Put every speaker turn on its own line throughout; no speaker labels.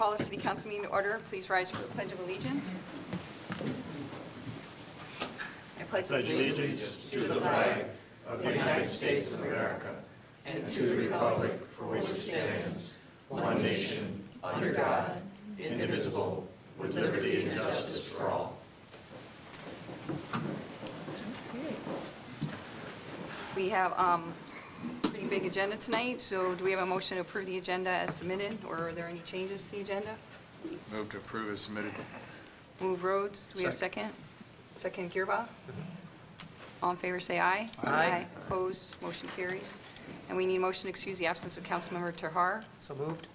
call the City Council meeting to order. Please rise for the Pledge of Allegiance. I pledge
allegiance to the flag of the United States of America and to the republic for which it stands, one nation, under God, indivisible, with liberty and justice for all.
We have a pretty big agenda tonight, so do we have a motion to approve the agenda as submitted, or are there any changes to the agenda?
Move to approve as submitted.
Move Rhodes. Do we have a second? Second Gearba. All in favor say aye.
Aye.
Opposed, motion carries. And we need a motion to excuse the absence of Councilmember Tahar.
So moved.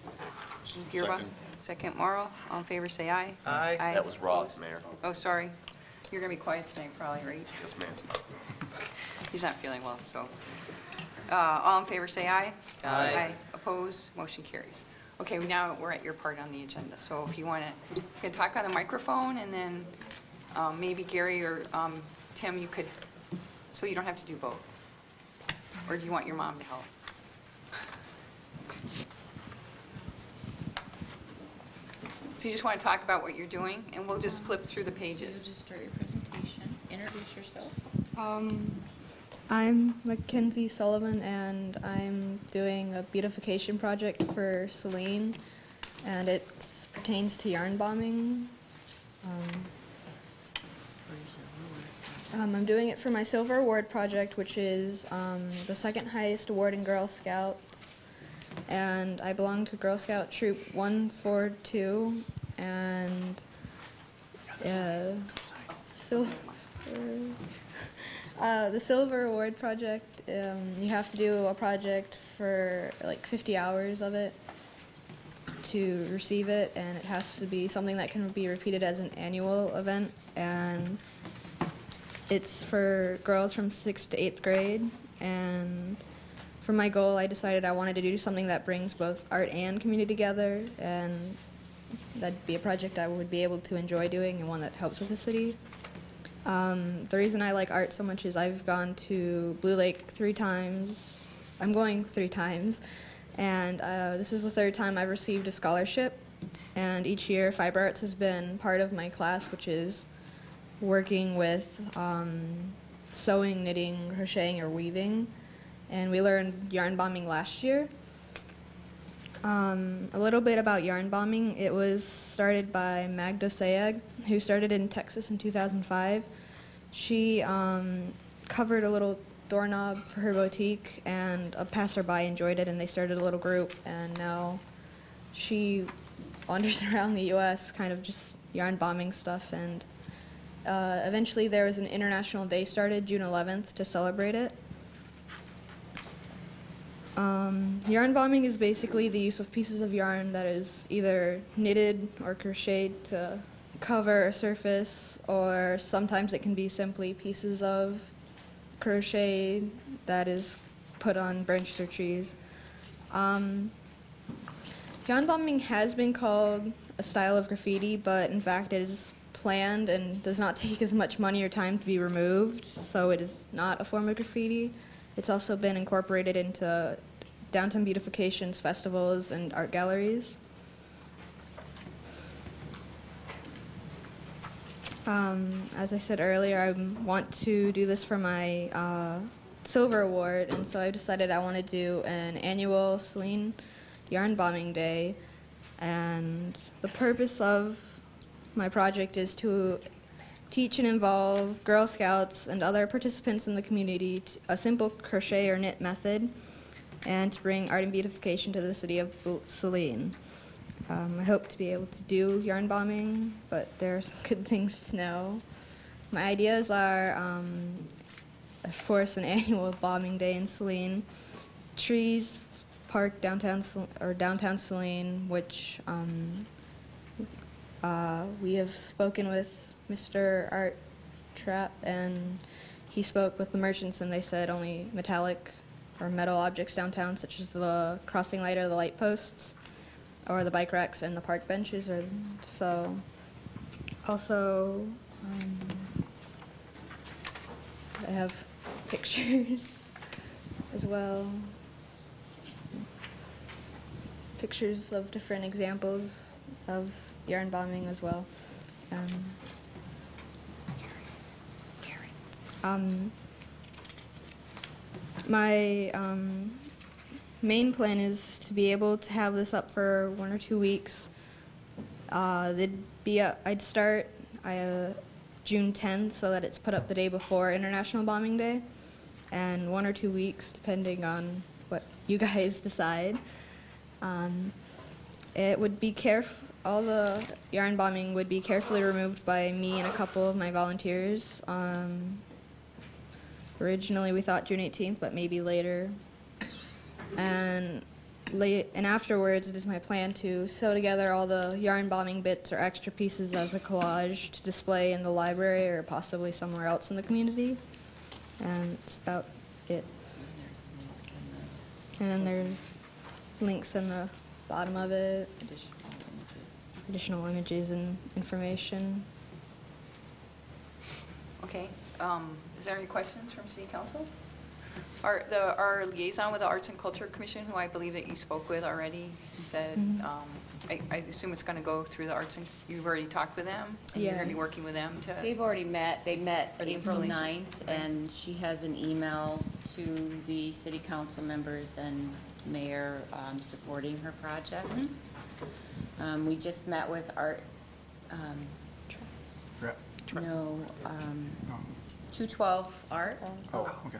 Gearba. Second Morrow. All in favor say aye.
Aye.
That was Rob,
Opposed?
Mayor.
Oh, sorry. You're going to be quiet tonight probably, right?
Yes, ma'am.
He's not feeling well, so. All in favor say aye.
Aye.
Opposed, motion carries. Okay, now we're at your part on the agenda. So if you want to, you can talk on the microphone, and then maybe Gary or Tim, you could, so you don't have to do both. Or do you want your mom to help? So you just want to talk about what you're doing, and we'll just flip through the
So
pages.
just start your presentation, introduce yourself.
I'm Mackenzie Sullivan, and I'm doing a beautification project for Saline, and it pertains to yarn bombing. I'm doing it for my Silver Award project, which is the second highest award in Girl Scouts, and I belong to Girl Scout Troop 142, and the Silver Award project, you have to do a project for like 50 hours of it to receive it, and it has to be something that can be repeated as an annual event, and it's for girls from 6th to 8th grade. And for my goal, I decided I wanted to do something that brings both art and community together, and that'd be a project I would be able to enjoy doing and one that helps with the city. The reason I like art so much is I've gone to Blue Lake 3 times. I'm going 3 times, and this is the 3rd time I've received a scholarship. And each year, fiber arts has been part of my class, which is working with sewing, knitting, crocheting, or weaving. And we learned yarn bombing last year. A little bit about yarn bombing. It was started by Magda Sayag, who started in Texas in 2005. She covered a little doorknob for her boutique, and a passerby enjoyed it, and they started a little group, and now she wanders around the U.S. kind of just yarn bombing stuff, and eventually there was an international day started June 11th to celebrate it. Yarn bombing is basically the use of pieces of yarn that is either knitted or crocheted to cover a surface, or sometimes it can be simply pieces of crochet that is put on branches or trees. Yarn bombing has been called a style of graffiti, but in fact it is planned and does not take as much money or time to be removed, so it is not a form of graffiti. It's also been incorporated into downtown beautifications, festivals, and art galleries. As I said earlier, I want to do this for my Silver Award, and so I decided I want to do an annual Saline Yarn Bombing Day. And the purpose of my project is to teach and involve Girl Scouts and other participants in the community a simple crochet or knit method, and to bring art and beautification to the city of Saline. I hope to be able to do yarn bombing, but there are some good things to know. My ideas are, of course, an annual bombing day in Saline, trees, park downtown Saline, which we have spoken with Mr. Art Trapp, and he spoke with the merchants, and they said only metallic or metal objects downtown, such as the crossing light or the light posts, or the bike racks and the park benches. Or so. Also, I have pictures as well. Pictures of different examples of yarn bombing as well. My main plan is to be able to have this up for 1 or 2 weeks. I'd start June 10th so that it's put up the day before International Bombing Day, and 1 or 2 weeks depending on what you guys decide. It would be all the yarn bombing would be carefully removed by me and a couple of my volunteers. Originally we thought June 18th, but maybe later. And afterwards, it is my plan to sew together all the yarn bombing bits or extra pieces as a collage to display in the library or possibly somewhere else in the community. And that's about it. And then there's links in the bottom of it, additional images and information.
Okay. Is there any questions from City Council? Our liaison with the Arts and Culture Commission, who I believe that you spoke with already, said, I assume it's going to go through the Arts and, you've already talked with them? And you're going to be working with them to?
They've already met. They met
For the
April
installation.
9th, and she has an email to the city council members and mayor supporting her project. We just met with Art, no, 212 Art.
Oh, okay.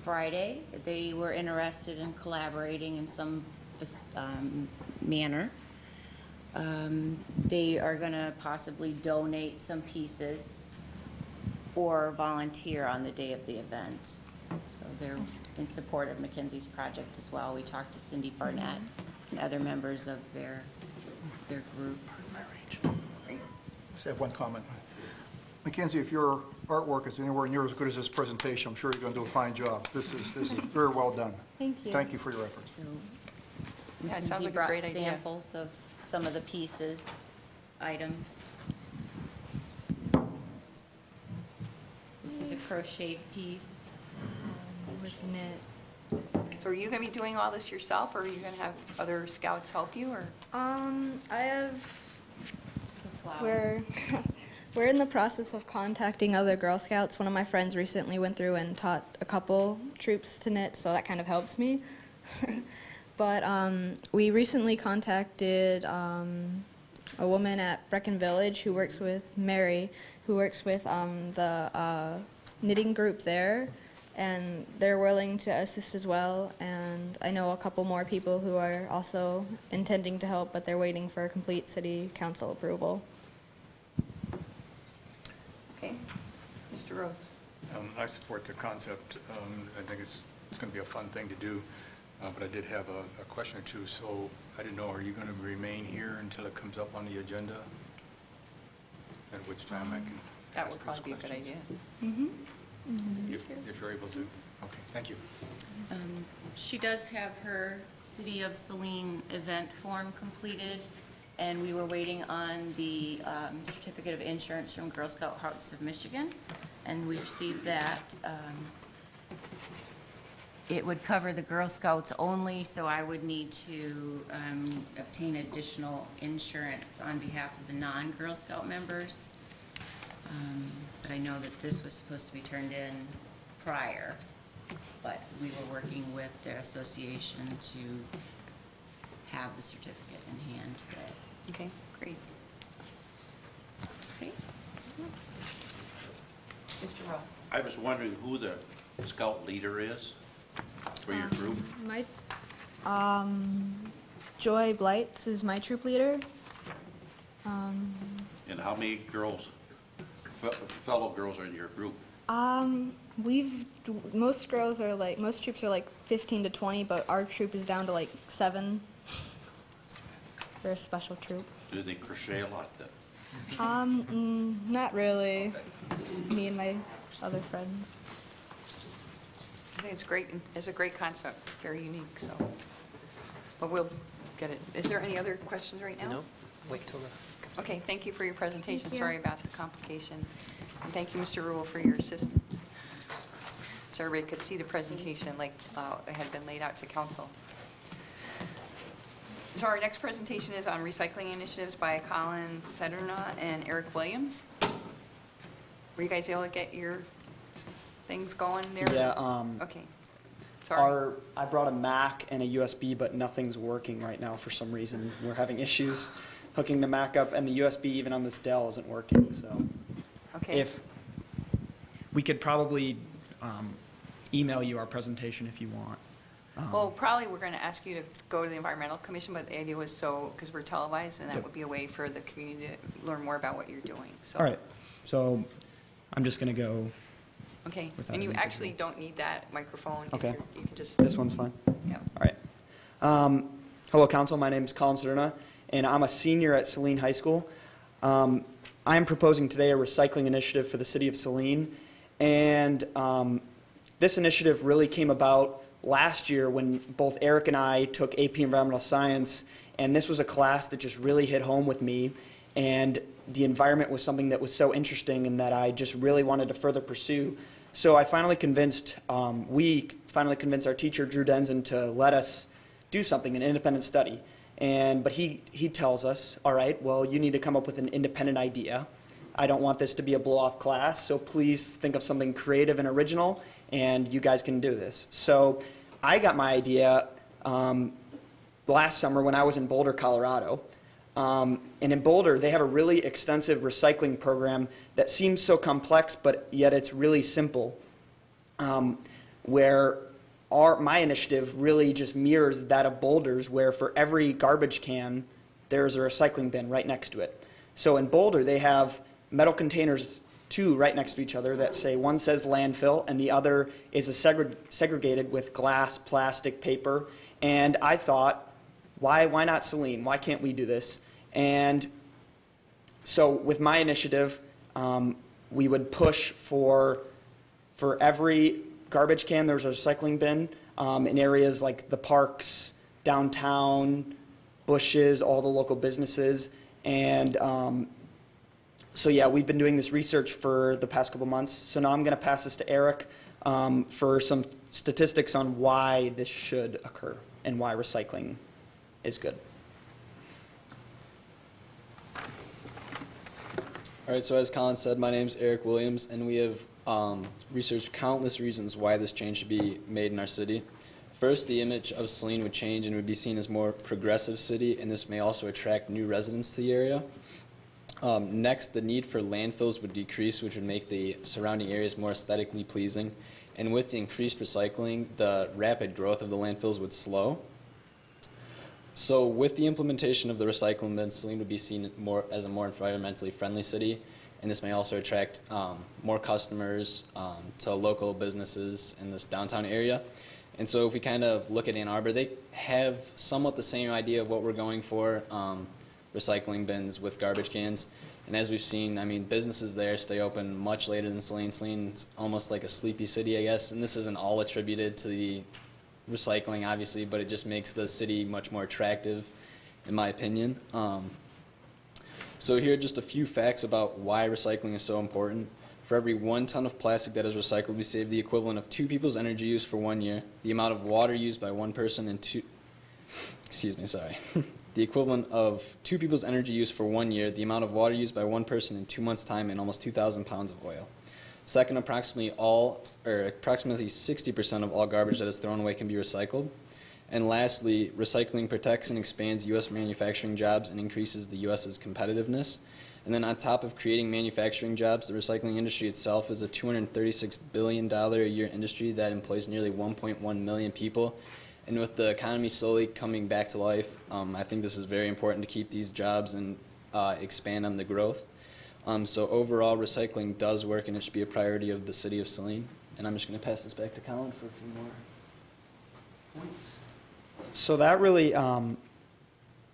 Friday. They were interested in collaborating in some manner. They are going to possibly donate some pieces or volunteer on the day of the event. So they're in support of Mackenzie's project as well. We talked to Cindy Barnett and other members of their group.
Just have one comment. Mackenzie, if your artwork is anywhere near as good as this presentation, I'm sure you're going to do a fine job. This is very well done.
Thank you.
Thank you for your efforts.
So
Yeah, it sounds
Mackenzie
like a
brought
great idea.
samples of some of the pieces, items. This is a crocheted piece.
Where's knit?
So are you going to be doing all this yourself, or are you going to have other scouts help you, or?
I have.
This is a flower.
We're in the process of contacting other Girl Scouts. One of my friends recently went through and taught a couple troops to knit, so that kind of helps me. But we recently contacted a woman at Brecken Village who works with Mary, who works with the knitting group there, and they're willing to assist as well. And I know a couple more people who are also intending to help, but they're waiting for complete city council approval.
Okay. Mr. Rhodes?
I support the concept. I think it's going to be a fun thing to do, but I did have a question or two. So I didn't know, are you going to remain here until it comes up on the agenda? At which time I can
That
ask
would
those
probably be a good
questions?
idea.
If you're able to. Okay, thank you.
She does have her City of Saline event form completed, and we were waiting on the certificate of insurance from Girl Scout Hearts of Michigan, and we received that. It would cover the Girl Scouts only, so I would need to obtain additional insurance on behalf of the non-Girl Scout members. But I know that this was supposed to be turned in prior, but we were working with their association to have the certificate in hand today.
Okay, great.
Okay.
Mr. Rowe?
I was wondering who the scout leader is for your group?
My Joy Blights is my troop leader.
And how many girls, fellow girls are in your group?
Most troops are like 15 to 20, but our troop is down to like 7. We're a special troop.
Do they crochet a lot then?
Not really. Just me and my other friends.
I think it's great. It's a great concept, very unique, so. But we'll get it. Is there any other questions right now?
No, wait till the...
Okay, thank you for your presentation.
Thank you.
Sorry about the complication. And thank you, Mr. Rule, for your assistance. So everybody could see the presentation like it had been laid out to council. So our next presentation is on recycling initiatives by Colin Sederna and Eric Williams. Were you guys able to get your things going there?
Yeah,
Okay. Sorry.
I brought a Mac and a USB, but nothing's working right now for some reason. We're having issues hooking the Mac up, and the USB even on this Dell isn't working, so.
Okay.
If we could probably email you our presentation if you want.
Well, probably we're going to ask you to go to the Environmental Commission, but the idea was because we're televised, and that
Yep.
would be a way for the community to learn more about what you're doing. So.
All right, so I'm just going to go,
Okay,
without
and you
any
actually don't need that microphone. If
Okay.
you can just,
this one's fine.
yeah.
All right. Hello, Council. My name is Colin Sederna, and I'm a senior at Saline High School. I am proposing today a recycling initiative for the city of Saline, and this initiative really came about last year when both Eric and I took AP Environmental Science, and this was a class that just really hit home with me, and the environment was something that was so interesting and that I just really wanted to further pursue. So I finally convinced, we finally convinced our teacher, Drew Denson, to let us do something, an independent study. But he tells us, all right, well, you need to come up with an independent idea. I don't want this to be a blow-off class, so please think of something creative and original, and you guys can do this. So I got my idea last summer when I was in Boulder, Colorado. And in Boulder, they have a really extensive recycling program that seems so complex, but yet it's really simple, where my initiative really just mirrors that of Boulder's, where for every garbage can, there's a recycling bin right next to it. So in Boulder, they have metal containers, two right next to each other, that say one says landfill and the other is segregated with glass, plastic, paper. And I thought, why not Saline? Why can't we do this? And so with my initiative, we would push for every garbage can, there's a recycling bin in areas like the parks, downtown, Bushes, all the local businesses. And so yeah, we've been doing this research for the past couple months. So now I'm going to pass this to Eric for some statistics on why this should occur and why recycling is good.
All right, so as Colin said, my name is Eric Williams, and we have researched countless reasons why this change should be made in our city. First, the image of Saline would change and would be seen as a more progressive city, and this may also attract new residents to the area. Next, the need for landfills would decrease, which would make the surrounding areas more aesthetically pleasing. And with the increased recycling, the rapid growth of the landfills would slow. So with the implementation of the recycling bin, Saline would be seen as a more environmentally friendly city, and this may also attract more customers to local businesses in this downtown area. And so if we kind of look at Ann Arbor, they have somewhat the same idea of what we're going for, recycling bins with garbage cans. And as we've seen, I mean, businesses there stay open much later than Saline. Saline's almost like a sleepy city, I guess, and this isn't all attributed to the recycling, obviously, but it just makes the city much more attractive, in my opinion. So here are just a few facts about why recycling is so important. For every 1 ton of plastic that is recycled, we save the equivalent of 2 people's energy use for 1 year, the amount of water used by one person in the equivalent of 2 people's energy use for 1 year, the amount of water used by one person in 2 months' time, and almost 2,000 pounds of oil. Second, approximately 60% of all garbage that is thrown away can be recycled. And lastly, recycling protects and expands U.S. manufacturing jobs and increases the U.S.'s competitiveness. And then on top of creating manufacturing jobs, the recycling industry itself is a $236 billion a year industry that employs nearly 1.1 million people. And with the economy slowly coming back to life, I think this is very important to keep these jobs and expand on the growth. So overall, recycling does work, and it should be a priority of the city of Saline. And I'm just going to pass this back to Colin for a few more points.
So that really,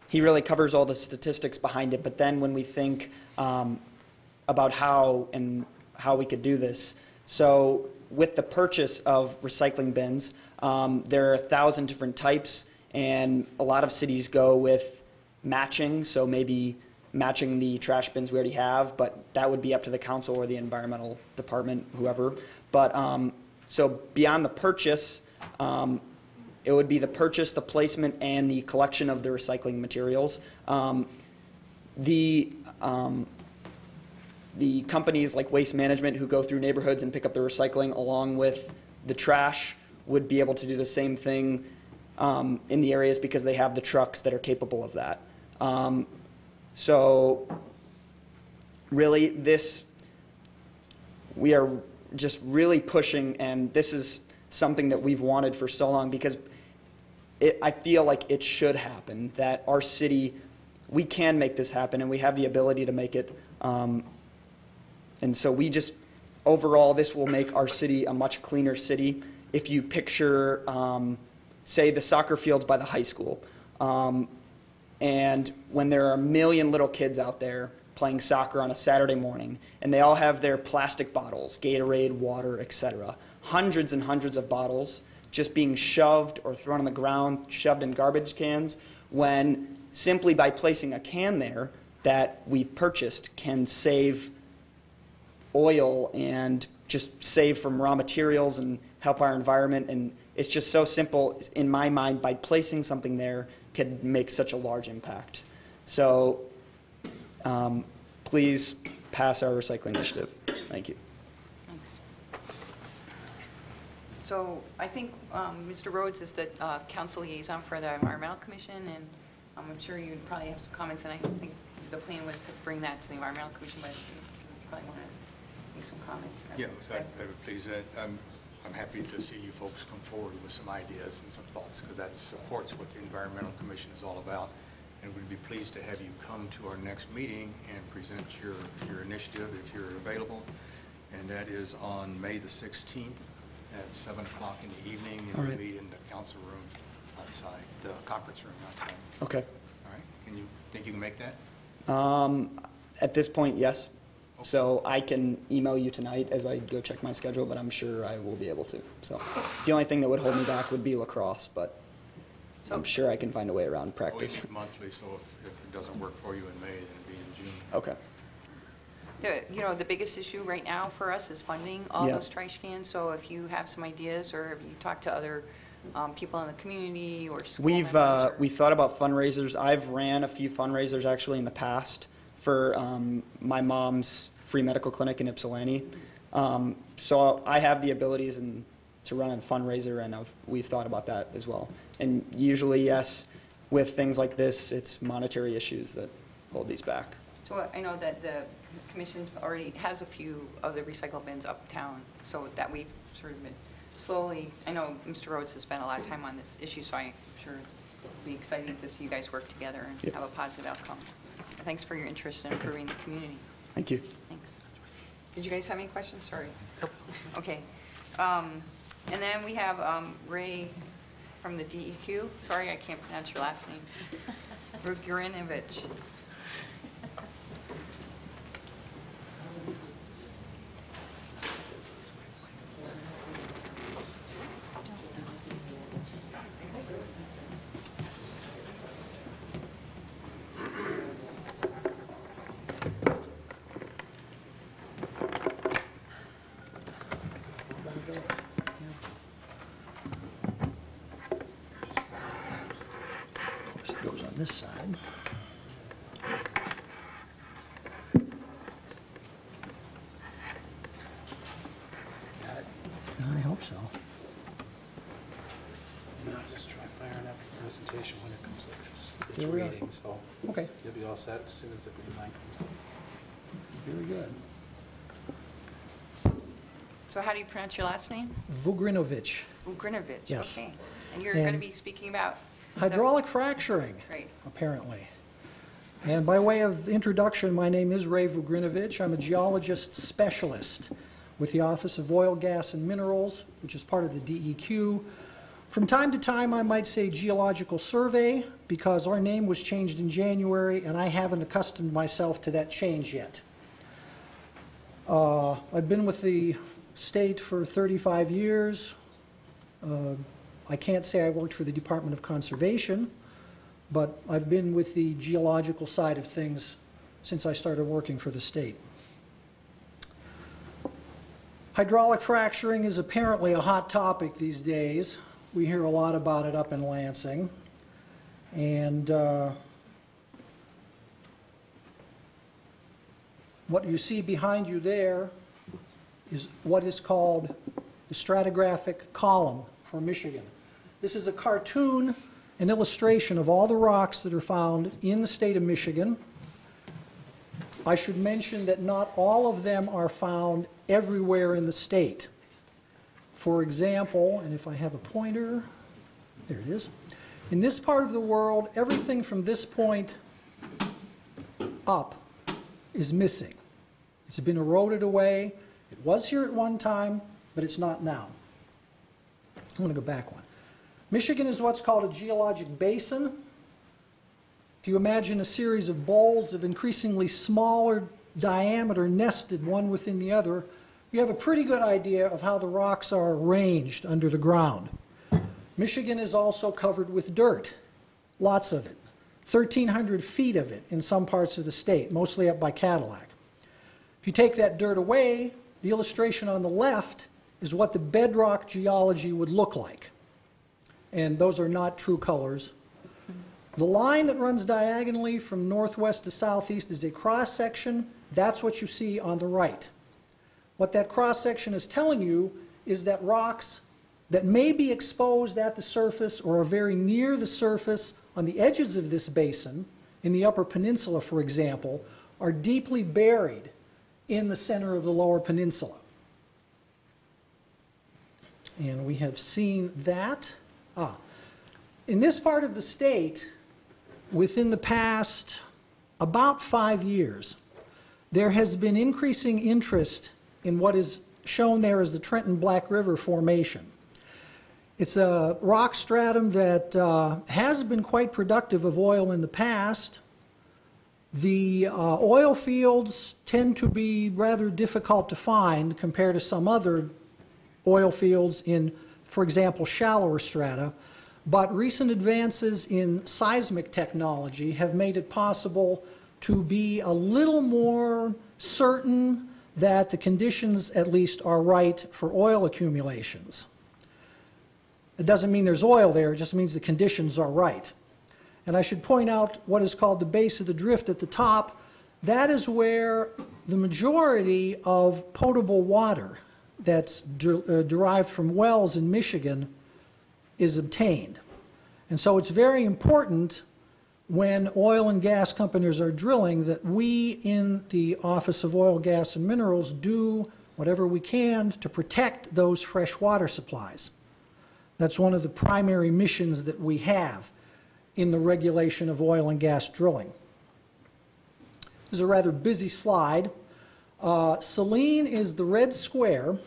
he really covers all the statistics behind it. But then when we think about how we could do this, so with the purchase of recycling bins, there are 1,000 different types, and a lot of cities go with matching. So maybe matching the trash bins we already have, but that would be up to the council or the environmental department, whoever. But so beyond the purchase, It would be the purchase, the placement, and the collection of the recycling materials. The companies like Waste Management who go through neighborhoods and pick up the recycling along with the trash would be able to do the same thing in the areas because they have the trucks that are capable of that. So really we are just really pushing, and this is something that we've wanted for so long because I feel like it should happen, that our city, we can make this happen and we have the ability to make it. And so we just, overall, this will make our city a much cleaner city. If you picture, say, the soccer fields by the high school, and when there are a million little kids out there playing soccer on a Saturday morning, and they all have their plastic bottles, Gatorade, water, etc., hundreds and hundreds of bottles just being shoved or thrown on the ground, shoved in garbage cans, when simply by placing a can there that we've purchased can save oil and just save from raw materials and help our environment. And it's just so simple in my mind. By placing something there could make such a large impact. So please pass our recycling initiative. Thank you.
Thanks. So I think Mr. Rhodes is the council liaison for the Environmental Commission, and I'm sure you probably have some comments, and I think the plan was to bring that to the Environmental Commission, but you probably want to make some comments.
Yeah, I would please. I'm happy to see you folks come forward with some ideas and some thoughts, because that supports what the Environmental Commission is all about. And we'd be pleased to have you come to our next meeting and present your initiative if you're available. And that is on May the 16th at 7 o'clock in the evening. And we'll meet in the council room outside, the conference room outside.
Okay.
All right. Can you think you can make that?
At this point, yes. Okay. So I can email you tonight as I go check my schedule, but I'm sure I will be able to. So the only thing that would hold me back would be lacrosse, but I'm sure I can find a way around practice.
We meet monthly, so if it doesn't work for you in May, then it'll be in June.
Okay.
The biggest issue right now for us is funding all those trash cans. So if you have some ideas, or if you talk to other people in the community or school
we've thought about fundraisers. I've ran a few fundraisers actually in the past for my mom's free medical clinic in Ypsilanti. So I have the abilities to run a fundraiser, and we've thought about that as well. And usually, yes, with things like this, it's monetary issues that hold these back.
So I know that the commission's already has a few of the recycle bins uptown, so that we've sort of been slowly, I know Mr. Rhodes has spent a lot of time on this issue, so I'm sure it'll be exciting to see you guys work together and have a positive outcome. Thanks for your interest in improving the community.
Thank you.
Thanks. Did you guys have any questions? Sorry. Okay. And then we have Ray from the DEQ. Sorry, I can't pronounce your last name. Rugurinovich.
This side. Got it. I hope so.
And I'll just try firing up your presentation when it comes up. It's
Here we are.
reading, so
Okay.
you'll be all set as soon as the green light comes up.
Very good.
So how do you pronounce your last name?
Vugrinovich.
Ugrinovich.
Yes.
Okay. And you're going to
And
be speaking about
hydraulic fracturing,
Great.
apparently. And by way of introduction, my name is Ray Vugrinovich. I'm a geologist specialist with the Office of Oil, Gas, and Minerals, which is part of the DEQ. From time to time, I might say Geological Survey, because our name was changed in January, and I haven't accustomed myself to that change yet. I've been with the state for 35 years. I can't say I worked for the Department of Conservation, but I've been with the geological side of things since I started working for the state. Hydraulic fracturing is apparently a hot topic these days. We hear a lot about it up in Lansing. And what you see behind you there is what is called the stratigraphic column for Michigan. This is a cartoon, an illustration of all the rocks that are found in the state of Michigan. I should mention that not all of them are found everywhere in the state. For example, and if I have a pointer, there it is. In this part of the world, everything from this point up is missing. It's been eroded away. It was here at one time, but it's not now. I'm going to go back one. Michigan is what's called a geologic basin. If you imagine a series of bowls of increasingly smaller diameter nested one within the other, you have a pretty good idea of how the rocks are arranged under the ground. Michigan is also covered with dirt, lots of it, 1,300 feet of it in some parts of the state, mostly up by Cadillac. If you take that dirt away, the illustration on the left is what the bedrock geology would look like. And those are not true colors. The line that runs diagonally from northwest to southeast is a cross-section. That's what you see on the right. What that cross-section is telling you is that rocks that may be exposed at the surface or are very near the surface on the edges of this basin, in the Upper Peninsula, for example, are deeply buried in the center of the Lower Peninsula. And we have seen that. In this part of the state, within the past about 5 years, there has been increasing interest in what is shown there as the Trenton Black River Formation. It's a rock stratum that has been quite productive of oil in the past. The oil fields tend to be rather difficult to find compared to some other oil fields in, for example, shallower strata. But recent advances in seismic technology have made it possible to be a little more certain that the conditions, at least, are right for oil accumulations. It doesn't mean there's oil there, it just means the conditions are right. And I should point out what is called the base of the drift at the top. That is where the majority of potable water that's derived from wells in Michigan is obtained. And so it's very important when oil and gas companies are drilling that we in the Office of Oil, Gas, and Minerals do whatever we can to protect those fresh water supplies. That's one of the primary missions that we have in the regulation of oil and gas drilling. This is a rather busy slide. Saline is the red square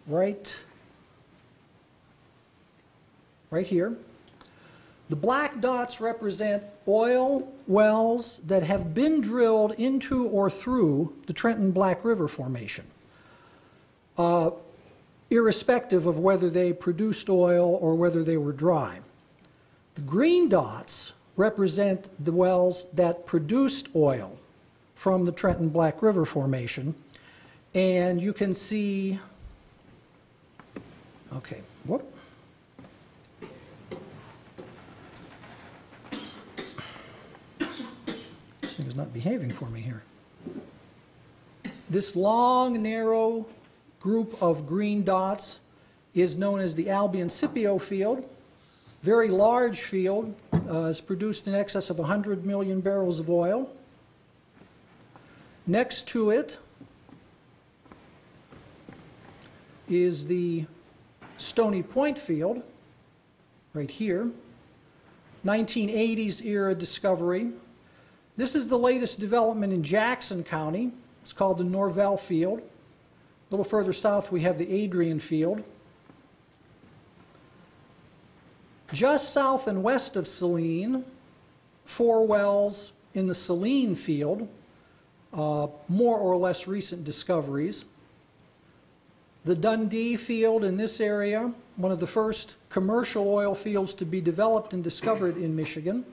right here. The black dots represent oil wells that have been drilled into or through the Trenton Black River Formation, irrespective of whether they produced oil or whether they were dry. The green dots represent the wells that produced oil from the Trenton Black River Formation, and you can see, okay, whoop. This thing is not behaving for me here. This long, narrow group of green dots is known as the Albion Scipio field. Very large field, has produced in excess of 100 million barrels of oil. Next to it is the Stony Point field, right here. 1980s era discovery. This is the latest development in Jackson County. It's called the Norvell field. A little further south we have the Adrian field. Just south and west of Saline, 4 wells in the Saline field, more or less recent discoveries. The Dundee field in this area, one of the first commercial oil fields to be developed and discovered in Michigan.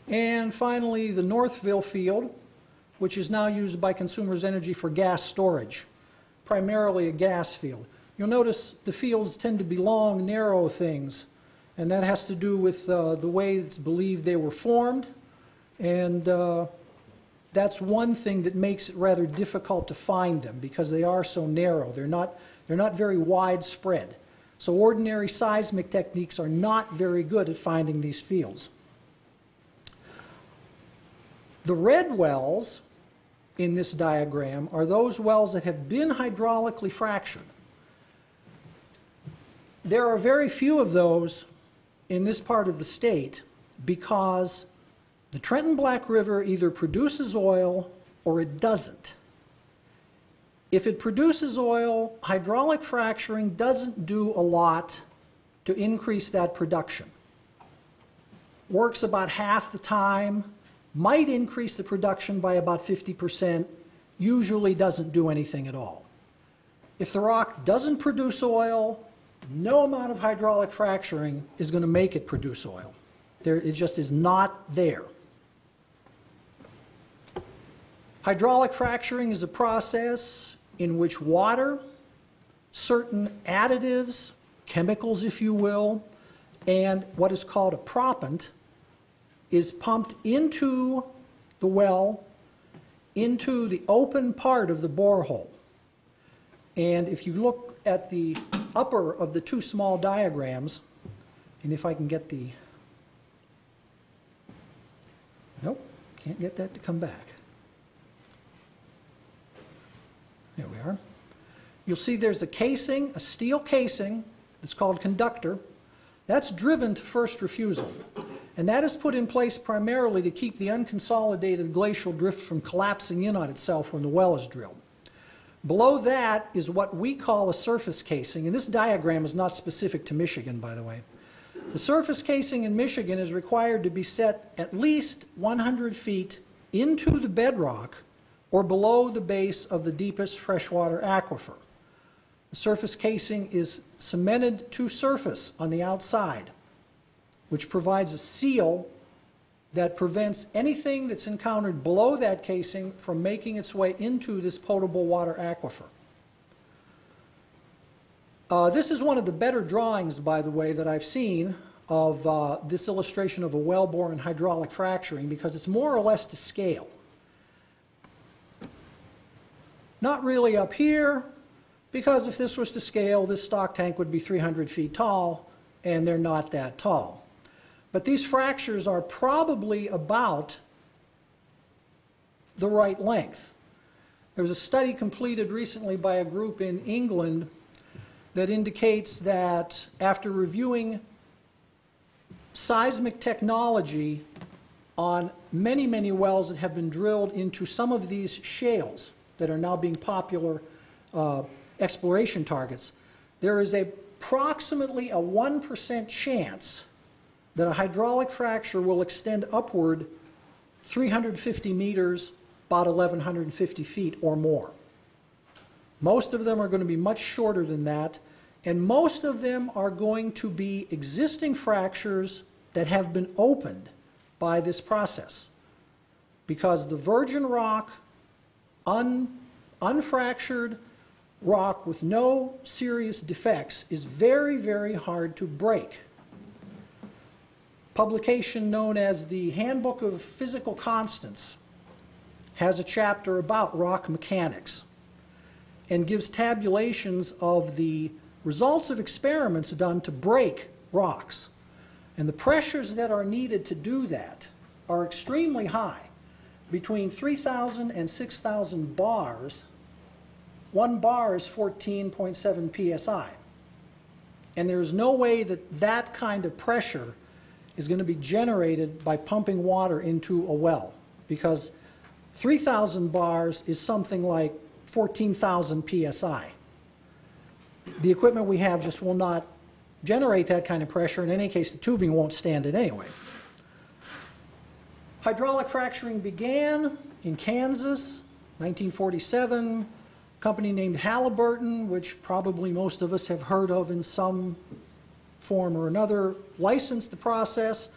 And finally, the Northville field, which is now used by Consumers Energy for gas storage, primarily a gas field. you'll notice the fields tend to be long, narrow things, and that has to do with the way it's believed they were formed, and that's one thing that makes it rather difficult to find them because they are so narrow. They're not very widespread. So ordinary seismic techniques are not very good at finding these fields. The red wells in this diagram are those wells that have been hydraulically fractured. There are very few of those in this part of the state because the Trenton Black River either produces oil or it doesn't. If it produces oil, hydraulic fracturing doesn't do a lot to increase that production. Works about half the time, might increase the production by about 50%, usually doesn't do anything at all. If the rock doesn't produce oil, no amount of hydraulic fracturing is going to make it produce oil. It just is not there. Hydraulic fracturing is a process in which water, certain additives, chemicals if you will, and what is called a proppant is pumped into the well, into the open part of the borehole. And if you look at the upper of the two small diagrams, and if I can get the, nope, can't get that to come back. There we are. You'll see there's a casing, a steel casing, that's called conductor. That's driven to first refusal. And that is put in place primarily to keep the unconsolidated glacial drift from collapsing in on itself when the well is drilled. Below that is what we call a surface casing, and this diagram is not specific to Michigan, by the way. The surface casing in Michigan is required to be set at least 100 feet into the bedrock or below the base of the deepest freshwater aquifer. The surface casing is cemented to surface on the outside, which provides a seal that prevents anything that's encountered below that casing from making its way into this potable water aquifer. This is one of the better drawings, by the way, that I've seen of this illustration of a well-bore and hydraulic fracturing because it's more or less to scale. Not really up here, because if this was to scale, this stock tank would be 300 feet tall, and they're not that tall. But these fractures are probably about the right length. There was a study completed recently by a group in England that indicates that after reviewing seismic technology on many, many wells that have been drilled into some of these shales that are now being popular exploration targets, there is approximately a 1% chance that a hydraulic fracture will extend upward 350 meters, about 1,150 feet or more. Most of them are going to be much shorter than that, and most of them are going to be existing fractures that have been opened by this process. Because the virgin rock, unfractured rock with no serious defects is very, very hard to break. Publication known as the Handbook of Physical Constants has a chapter about rock mechanics and gives tabulations of the results of experiments done to break rocks. And the pressures that are needed to do that are extremely high. Between 3,000 and 6,000 bars, 1 bar is 14.7 psi. And there's no way that that kind of pressure is going to be generated by pumping water into a well, because 3,000 bars is something like 14,000 psi. The equipment we have just will not generate that kind of pressure. In any case, the tubing won't stand it anyway. Hydraulic fracturing began in Kansas, 1947. A company named Halliburton, which probably most of us have heard of in some form or another, licensed the process.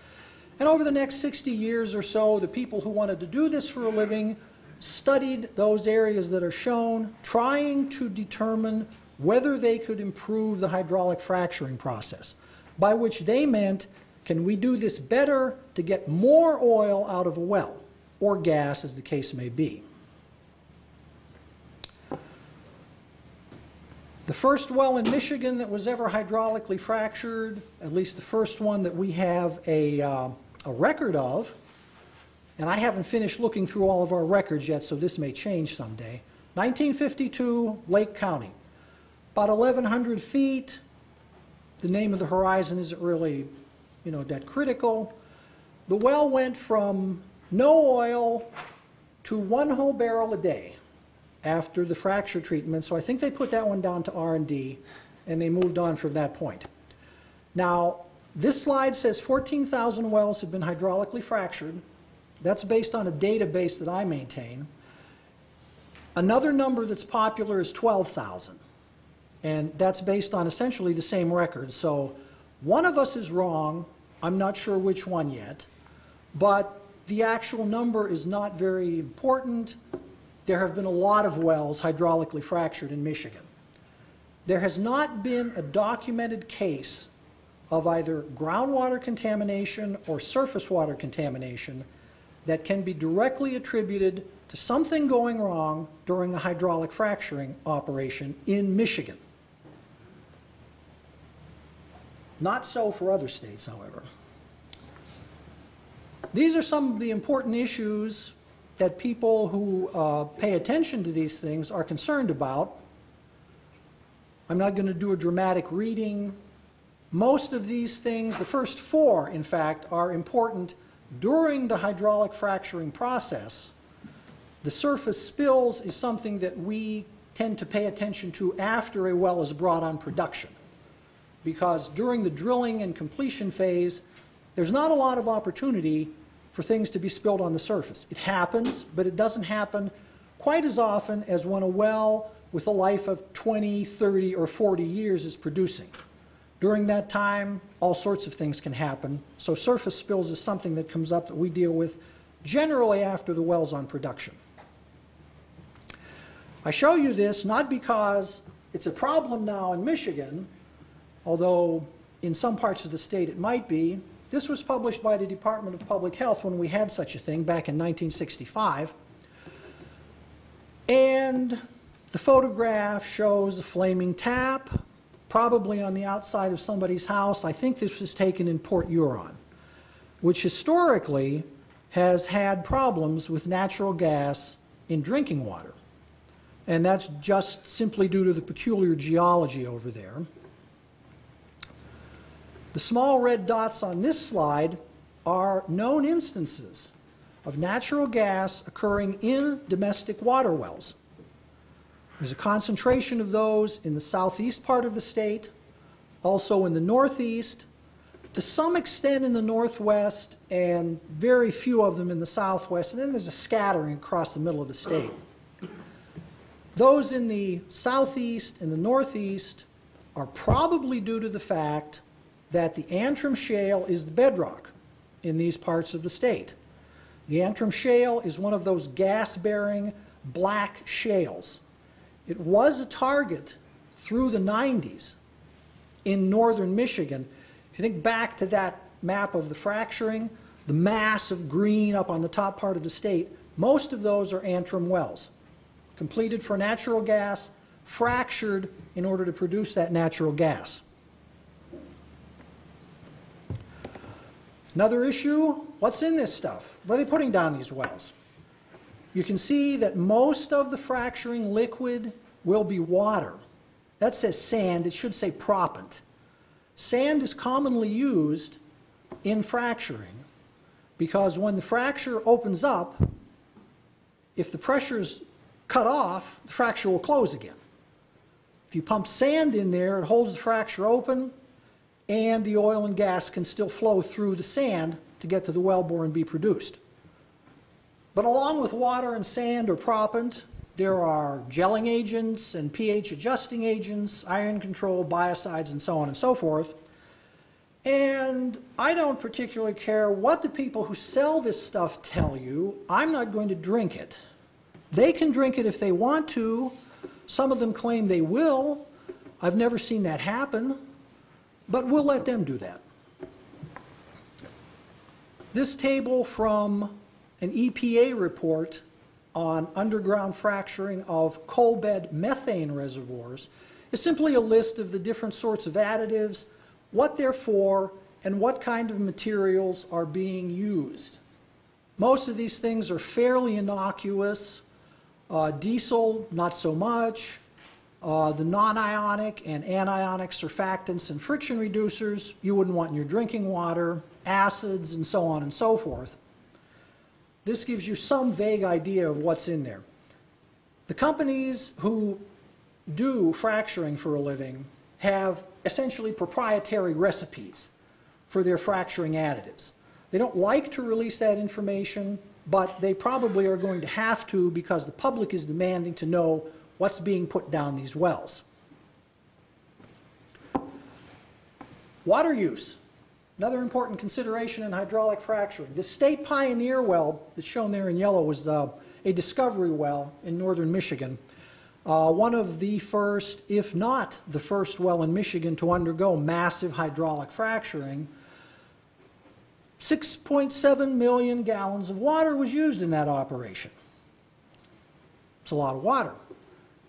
And over the next 60 years or so, the people who wanted to do this for a living studied those areas that are shown, trying to determine whether they could improve the hydraulic fracturing process, by which they meant, can we do this better to get more oil out of a well, or gas, as the case may be. The first well in Michigan that was ever hydraulically fractured, at least the first one that we have a record of, and I haven't finished looking through all of our records yet, so this may change someday, 1952, Lake County. About 1,100 feet. The name of the horizon isn't really, that critical. The well went from no oil to 1 whole barrel a day after the fracture treatment. So I think they put that one down to R&D, and they moved on from that point. Now, this slide says 14,000 wells have been hydraulically fractured. That's based on a database that I maintain. Another number that's popular is 12,000. And that's based on essentially the same records. So one of us is wrong. I'm not sure which one yet. But the actual number is not very important. There have been a lot of wells hydraulically fractured in Michigan. There has not been a documented case of either groundwater contamination or surface water contamination that can be directly attributed to something going wrong during a hydraulic fracturing operation in Michigan. Not so for other states, however. These are some of the important issues that people who pay attention to these things are concerned about. I'm not going to do a dramatic reading. Most of these things, the first 4, in fact, are important during the hydraulic fracturing process. The surface spills is something that we tend to pay attention to after a well is brought on production, because during the drilling and completion phase, there's not a lot of opportunity for things to be spilled on the surface. It happens, but it doesn't happen quite as often as when a well with a life of 20, 30, or 40 years is producing. During that time, all sorts of things can happen. So surface spills is something that comes up that we deal with generally after the well's on production. I show you this not because it's a problem now in Michigan, although in some parts of the state it might be. This was published by the Department of Public Health when we had such a thing back in 1965. And the photograph shows a flaming tap, probably on the outside of somebody's house. I think this was taken in Port Huron, which historically has had problems with natural gas in drinking water. And that's just simply due to the peculiar geology over there. The small red dots on this slide are known instances of natural gas occurring in domestic water wells. There's a concentration of those in the southeast part of the state, also in the northeast, to some extent in the northwest, and very few of them in the southwest, and then there's a scattering across the middle of the state. Those in the southeast and the northeast are probably due to the fact that the Antrim Shale is the bedrock in these parts of the state. The Antrim Shale is one of those gas-bearing black shales. It was a target through the 90s in northern Michigan. If you think back to that map of the fracturing, the mass of green up on the top part of the state, most of those are Antrim wells, completed for natural gas, fractured in order to produce that natural gas. Another issue, what's in this stuff? What are they putting down these wells? You can see that most of the fracturing liquid will be water. That says sand, it should say proppant. Sand is commonly used in fracturing because when the fracture opens up, if the pressure's cut off, the fracture will close again. If you pump sand in there, it holds the fracture open, and the oil and gas can still flow through the sand to get to the wellbore and be produced. But along with water and sand or proppant, there are gelling agents and pH adjusting agents, ion control, biocides, and so on and so forth. And I don't particularly care what the people who sell this stuff tell you. I'm not going to drink it. They can drink it if they want to. Some of them claim they will. I've never seen that happen, but we'll let them do that. This table from an EPA report on underground fracturing of coal bed methane reservoirs is simply a list of the different sorts of additives, what they're for, and what kind of materials are being used. Most of these things are fairly innocuous. Diesel, not so much. The non-ionic and anionic surfactants and friction reducers you wouldn't want in your drinking water, acids, and so on and so forth. This gives you some vague idea of what's in there. The companies who do fracturing for a living have essentially proprietary recipes for their fracturing additives. They don't like to release that information, but they probably are going to have to because the public is demanding to know what's being put down these wells. Water use. Another important consideration in hydraulic fracturing. The state pioneer well that's shown there in yellow was a discovery well in northern Michigan. One of the first, if not the first well in Michigan to undergo massive hydraulic fracturing. 6.7 million gallons of water was used in that operation. It's a lot of water.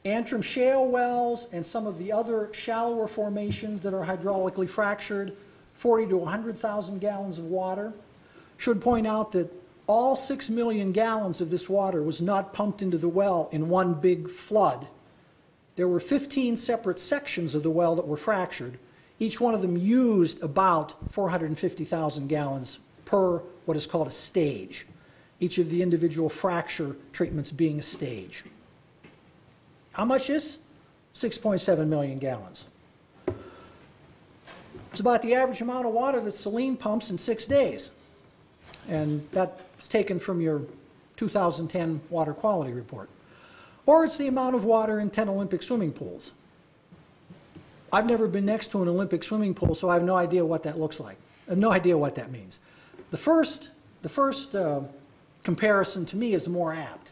Antrim shale wells and some of the other shallower formations that are hydraulically fractured, 40 to 100,000 gallons of water. Should point out that all 6 million gallons of this water was not pumped into the well in one big flood. There were 15 separate sections of the well that were fractured. Each one of them used about 450,000 gallons per what is called a stage. Each of the individual fracture treatments being a stage. How much is 6.7 million gallons? It's about the average amount of water that Saline pumps in 6 days. And that's taken from your 2010 water quality report. Or it's the amount of water in 10 Olympic swimming pools. I've never been next to an Olympic swimming pool, so I have no idea what that looks like. I have no idea what that means. The first comparison to me is more apt,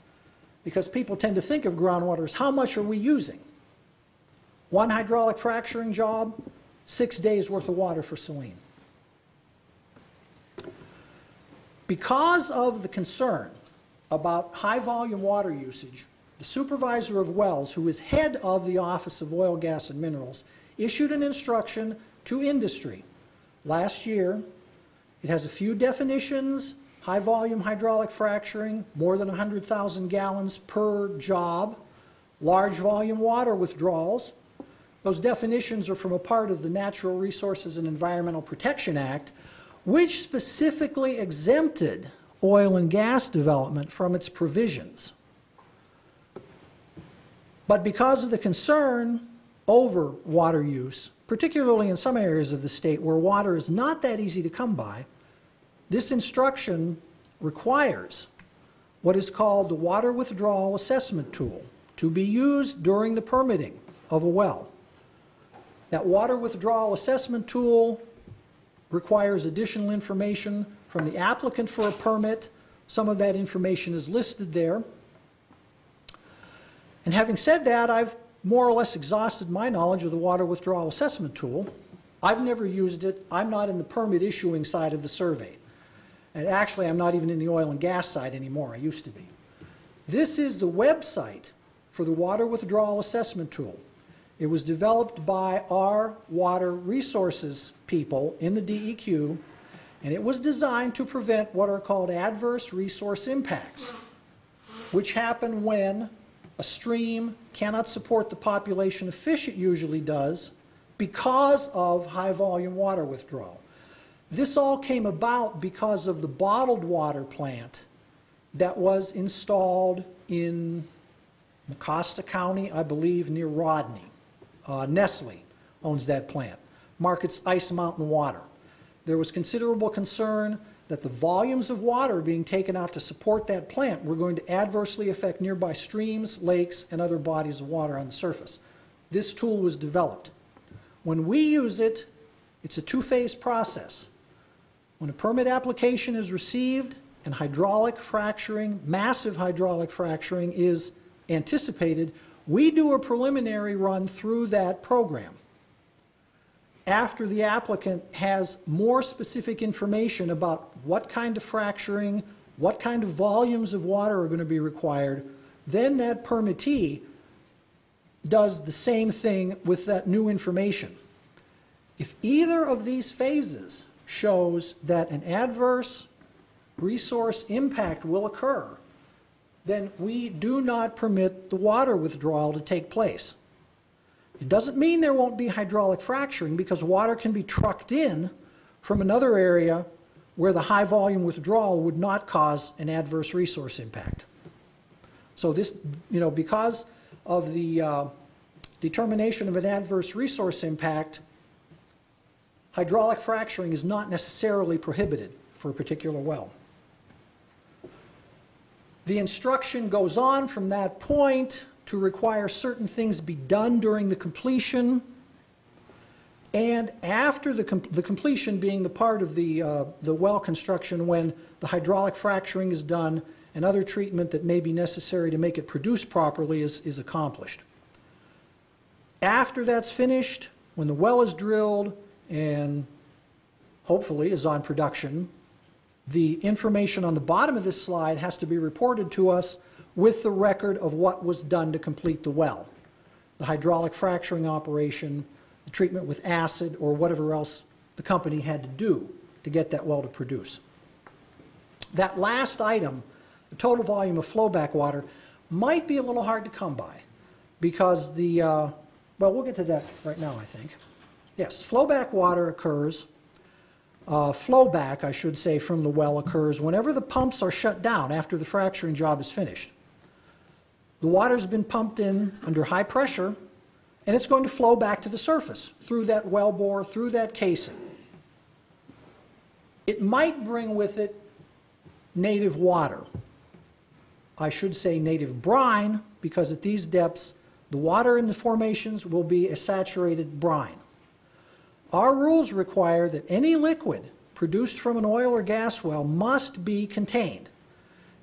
because people tend to think of groundwater as how much are we using? One hydraulic fracturing job, 6 days worth of water for Saline. Because of the concern about high volume water usage, the supervisor of wells, who is head of the Office of Oil, Gas, and Minerals, issued an instruction to industry last year. It has a few definitions: high volume hydraulic fracturing, more than 100,000 gallons per job, large volume water withdrawals. Those definitions are from a part of the Natural Resources and Environmental Protection Act, which specifically exempted oil and gas development from its provisions. But because of the concern over water use, particularly in some areas of the state where water is not that easy to come by, this instruction requires what is called the Water Withdrawal Assessment Tool to be used during the permitting of a well. That Water Withdrawal Assessment Tool requires additional information from the applicant for a permit. Some of that information is listed there. And having said that, I've more or less exhausted my knowledge of the Water Withdrawal Assessment Tool. I've never used it. I'm not in the permit issuing side of the survey. And actually, I'm not even in the oil and gas side anymore. I used to be. This is the website for the Water Withdrawal Assessment Tool. It was developed by our water resources people in the DEQ, and it was designed to prevent what are called adverse resource impacts, which happen when a stream cannot support the population of fish it usually does because of high volume water withdrawal. This all came about because of the bottled water plant that was installed in Mecosta County, I believe, near Rodney. Nestle owns that plant, markets Ice Mountain water. There was considerable concern that the volumes of water being taken out to support that plant were going to adversely affect nearby streams, lakes, and other bodies of water on the surface. This tool was developed. When we use it, it's a two-phase process. When a permit application is received and hydraulic fracturing, massive hydraulic fracturing is anticipated, We do a preliminary run through that program. After the applicant has more specific information about what kind of fracturing, what kind of volumes of water are going to be required, then that permittee does the same thing with that new information. If either of these phases shows that an adverse resource impact will occur, then we do not permit the water withdrawal to take place. It doesn't mean there won't be hydraulic fracturing, because water can be trucked in from another area where the high volume withdrawal would not cause an adverse resource impact. So this, because of the determination of an adverse resource impact, hydraulic fracturing is not necessarily prohibited for a particular well. The instruction goes on from that point to require certain things be done during the completion, and after the completion being the part of the well construction when the hydraulic fracturing is done and other treatment that may be necessary to make it produce properly is accomplished. After that's finished, when the well is drilled and hopefully is on production, the information on the bottom of this slide has to be reported to us with the record of what was done to complete the well. The hydraulic fracturing operation, the treatment with acid, or whatever else the company had to do to get that well to produce. That last item, the total volume of flowback water, might be a little hard to come by because well, we'll get to that right now, I think. Yes, flowback water occurs, flowback, I should say, from the well occurs whenever the pumps are shut down after the fracturing job is finished. The water's been pumped in under high pressure, and it's going to flow back to the surface through that well bore, through that casing. It might bring with it native water. I should say native brine, because at these depths, the water in the formations will be a saturated brine. Our rules require that any liquid produced from an oil or gas well must be contained.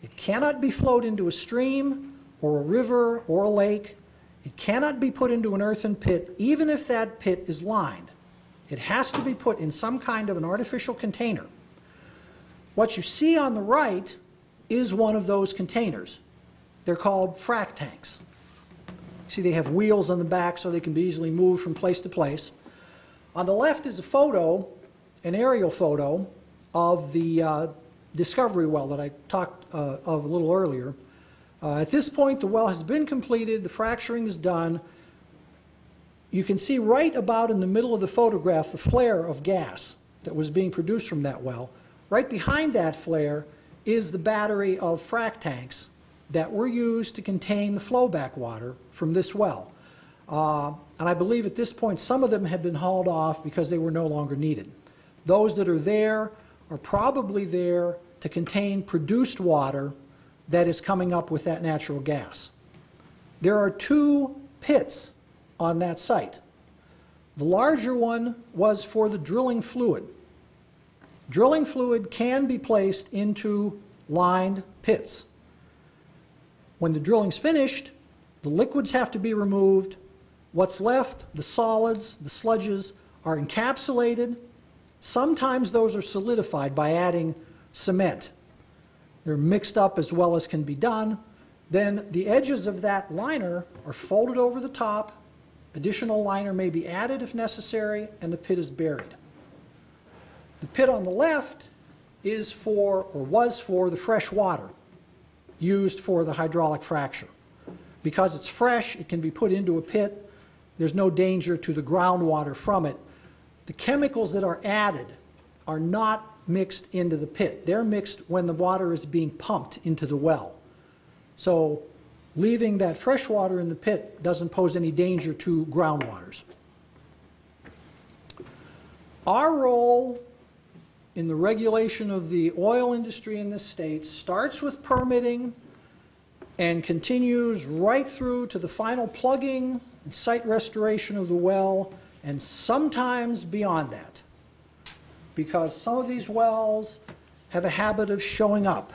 It cannot be flowed into a stream or a river or a lake. It cannot be put into an earthen pit, even if that pit is lined. It has to be put in some kind of an artificial container. What you see on the right is one of those containers. They're called frac tanks. See, they have wheels on the back so they can be easily moved from place to place. On the left is a photo, an aerial photo, of the discovery well that I talked of a little earlier. At this point, the well has been completed, the fracturing is done. You can see right about in the middle of the photograph the flare of gas that was being produced from that well. Right behind that flare is the battery of frac tanks that were used to contain the flowback water from this well. And I believe at this point some of them have been hauled off because they were no longer needed. Those that are there are probably there to contain produced water that is coming up with that natural gas. There are two pits on that site. The larger one was for the drilling fluid. Drilling fluid can be placed into lined pits. When the drilling's finished, the liquids have to be removed. What's left, the solids, the sludges, are encapsulated. Sometimes those are solidified by adding cement. They're mixed up as well as can be done. Then the edges of that liner are folded over the top. Additional liner may be added if necessary, and the pit is buried. The pit on the left is for, or was for, the fresh water used for the hydraulic fracture. Because it's fresh, it can be put into a pit. There's no danger to the groundwater from it. The chemicals that are added are not mixed into the pit. They're mixed when the water is being pumped into the well. So leaving that fresh water in the pit doesn't pose any danger to groundwaters. Our role in the regulation of the oil industry in this state starts with permitting and continues right through to the final plugging and site restoration of the well, and sometimes beyond that. Because some of these wells have a habit of showing up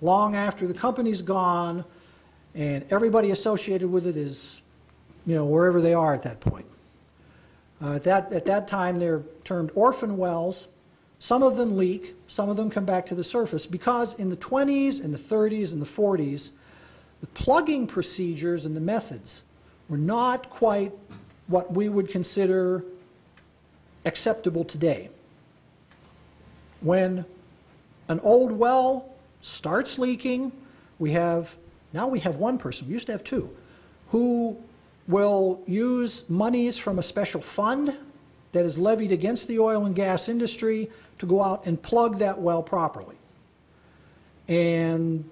long after the company's gone, And everybody associated with it is, you know, wherever they are at that point. At that time, they're termed orphan wells. Some of them leak, some of them come back to the surface, because in the 20s and the 30s and the 40s, the plugging procedures and the methods were not quite what we would consider acceptable today. When an old well starts leaking, now we have one person, we used to have two, who will use monies from a special fund that is levied against the oil and gas industry to go out and plug that well properly. And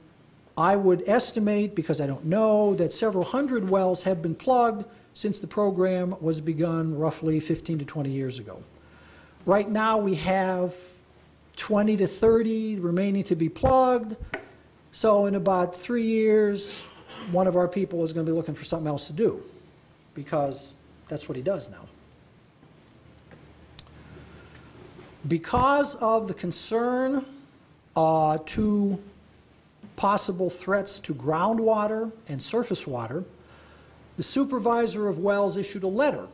I would estimate, because I don't know, that several hundred wells have been plugged since the program was begun roughly 15 to 20 years ago. Right now we have 20 to 30 remaining to be plugged. So in about 3 years, one of our people is going to be looking for something else to do, because that's what he does now. Because of the concern to possible threats to groundwater and surface water, the supervisor of wells issued a letter,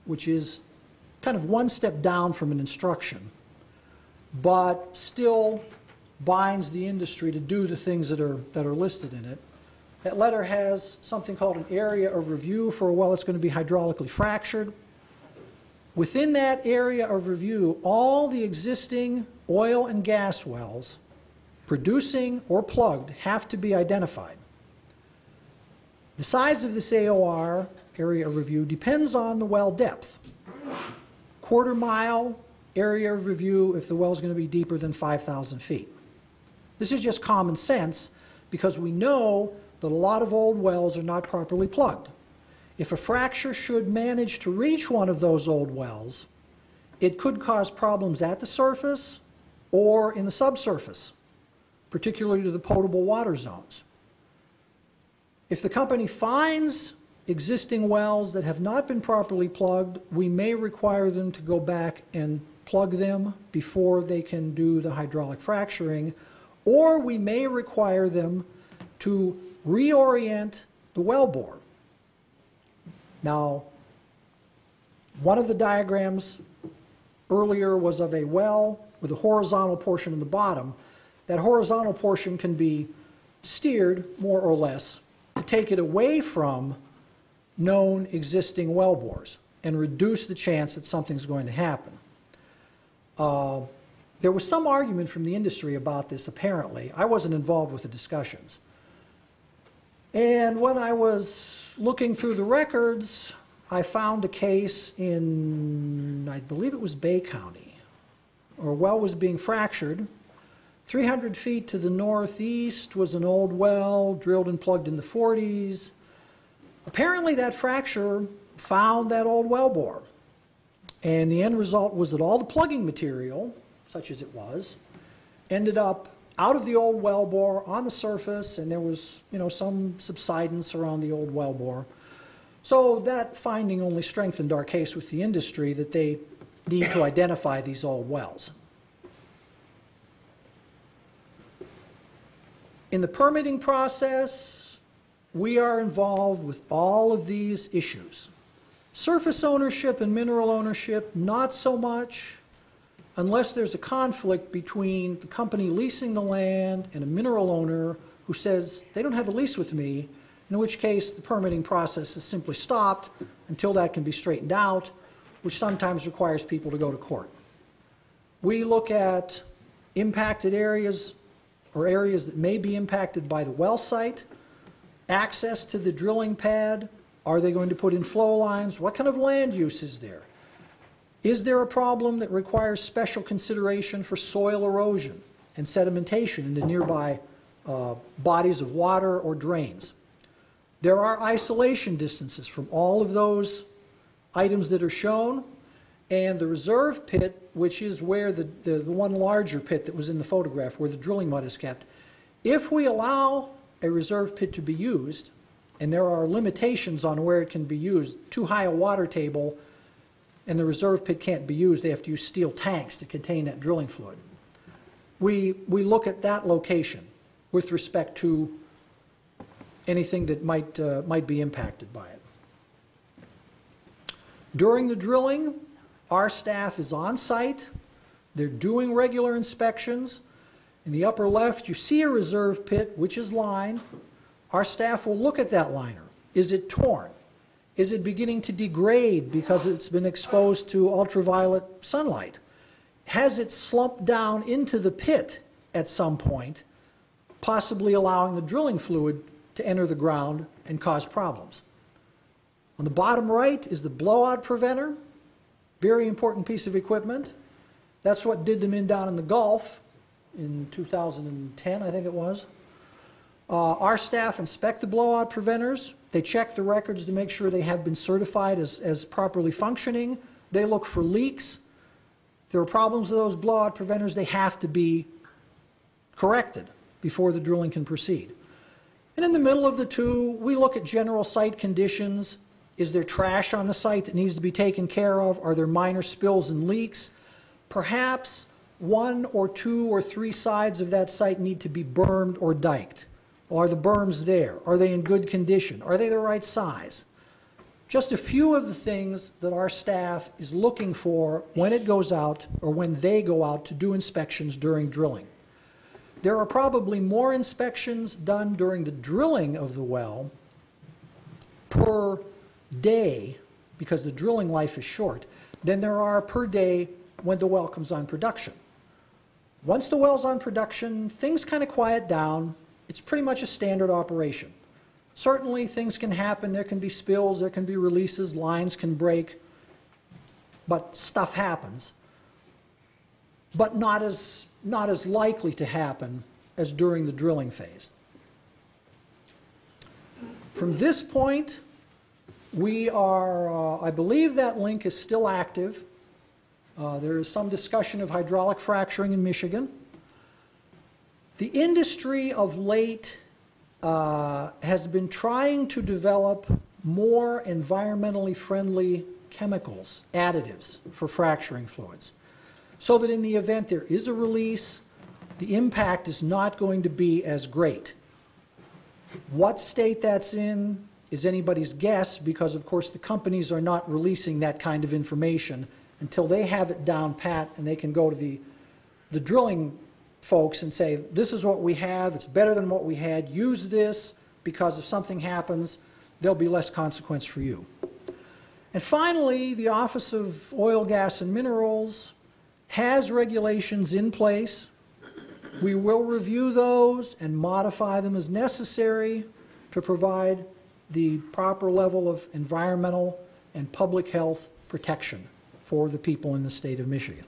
which is kind of one step down from an instruction, but still binds the industry to do the things that are listed in it. That letter has something called an area of review for a well that's going to be hydraulically fractured. Within that area of review, all the existing oil and gas wells producing or plugged have to be identified. The size of this AOR, area of review, depends on the well depth. Quarter-mile area of review if the well is going to be deeper than 5,000 feet. This is just common sense, because we know that a lot of old wells are not properly plugged. If a fracture should manage to reach one of those old wells, it could cause problems at the surface or in the subsurface, particularly to the potable water zones. If the company finds existing wells that have not been properly plugged, we may require them to go back and plug them before they can do the hydraulic fracturing, or we may require them to reorient the wellbore. Now, one of the diagrams earlier was of a well with a horizontal portion in the bottom. That horizontal portion can be steered, more or less, to take it away from known existing well bores and reduce the chance that something's going to happen. There was some argument from the industry about this, apparently. I wasn't involved with the discussions. And when I was looking through the records, I found a case in, I believe it was Bay County, where a well was being fractured. 300 feet to the northeast was an old well, drilled and plugged in the 40s. Apparently that fracture found that old well bore. And the end result was that all the plugging material, such as it was, ended up out of the old well bore on the surface, and there was, you know, some subsidence around the old well bore. So that finding only strengthened our case with the industry that they need to identify these old wells. In the permitting process, we are involved with all of these issues. Surface ownership and mineral ownership, not so much, unless there's a conflict between the company leasing the land and a mineral owner who says they don't have a lease with me, in which case the permitting process is simply stopped until that can be straightened out, which sometimes requires people to go to court. We look at impacted areas or areas that may be impacted by the well site, access to the drilling pad. Are they going to put in flow lines? What kind of land use is there? Is there a problem that requires special consideration for soil erosion and sedimentation into nearby bodies of water or drains? There are isolation distances from all of those items that are shown, and the reserve pit, which is where the one larger pit that was in the photograph, where the drilling mud is kept. If we allow a reserve pit to be used, and there are limitations on where it can be used, too high a water table, and the reserve pit can't be used, they have to use steel tanks to contain that drilling fluid. We look at that location with respect to anything that might be impacted by it. During the drilling, our staff is on site. They're doing regular inspections. In the upper left, you see a reserve pit, which is lined. Our staff will look at that liner. Is it torn? Is it beginning to degrade because it's been exposed to ultraviolet sunlight? Has it slumped down into the pit at some point, possibly allowing the drilling fluid to enter the ground and cause problems? On the bottom right is the blowout preventer, very important piece of equipment. That's what did them in down in the Gulf in 2010, I think it was. Our staff inspect the blowout preventers. They check the records to make sure they have been certified as properly functioning. They look for leaks. If there are problems with those blowout preventers, they have to be corrected before the drilling can proceed. And in the middle of the two, we look at general site conditions. Is there trash on the site that needs to be taken care of? Are there minor spills and leaks? Perhaps 1 or 2 or 3 sides of that site need to be bermed or diked. Are the berms there? Are they in good condition? Are they the right size? Just a few of the things that our staff is looking for when it goes out or when they go out to do inspections during drilling. There are probably more inspections done during the drilling of the well per day, because the drilling life is short, than there are per day when the well comes on production. Once the well's on production, things kind of quiet down. It's pretty much a standard operation. Certainly things can happen, there can be spills, there can be releases, lines can break, but stuff happens. But not as likely to happen as during the drilling phase. From this point, we are, I believe that link is still active. There is some discussion of hydraulic fracturing in Michigan. The industry of late has been trying to develop more environmentally friendly chemicals, additives for fracturing fluids, so that in the event there is a release, the impact is not going to be as great. What state that's in is anybody's guess, because of course the companies are not releasing that kind of information until they have it down pat and they can go to the drilling folks and say, this is what we have, it's better than what we had, use this, because if something happens, there'll be less consequence for you. And finally, the Office of Oil, Gas, and Minerals has regulations in place. We will review those and modify them as necessary to provide the proper level of environmental and public health protection for the people in the state of Michigan.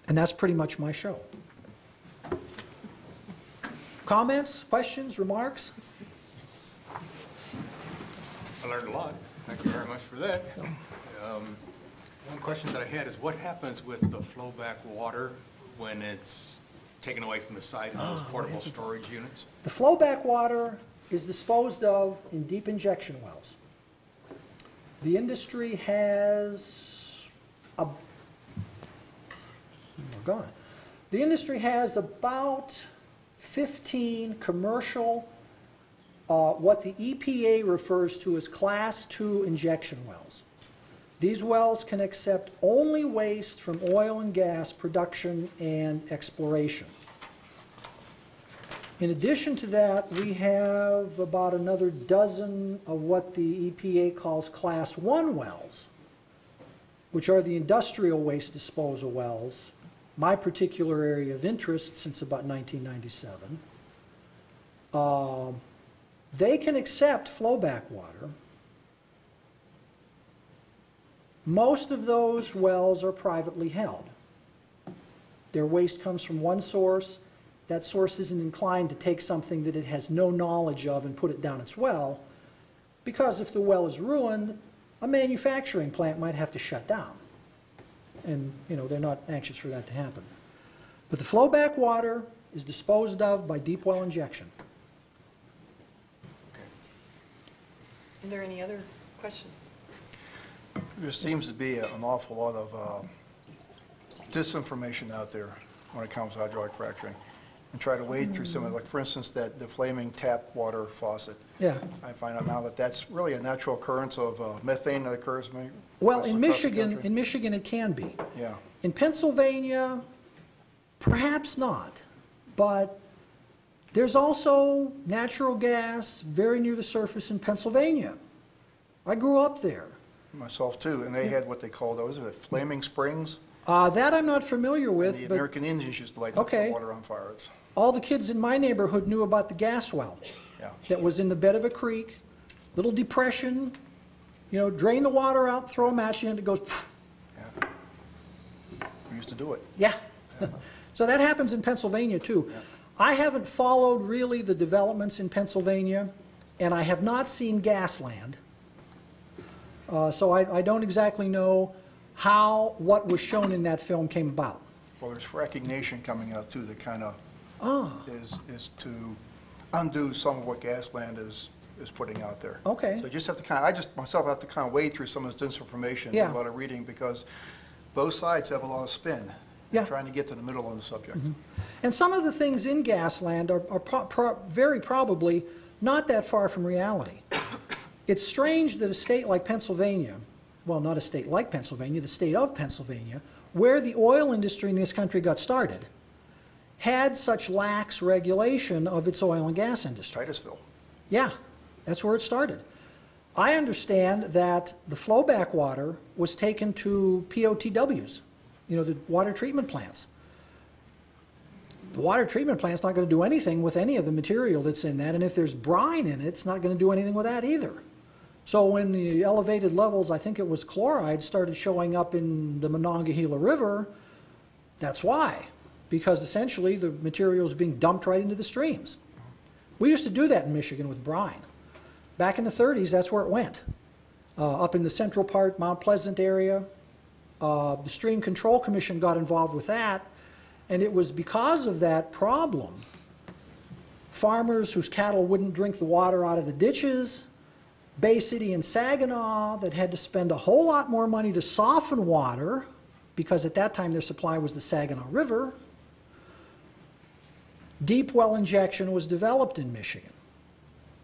And that's pretty much my show. Comments, questions, remarks?
I learned a lot. Thank you very much for that. One question that I had is what happens with the flowback water when it's taken away from the site in those portable storage units?
The flowback water is disposed of in deep injection wells. The industry has The industry has about 15 commercial, what the EPA refers to as Class 2 injection wells. These wells can accept only waste from oil and gas production and exploration. In addition to that, we have about another dozen of what the EPA calls Class 1 wells, which are the industrial waste disposal wells, my particular area of interest since about 1997. They can accept flowback water. Most of those wells are privately held. Their waste comes from one source. That source isn't inclined to take something that it has no knowledge of and put it down its well, because if the well is ruined, a manufacturing plant might have to shut down. And, you know, they're not anxious for that to happen. But the flowback water is disposed of by deep well injection.
Are there any other questions?
There seems to be an awful lot of disinformation out there when it comes to hydraulic fracturing. and try to wade through some of, like, for instance, the flaming tap water faucet.
Yeah.
I find out now that that's really a natural occurrence of methane that occurs.
Well,
across
in
the
Michigan,
country.
it can be.
Yeah.
In Pennsylvania, perhaps not, but there's also natural gas very near the surface in Pennsylvania. I grew up there.
Myself too, and they had what they called, was it flaming springs?
That I'm not familiar with,
And the
but
American Indians used to light
Okay.
the water on fire.
all the kids in my neighborhood knew about the gas well
Yeah.
that was in the bed of a creek, little depression, you know, drain the water out, throw a match in, it goes, pfft.
Yeah. We used to do it.
Yeah. So that happens in Pennsylvania too. I haven't followed really the developments in Pennsylvania, and I have not seen Gasland. So I don't exactly know how what was shown in that film came about.
Well, there's Fracking Nation coming out too that kind of
Ah,
is to undo some of what Gasland is putting out there.
okay.
So you just have to kind of, I just myself have to kind of wade through some of this disinformation, do
Yeah.
a lot of reading, because both sides have a lot of spin.
Yeah.
Trying to get to the middle on the subject.
And some of the things in Gasland are very probably not that far from reality. It's strange that a state like Pennsylvania, well, not a state like Pennsylvania, the state of Pennsylvania, where the oil industry in this country got started, had such lax regulation of its oil and gas industry.
Titusville.
Yeah, that's where it started. I understand that the flowback water was taken to POTWs, you know, the water treatment plants. The water treatment plant's not going to do anything with any of the material that's in that, and if there's brine in it, it's not going to do anything with that either. So when the elevated levels, I think it was chloride, started showing up in the Monongahela River, that's why. Because essentially the material is being dumped right into the streams. We used to do that in Michigan with brine. Back in the 30s, that's where it went. Up in the central part, Mount Pleasant area, the Stream Control Commission got involved with that, and it was because of that problem, farmers whose cattle wouldn't drink the water out of the ditches, Bay City and Saginaw that had to spend a whole lot more money to soften water, because at that time their supply was the Saginaw River. Deep well injection was developed in Michigan.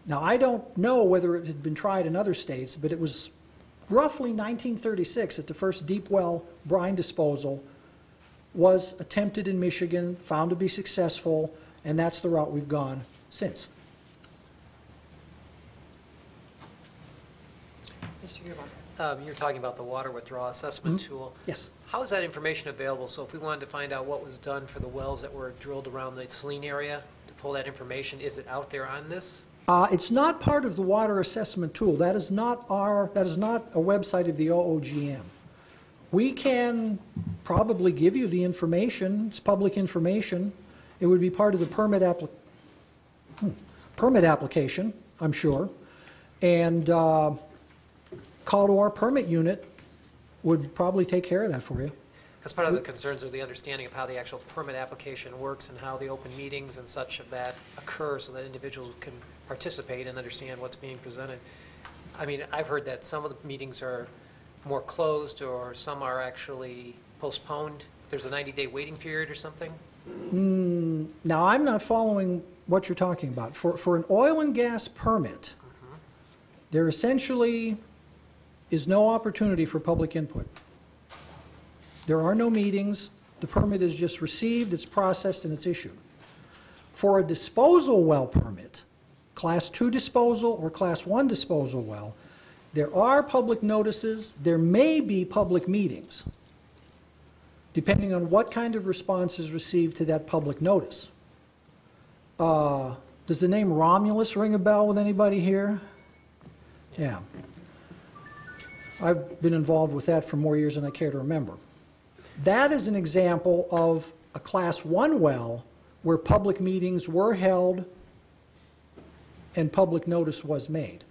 Now, I don't know whether it had been tried in other states, but it was roughly 1936 that the first deep well brine disposal was attempted in Michigan, found to be successful, and that's the route we've gone since.
Mr. Gearbox.
You're talking about the water withdrawal assessment tool.
Yes.
How is that information available? So if we wanted to find out what was done for the wells that were drilled around the Saline area, to pull that information, is it out there on this?
It's not part of the water assessment tool. That is not a website of the OOGM. We can probably give you the information. It's public information. It would be part of the permit application, I'm sure. And call to our permit unit would probably take care of that for you.
Because part of the concerns are the understanding of how the actual permit application works and how the open meetings and such of that occur so that individuals can participate and understand what's being presented. I mean, I've heard that some of the meetings are more closed or some are actually postponed. There's a 90-day waiting period or something?
Now, I'm not following what you're talking about. For an oil and gas permit, there essentially is no opportunity for public input. There are no meetings. The permit is just received, it's processed, and it's issued. For a disposal well permit, Class 2 disposal or Class 1 disposal well, there are public notices. There may be public meetings, depending on what kind of response is received to that public notice. Does the name Romulus ring a bell with anybody here? Yeah. I've been involved with that for more years than I care to remember. That is an example of a Class 1 well where public meetings were held and public notice was made.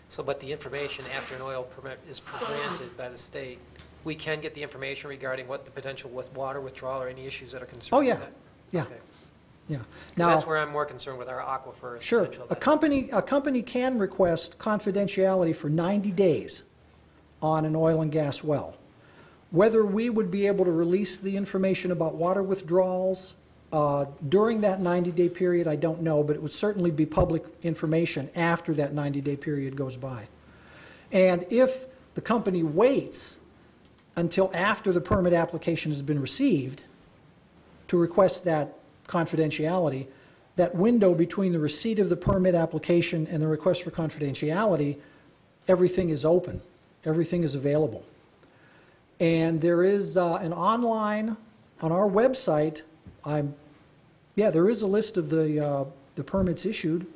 So, but the information after an oil permit is granted by the state, we can get the information regarding what the potential with water withdrawal or any issues that are concerned
Oh,
with
yeah.
that?
Yeah.
Okay.
Yeah.
Now, that's where I'm more concerned with our aquifer.
Sure.
potential of
A
that.
company can request confidentiality for 90 days on an oil and gas well. Whether we would be able to release the information about water withdrawals During that 90-day period, I don't know, but it would certainly be public information after that 90-day period goes by. And if the company waits until after the permit application has been received to request that confidentiality, that window between the receipt of the permit application and the request for confidentiality, everything is open. Everything is available. And there is an online, on our website, there is a list of the permits issued,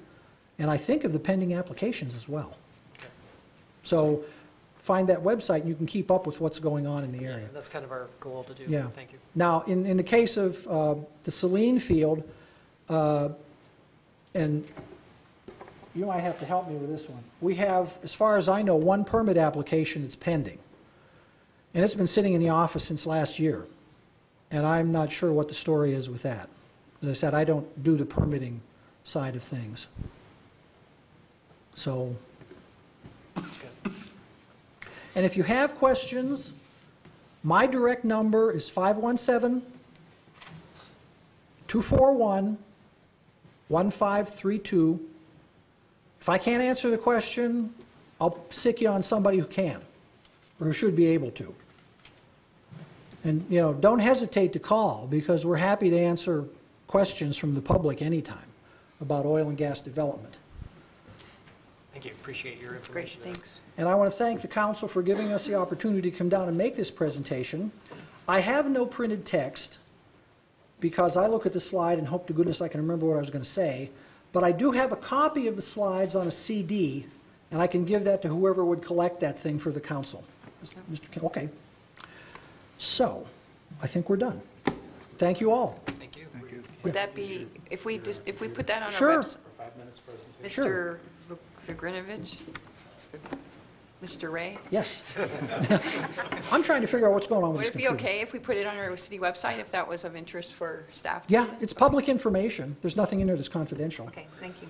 and I think of the pending applications as well.
Okay.
So find that website and you can keep up with what's going on in the area.
That's kind of our goal to do.
Yeah.
Thank you.
Now, in the case of the Saline field, and you might have to help me with this one. We have, as far as I know, one permit application that's pending. And it's been sitting in the office since last year. And I'm not sure what the story is with that. As I said, I don't do the permitting side of things. So, and if you have questions, my direct number is 517-241-1532. If I can't answer the question, I'll stick you on somebody who can, or who should be able to. And, you know, don't hesitate to call, because we're happy to answer questions from the public anytime about oil and gas development.
Thank you. Appreciate your
Great,
information.
thanks.
And I want to thank the council for giving us the opportunity to come down and make this presentation. I have no printed text, because I look at the slide and hope to goodness I can remember what I was going to say. But I do have a copy of the slides on a CD, and I can give that to whoever would collect that thing for the council. Mr. Kim, okay. So, I think we're done. Thank you all.
Thank you.
Thank you.
Would that be, if we put that on
Sure.
our website?
For 5 minutes presentation.
Mr. Vigrinovich? Mr. Ray?
Yes. I'm trying to figure out what's going on with
Would
this
it be
computer.
okay if we put it on our city website if that was of interest for staff? to
Yeah,
see?
it's public information. There's nothing in there that's confidential.
Okay, thank you.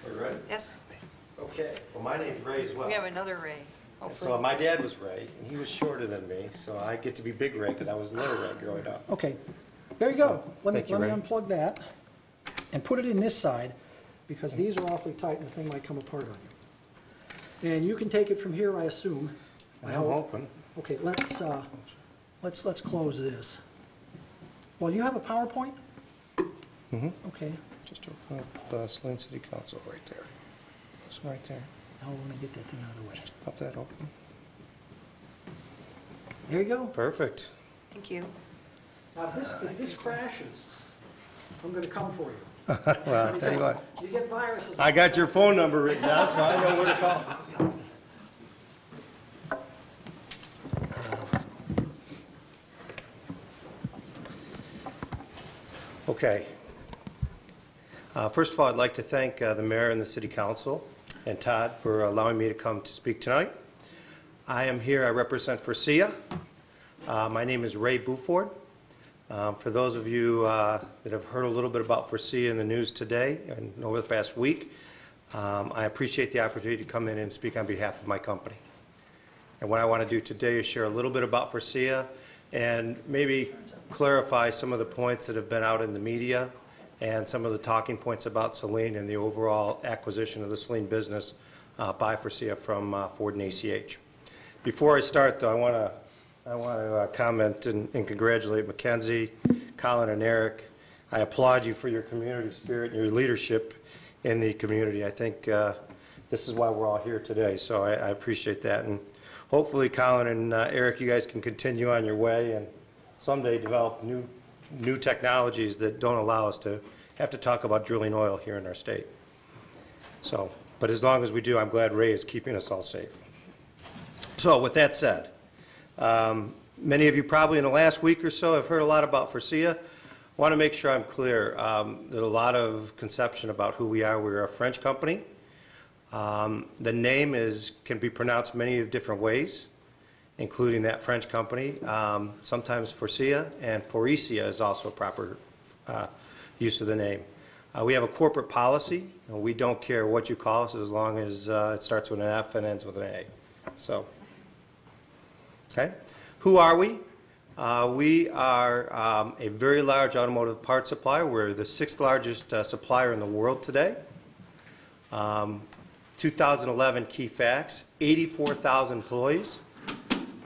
Are you ready?
Yes,
Okay, well, my name's Ray as well.
we have another Ray,
So
hopefully.
my dad was Ray, and he was shorter than me, so I get to be Big Ray because I was Little Ray growing up.
Okay, there you go. Let me
Thank you, Ray.
unplug that and put it in this side, because these are awfully tight and the thing might come apart on you. And you can take it from here, I assume.
I'm hoping.
Okay, let's close this. Well, you have a PowerPoint?
Mm-hmm.
Okay,
Just open up the Saline City Council right there. It's right there.
now we're gonna get that thing out of the way.
Pop that open.
There you go.
Perfect.
Thank you.
Now, if this crashes, I'm gonna come for you.
Well, I'll tell you what.
You get viruses.
I got your phone number written down, so I know where to call. Okay. First of all, I'd like to thank the mayor and the city council and Todd for allowing me to come to speak tonight. I am here, I represent Forcia. My name is Ray Buford. For those of you that have heard a little bit about Forcia in the news today and over the past week, I appreciate the opportunity to come in and speak on behalf of my company. And what I want to do today is share a little bit about Forcia and maybe clarify some of the points that have been out in the media and some of the talking points about Saline and the overall acquisition of the Saline business by Forcia from Ford and ACH. Before I start, though, I want to comment and congratulate Mackenzie, Colin, and Eric. I applaud you for your community spirit and your leadership in the community. I think this is why we're all here today, so I appreciate that. And hopefully, Colin and Eric, you guys can continue on your way and someday develop new technologies that don't allow us to have to talk about drilling oil here in our state. So, but as long as we do, I'm glad Ray is keeping us all safe. So with that said, many of you probably in the last week or so have heard a lot about Forcia. I want to make sure I'm clear. There's a lot of conception about who we are. We're a French company. The name can be pronounced many different ways, including that French company. Sometimes Forcia and Faurecia is also a proper use of the name. We have a corporate policy, and we don't care what you call us as long as it starts with an F and ends with an A. So, okay. Who are we? We are a very large automotive parts supplier. We're the 6th largest supplier in the world today. 2011 key facts, 84,000 employees.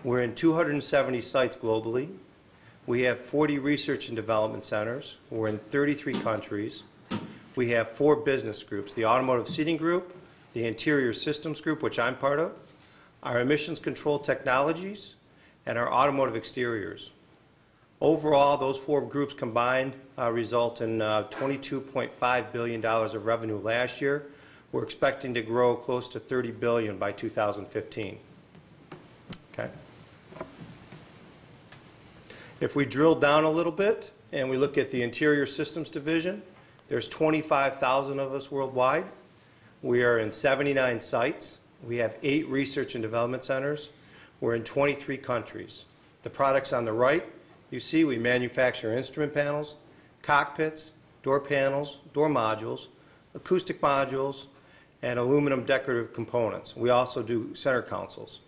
We're in 270 sites globally. We have 40 research and development centers. We're in 33 countries. We have 4 business groups, the Automotive Seating Group, the Interior Systems Group, which I'm part of, our Emissions Control Technologies, and our Automotive Exteriors. Overall, those 4 groups combined result in $22.5 billion of revenue last year. We're expecting to grow close to $30 billion by 2015. Okay. If we drill down a little bit and we look at the Interior Systems Division, there's 25,000 of us worldwide. We are in 79 sites. We have 8 research and development centers. We're in 23 countries. The products on the right, you see we manufacture instrument panels, cockpits, door panels, door modules, acoustic modules, and aluminum decorative components. We also do center consoles.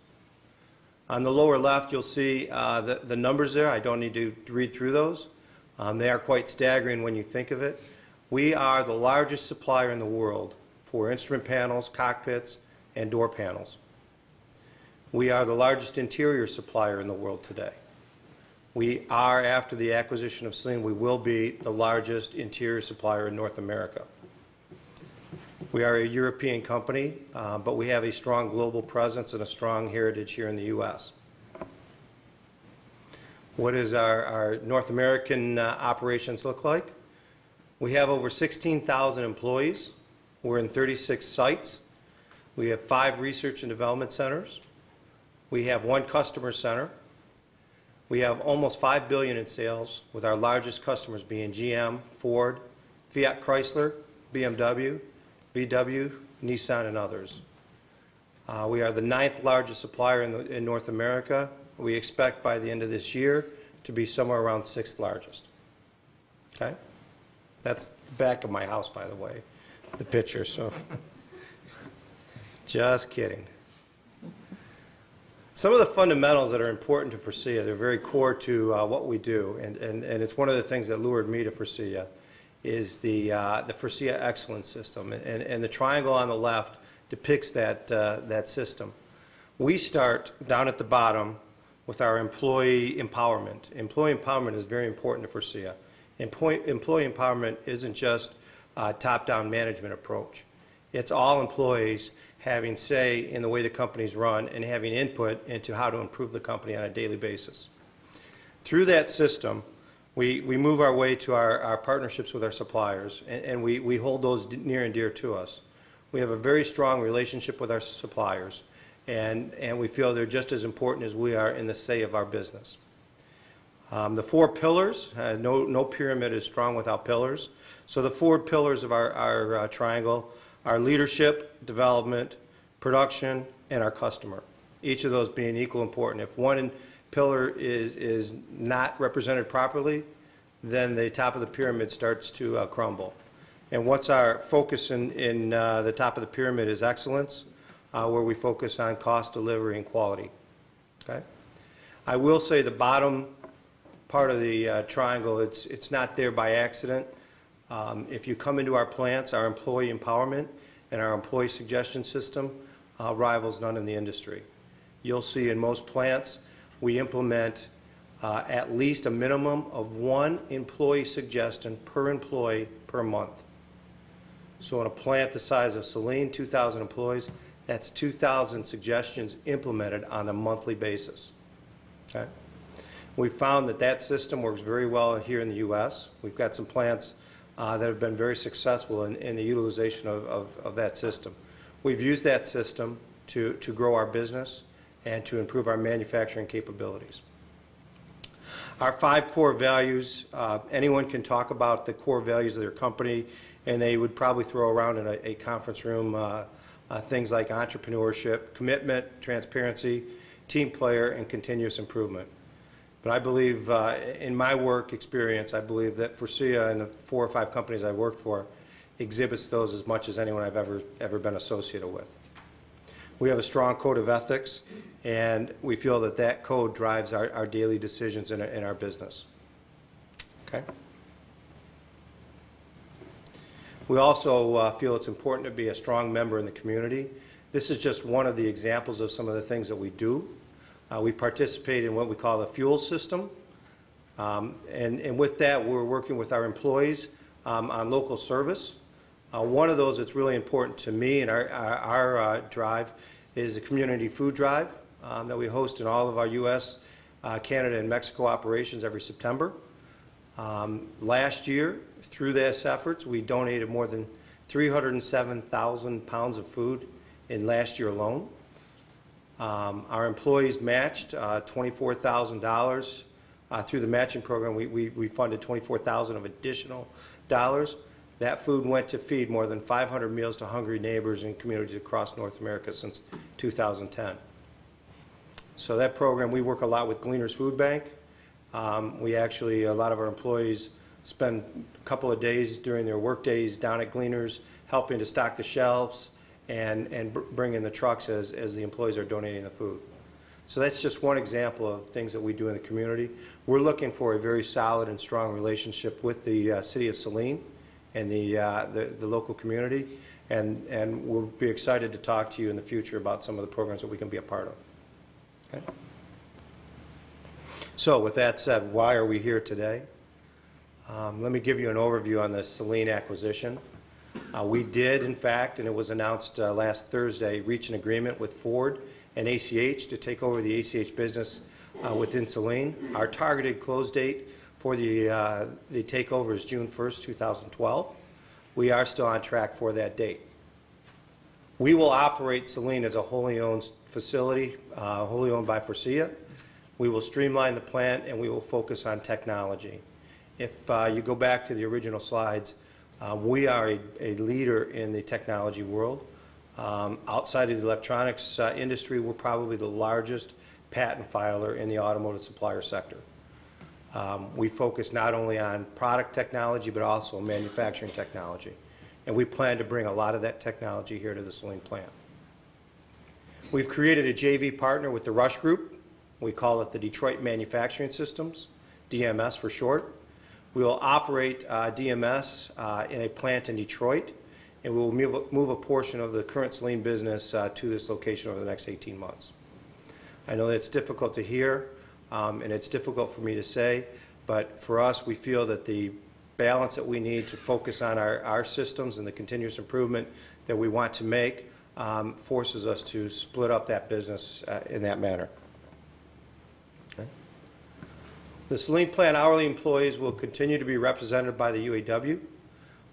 On the lower left, you'll see the numbers there. I don't need to read through those. They are quite staggering when you think of it. We are the largest supplier in the world for instrument panels, cockpits, and door panels. We are the largest interior supplier in the world today. We are, after the acquisition of Saline, we will be the largest interior supplier in North America. We are a European company, but we have a strong global presence and a strong heritage here in the U.S. What does our North American operations look like? We have over 16,000 employees. We're in 36 sites. We have 5 research and development centers. We have 1 customer center. We have almost $5 billion in sales, with our largest customers being GM, Ford, Fiat Chrysler, BMW, VW, Nissan, and others. We are the 9th largest supplier in North America. We expect by the end of this year to be somewhere around 6th largest. Okay? That's the back of my house, by the way, the picture, so just kidding. Some of the fundamentals that are important to Forcia, they're very core to what we do, and it's one of the things that lured me to Forcia, is the Forcia Excellence System, and the triangle on the left depicts that system. We start down at the bottom with our employee empowerment. Employee empowerment is very important to Forcia. Employee empowerment isn't just a top-down management approach. It's all employees having say in the way the company's run and having input into how to improve the company on a daily basis. Through that system, we move our way to our partnerships with our suppliers, and we hold those near and dear to us. We have a very strong relationship with our suppliers, and we feel they're just as important as we are in the say of our business. The 4 pillars, no pyramid is strong without pillars. So the 4 pillars of our triangle are leadership, development, production, and our customer. Each of those being equal important. If one pillar is not represented properly, then the top of the pyramid starts to crumble. And what's our focus in the top of the pyramid is excellence, where we focus on cost, delivery, and quality. Okay? I will say the bottom part of the triangle, it's not there by accident. If you come into our plants, our employee empowerment and our employee suggestion system rivals none in the industry. You'll see in most plants we implement at least a minimum of 1 employee suggestion per employee per month. So in a plant the size of Saline, 2,000 employees, that's 2,000 suggestions implemented on a monthly basis. Okay? We found that system works very well here in the U.S. We've got some plants that have been very successful in the utilization of that system. We've used that system to grow our business and to improve our manufacturing capabilities. Our 5 core values, anyone can talk about the core values of their company, and they would probably throw around in a conference room things like entrepreneurship, commitment, transparency, team player, and continuous improvement. But I believe, in my work experience, I believe that Forcia and the 4 or 5 companies I've worked for exhibits those as much as anyone I've ever been associated with. We have a strong code of ethics, and we feel that that code drives our daily decisions in our business. Okay? We also feel it's important to be a strong member in the community. This is just one of the examples of some of the things that we do. We participate in what we call the fuel system. And with that, we're working with our employees on local service. One of those that's really important to me and our drive is a community food drive that we host in all of our U.S., Canada, and Mexico operations every September. Last year, through these efforts, we donated more than 307,000 pounds of food in last year alone. Our employees matched $24,000 through the matching program. We funded $24,000 of additional dollars. That food went to feed more than 500 meals to hungry neighbors in communities across North America since 2010. So that program, we work a lot with Gleaners Food Bank. We actually, a lot of our employees spend a couple of days during their work days down at Gleaners helping to stock the shelves and bring in the trucks as the employees are donating the food. So that's just one example of things that we do in the community. We're looking for a very solid and strong relationship with the city of Saline and the local community, and we'll be excited to talk to you in the future about some of the programs that we can be a part of. Okay? So with that said, why are we here today? Let me give you an overview on the Saline acquisition. We did, in fact, and it was announced last Thursday, reach an agreement with Ford and ACH to take over the ACH business within Saline. Our targeted close date for the takeover is June 1st, 2012. We are still on track for that date. We will operate Saline as a wholly owned facility, wholly owned by Forcia. We will streamline the plant and we will focus on technology. If you go back to the original slides, we are a leader in the technology world. Outside of the electronics industry, we're probably the largest patent filer in the automotive supplier sector. We focus not only on product technology, but also manufacturing technology. And we plan to bring a lot of that technology here to the Saline plant. We've created a JV partner with the Rush Group. We call it the Detroit Manufacturing Systems, DMS for short. We will operate DMS in a plant in Detroit, and we will move a portion of the current Saline business to this location over the next 18 months. I know that's difficult to hear, and it's difficult for me to say, but for us, we feel that the balance that we need to focus on our systems and the continuous improvement that we want to make forces us to split up that business in that manner. Okay. The Saline plant hourly employees will continue to be represented by the UAW.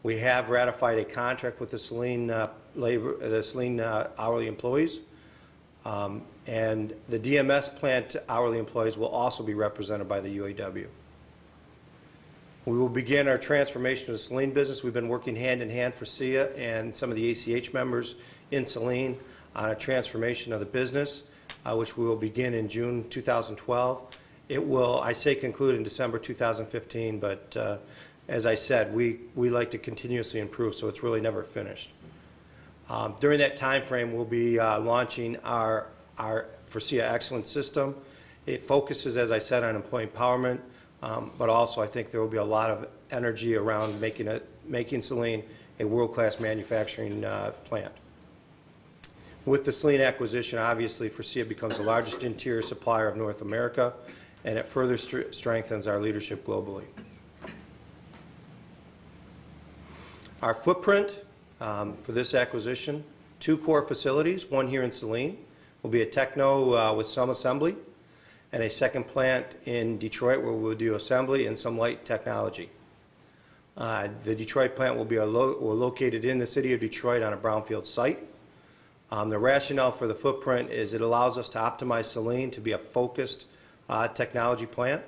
We have ratified a contract with the Saline hourly employees, and the DMS plant hourly employees will also be represented by the UAW. We will begin our transformation of the Saline business. We've been working hand in hand for SIA and some of the ACH members in Saline on a transformation of the business, which we will begin in June 2012. It will, I say, conclude in December 2015, but as I said, we like to continuously improve, so it's really never finished. During that time frame, we'll be launching our Forcia Excellence System. It focuses, as I said, on employee empowerment, but also I think there will be a lot of energy around making Saline a world-class manufacturing plant. With the Saline acquisition, obviously, Forcia becomes the largest interior supplier of North America, and it further strengthens our leadership globally. Our footprint for this acquisition, 2 core facilities, one here in Saline, will be a Techno with some assembly, and a second plant in Detroit where we'll do assembly and some light technology. The Detroit plant will be located in the city of Detroit on a brownfield site. The rationale for the footprint is it allows us to optimize Saline to be a focused technology plant.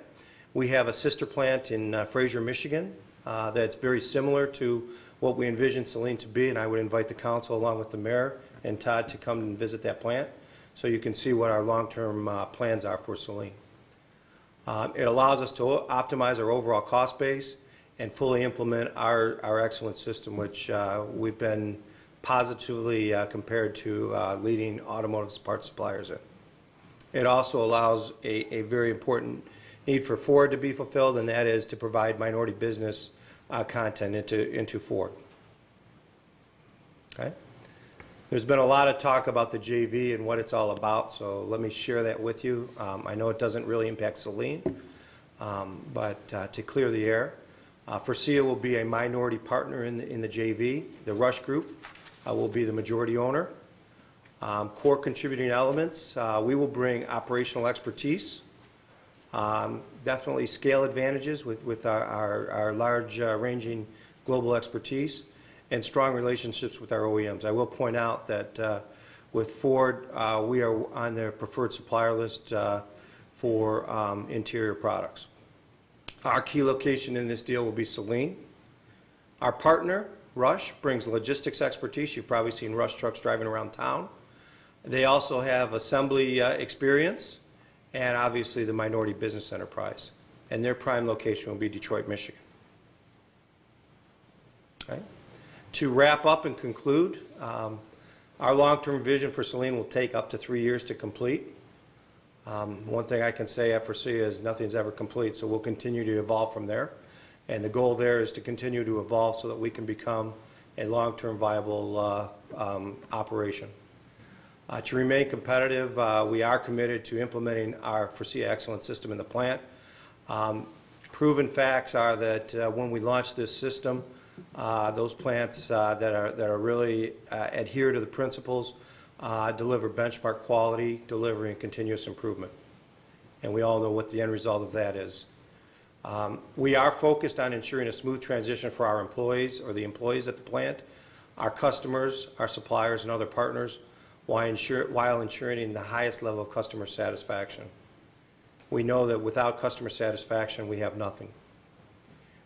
We have a sister plant in Fraser, Michigan that's very similar to what we envision Saline to be, and I would invite the council along with the mayor and Todd to come and visit that plant so you can see what our long-term plans are for Saline. It allows us to optimize our overall cost base, and fully implement our excellence system, which we've been positively compared to leading automotive parts suppliers in. It also allows a very important need for Ford to be fulfilled, and that is to provide minority business content into Ford. Okay? There's been a lot of talk about the JV and what it's all about, so let me share that with you. I know it doesn't really impact Saline, but to clear the air, Forcia will be a minority partner in the JV. The Rush Group will be the majority owner. Core contributing elements, we will bring operational expertise, definitely scale advantages with our large ranging global expertise, and strong relationships with our OEMs. I will point out that with Ford, we are on their preferred supplier list for interior products. Our key location in this deal will be Saline. Our partner, Rush, brings logistics expertise. You've probably seen Rush trucks driving around town. They also have assembly experience and obviously the minority business enterprise. And their prime location will be Detroit, Michigan. Okay. To wrap up and conclude, our long-term vision for Saline will take up to 3 years to complete. One thing I can say at Forcia is nothing's ever complete, so we'll continue to evolve from there. And the goal there is to continue to evolve so that we can become a long-term viable operation. To remain competitive, we are committed to implementing our Forcia Excellence System in the plant. Proven facts are that when we launch this system, those plants that are really adhere to the principles deliver benchmark quality, delivering continuous improvement. And we all know what the end result of that is. We are focused on ensuring a smooth transition for our employees or the employees at the plant, our customers, our suppliers, and other partners, while ensuring the highest level of customer satisfaction. We know that without customer satisfaction, we have nothing.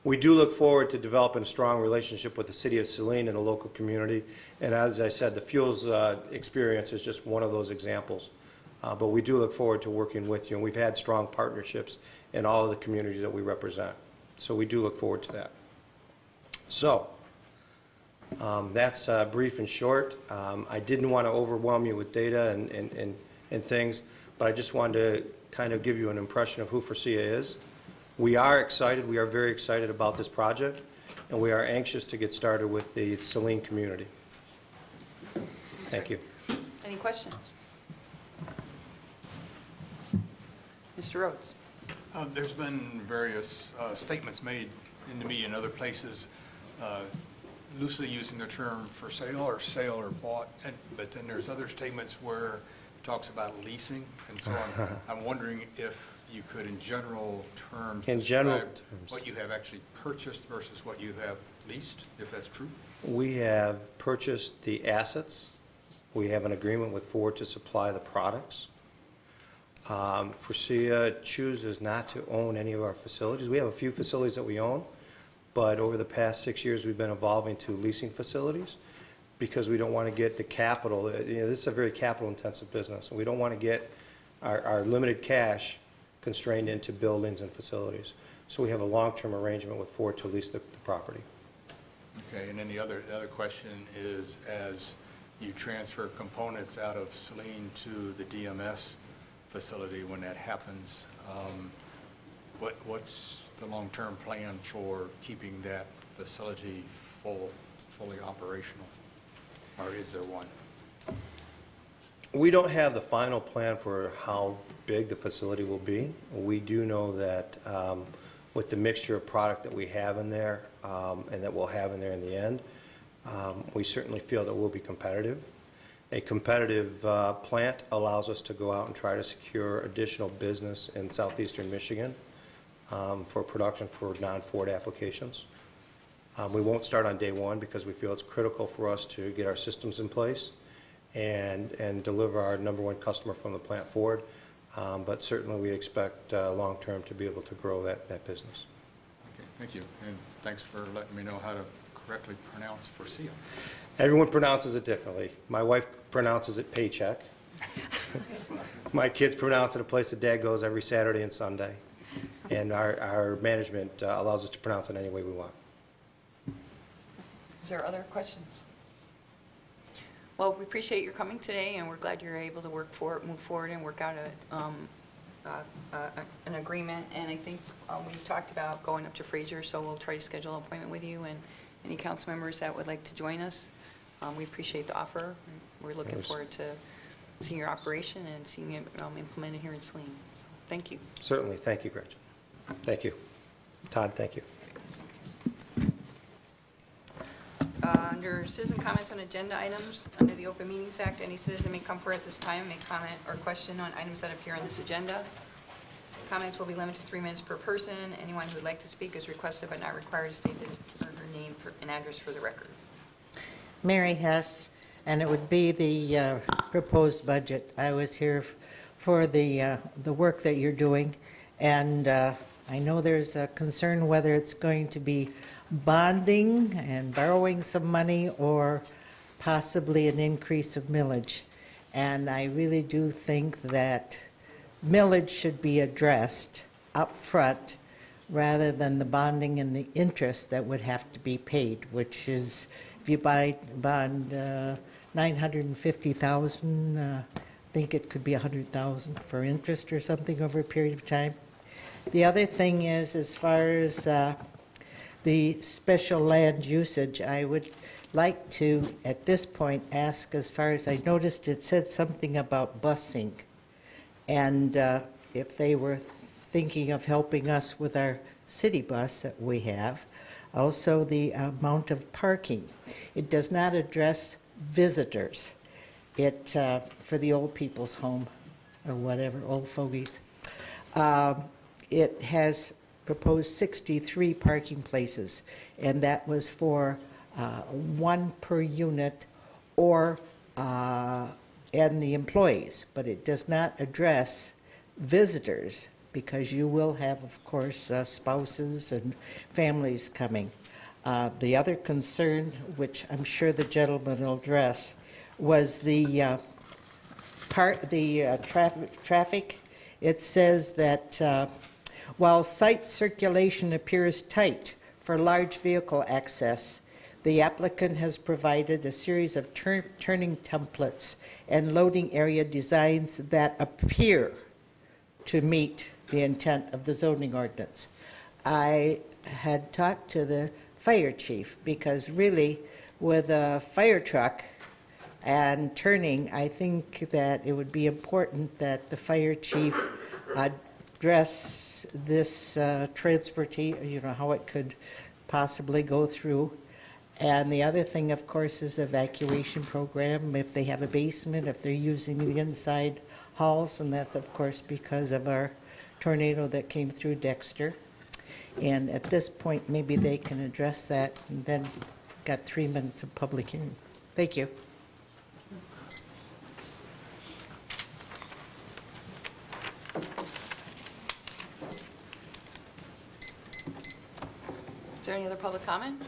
We do look forward to developing a strong relationship with the City of Saline and the local community. And as I said, the fuels experience is just one of those examples. But we do look forward to working with you. And we've had strong partnerships in all of the communities that we represent. So we do look forward to that. So that's brief and short. I didn't want to overwhelm you with data and things, but I just wanted to kind of give you an impression of who Forcia is. We are excited. We are very excited about this project, and we are anxious to get started with the Saline community. Thank you.
Any questions? Mr. Rhodes.
There's been various statements made in the media and other places loosely using the term for sale or bought, but then there's other statements where it talks about leasing and so on. I'm wondering if you could, in general terms, describe what you have actually purchased versus what you have leased, if that's true.
We have purchased the assets. We have an agreement with Ford to supply the products. Forcia chooses not to own any of our facilities. We have a few facilities that we own, but over the past 6 years we've been evolving to leasing facilities because we don't want to get the capital. This is a very capital-intensive business, and we don't want to get our limited cash constrained into buildings and facilities. So we have a long-term arrangement with Ford to lease the property.
Okay, and then the other question is, as you transfer components out of Saline to the DMS facility, when that happens, what's the long-term plan for keeping that facility fully operational, or is there one?
We don't have the final plan for how big the facility will be. We do know that with the mixture of product that we have in there and that we'll have in there in the end, we certainly feel that we'll be competitive. A competitive plant allows us to go out and try to secure additional business in southeastern Michigan for production for non-Ford applications. We won't start on day one because we feel it's critical for us to get our systems in place and deliver our number one customer from the plant forward. But certainly we expect long-term to be able to grow that business.
Okay, thank you. And thanks for letting me know how to correctly pronounce Forcia.
Everyone pronounces it differently. My wife pronounces it paycheck. My kids pronounce it a place that Dad goes every Saturday and Sunday.
and our management allows us to pronounce it any way we want.
Is there other questions? Well, we appreciate your coming today, and we're glad you're able to move forward and work out an agreement. And I think we've talked about going up to Fraser, so we'll try to schedule an appointment with you and any council members that would like to join us. We appreciate the offer. We're looking forward to seeing your operation and seeing it implemented here in Saline. So, thank you.
Certainly. Thank you, Gretchen. Thank you. Todd, thank you.
Under citizen comments on agenda items, under the Open Meetings Act, any citizen may come forward at this time, make comment or question on items that appear on this agenda. Comments will be limited to 3 minutes per person. Anyone who would like to speak is requested but not required to state his or her name and address for the record.
Mary Hess, and it would be the proposed budget. I was here for the work that you're doing, and I know there's a concern whether it's going to be bonding and borrowing some money or possibly an increase of millage. And I really do think that millage should be addressed up front rather than the bonding and the interest that would have to be paid, which is, if you bond 950,000, I think it could be 100,000 for interest or something over a period of time. The other thing is, as far as the special land usage, I would like to, at this point, ask, as far as I noticed, it said something about busing. And if they were thinking of helping us with our city bus that we have, also the amount of parking. It does not address visitors. It, for the old people's home, or whatever, old fogies. It has proposed 63 parking places, and that was for 1 per unit or and the employees, but it does not address visitors, because you will have, of course, spouses and families coming. The other concern, which I'm sure the gentleman will address, was the traffic. It says that while site circulation appears tight for large vehicle access, the applicant has provided a series of turning templates and loading area designs that appear to meet the intent of the zoning ordinance. I had talked to the fire chief, because really with a fire truck and turning, I think that it would be important that the fire chief address this transportation, you know, how it could possibly go through. And the other thing, of course, is the evacuation program, if they have a basement, if they're using the inside halls, and that's, of course, because of our tornado that came through Dexter. And at this point, maybe they can address that, and then got 3 minutes of public hearing. Thank you.
Is there any other public comment?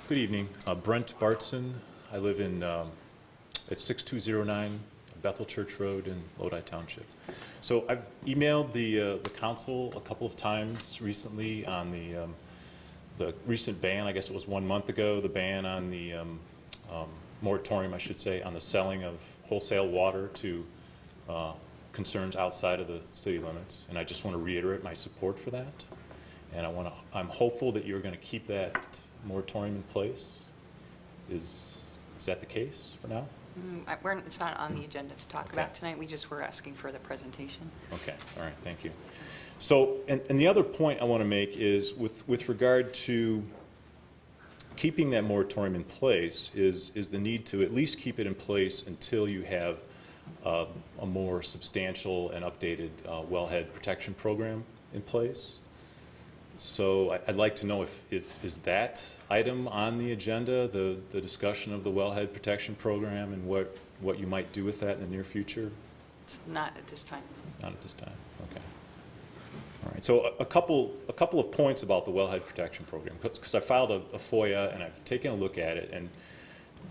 Good evening. Brent Bartson. I live in at 6209 Bethel Church Road in Lodi Township. So I've emailed the council a couple of times recently on the recent ban. I guess it was 1 month ago. The ban on the moratorium, I should say, on the selling of wholesale water to concerns outside of the city limits. And I just want to reiterate my support for that. And I'm hopeful that you're going to keep that moratorium in place. Is that the case for now?
It's not on the agenda to talk about tonight. We just were asking for the presentation.
Okay, all right, thank you. So, and the other point I want to make is with regard to keeping that moratorium in place is the need to at least keep it in place until you have a more substantial and updated wellhead protection program in place. So I'd like to know if is that item on the agenda, the discussion of the wellhead protection program, and what you might do with that in the near future?
It's not at this time.
Not at this time. Okay. All right. So a couple of points about the wellhead protection program, because I filed a FOIA and I've taken a look at it, and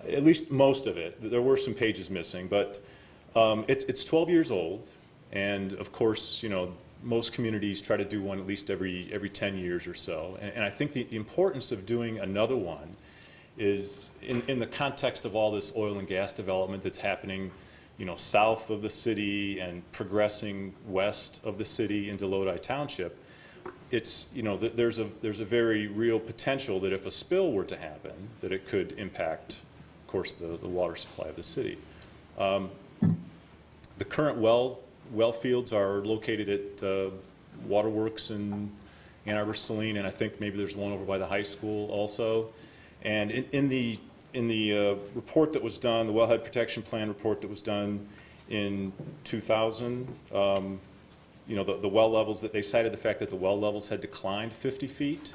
at least most of it. There were some pages missing, but it's 12 years old, and of course, most communities try to do one at least every 10 years or so. And I think the importance of doing another one is in the context of all this oil and gas development that's happening, south of the city and progressing west of the city into Lodi Township. It's, there's a very real potential that if a spill were to happen, that it could impact, of course, the water supply of the city. The current well fields are located at Waterworks in Ann Arbor, Saline, and I think maybe there's one over by the high school also. And in the report that was done, the Wellhead Protection Plan report that was done in 2000, the well levels, that they cited the fact that the well levels had declined 50 feet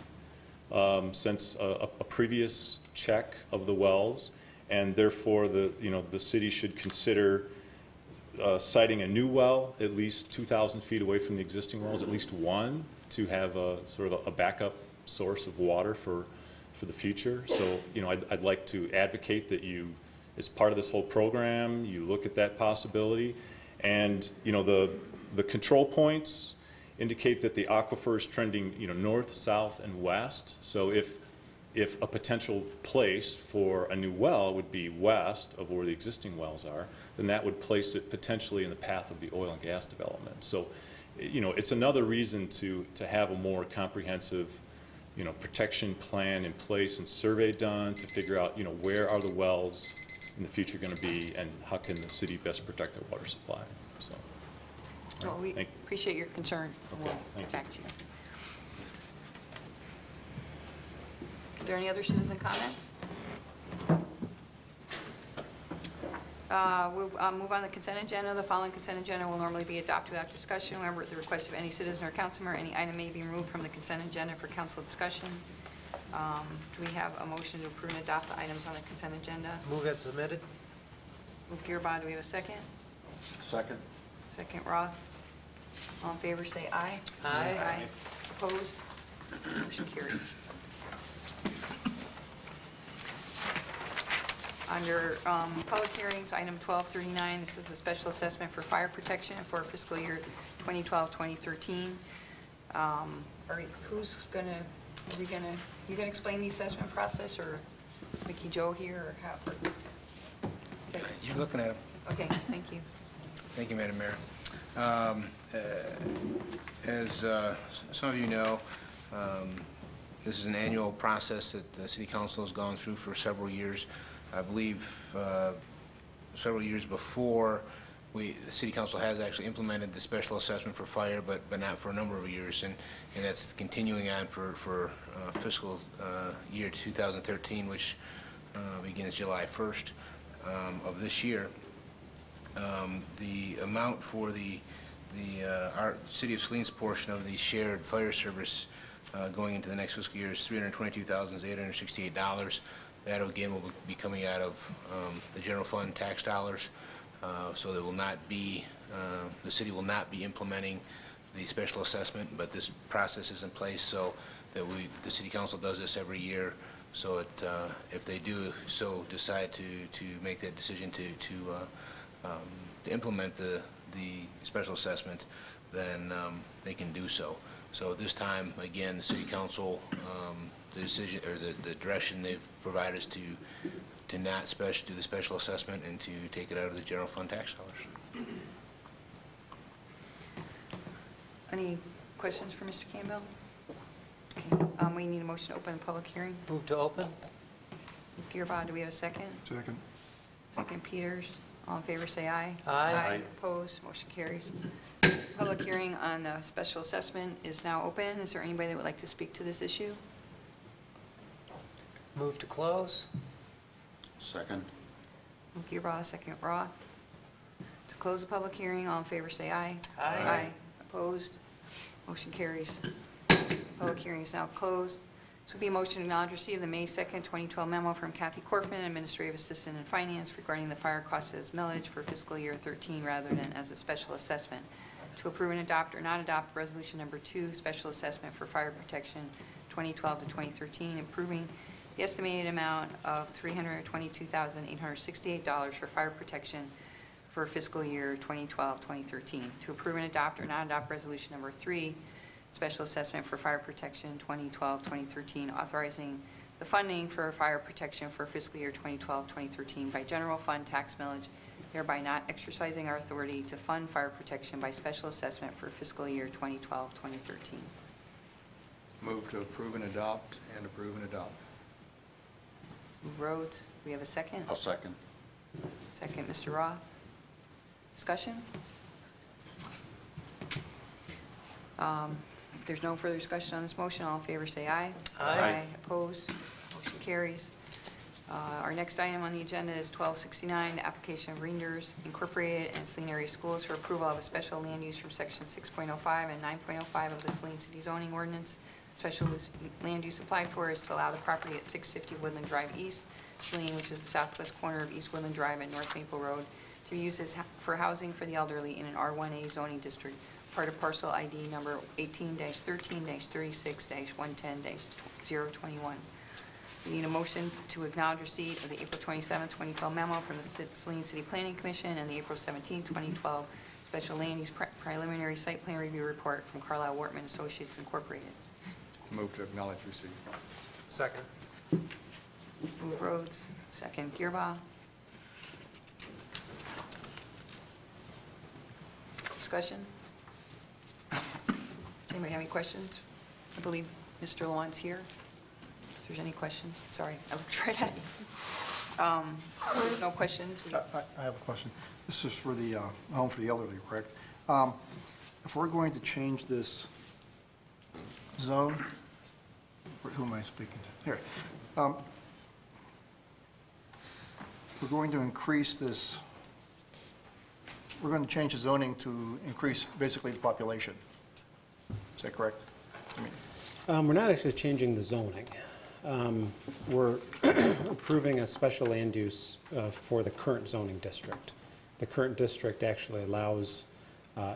since a previous check of the wells, and therefore the city should consider siting a new well at least 2,000 feet away from the existing wells, at least one, to have a sort of a backup source of water for the future. So, I'd like to advocate that you, as part of this whole program, you look at that possibility. And, the control points indicate that the aquifer is trending, north, south, and west. So if a potential place for a new well would be west of where the existing wells are, then that would place it potentially in the path of the oil and gas development. So, it's another reason to have a more comprehensive protection plan in place and survey done to figure out, where are the wells in the future going to be and how can the city best protect their water supply. So,
well, we appreciate your concern.
Okay,
We'll get back to you. Are there any other citizen comments? We'll move on to the consent agenda. The following consent agenda will normally be adopted without discussion. However, at the request of any citizen or council member, any item may be removed from the consent agenda for council discussion. Do we have a motion to approve and adopt the items on the consent agenda?
Move as submitted.
Move Gearba. Do we have a second?
Second.
Second, Roth. All in favor, say aye.
Aye.
Aye. Opposed? Motion carries. Under public hearings, item 1239, this is a special assessment for fire protection for fiscal year 2012-2013. Who's going to, you going to explain the assessment process, or Mickey Joe here, or how? Okay.
You're looking at him.
Okay, thank you.
Thank you, Madam Mayor. As some of you know, this is an annual process that the City Council has gone through for several years. I believe several years before, the City Council has actually implemented the special assessment for fire, but not for a number of years, and that's continuing on for fiscal year 2013, which begins July 1st of this year. The amount for our City of Saline's portion of the shared fire service going into the next fiscal year is $322,868. That again will be coming out of the general fund tax dollars, so there will not be, the city will not be implementing the special assessment, but this process is in place so that the City Council does this every year. So if they do so decide to make that decision to implement the special assessment, then they can do so. So at this time, again, the City Council, the decision or the direction they've provided is to not do the special assessment and to take it out of the general fund tax dollars.
Any questions for Mr. Campbell? Okay. We need a motion to open the public hearing.
Move to open.
Gearba, do we have a second?
Second.
Second, Peters. All in favor, say aye.
Aye.
Opposed, motion carries. Public hearing on the special assessment is now open. Is there anybody that would like to speak to this issue?
Move to close.
Second.
Gearba, second, Roth. To close the public hearing, all in favor, say aye.
Aye.
Opposed, motion carries. Public hearing is now closed. This would be a motion to acknowledge receipt of the May 2nd, 2012 memo from Kathy Corfman, Administrative Assistant in Finance, regarding the fire costs as millage for fiscal year 13 rather than as a special assessment. To approve and adopt or not adopt resolution number 2, special assessment for fire protection 2012 to 2013, improving the estimated amount of $322,868 for fire protection for fiscal year 2012-2013, to approve and adopt or not adopt resolution number 3, special assessment for fire protection 2012-2013, authorizing the funding for fire protection for fiscal year 2012-2013 by general fund tax millage, thereby not exercising our authority to fund fire protection by special assessment for fiscal year 2012-2013.
Move to approve and adopt, and approve and adopt.
Roads, we have a second?
I'll second.
Second, Mr. Roth. Discussion? If there's no further discussion on this motion, all in favor say aye.
Aye.
Opposed? Motion carries. Our next item on the agenda is 1269, the application of Reinders Incorporated and Saline Area Schools for approval of a special land use from section 6.05 and 9.05 of the Saline City zoning ordinance. Special land use applied for is to allow the property at 650 Woodland Drive East, Saline, which is the southwest corner of East Woodland Drive and North Maple Road, to be used for housing for the elderly in an R1A zoning district, part of parcel ID number 18-13-36-110-021. We need a motion to acknowledge receipt of the April 27, 2012 memo from the Saline City Planning Commission and the April 17, 2012 Special Land Use Preliminary Site Plan Review Report from Carlisle Wortman Associates Incorporated.
Move to acknowledge receipt.
Second.
Move Rhodes, second Gearbaugh. Discussion? Anybody have any questions? I believe Mr. Lawrence here. If there's any questions, sorry, I looked right at you. No questions?
I have a question. This is for the home for the elderly, correct? If we're going to change this zone, who am I speaking to? Here. We're going to increase this, we're going to change the zoning to increase basically the population. Is that correct?
We're not actually changing the zoning. We're approving a special land use for the current zoning district. The current district actually allows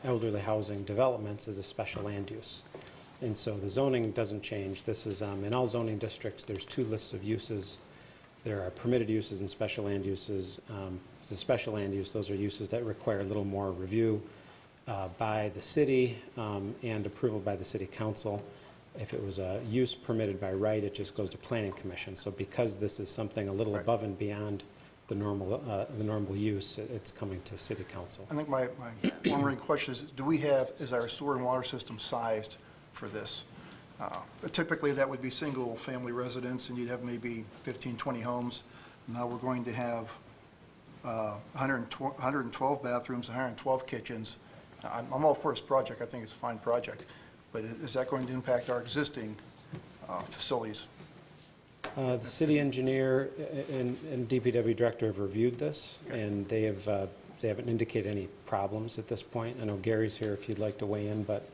elderly housing developments as a special land use. And so the zoning doesn't change. This is, in all zoning districts, there's two lists of uses. There are permitted uses and special land uses. If it's a special land use, those are uses that require a little more review by the city and approval by the city council. If it was a use permitted by right, it just goes to planning commission. So because this is something a little above and beyond the normal use, it's coming to city council.
I think my one main question is, do we have, is our sewer and water system sized for this? Typically that would be single family residence and you'd have maybe 15, 20 homes. Now we're going to have 112 bathrooms, 112 kitchens. I'm all for this project. I think it's a fine project. But is that going to impact our existing facilities?
The city engineer and DPW director have reviewed this, and they haven't indicated any problems at this point. I know Gary's here if you'd like to weigh in, but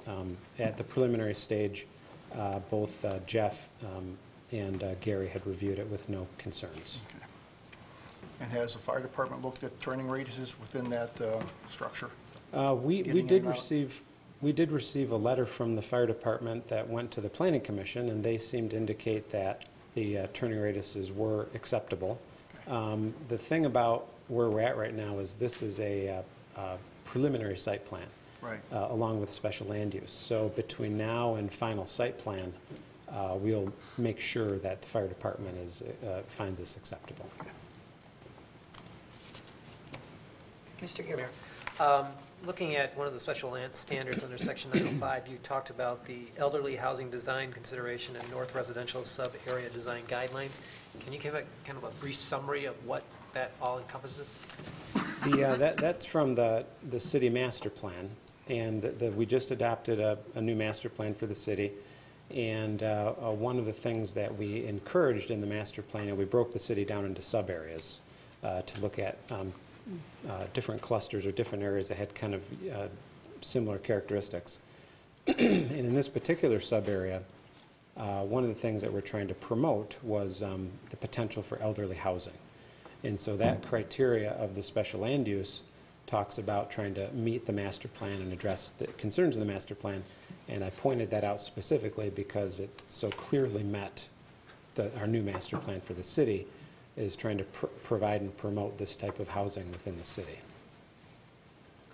at the preliminary stage, both Jeff and Gary had reviewed it with no concerns.
Okay. And has the fire department looked at turning radiuses within that structure?
We did receive a letter from the fire department that went to the planning commission, and they seemed to indicate that the turning radiuses were acceptable. Okay. The thing about where we're at right now is this is a preliminary site plan,
right,
along with special land use. So between now and final site plan, we'll make sure that the fire department finds this acceptable.
Okay.
Mr. Gearbaugh.
Looking at one of the special land standards under Section 905, you talked about the elderly housing design consideration and north residential sub-area design guidelines. Can you give a kind of a brief summary of what that all encompasses?
That's from the city master plan, and we just adopted a new master plan for the city. And one of the things that we encouraged in the master plan, and we broke the city down into sub-areas to look at different clusters or different areas that had kind of similar characteristics. And in this particular sub-area, one of the things that we're trying to promote was the potential for elderly housing. And so that criteria of the special land use talks about trying to meet the master plan and address the concerns of the master plan. And I pointed that out specifically because it so clearly met our new master plan for the city is trying to provide and promote this type of housing within the city.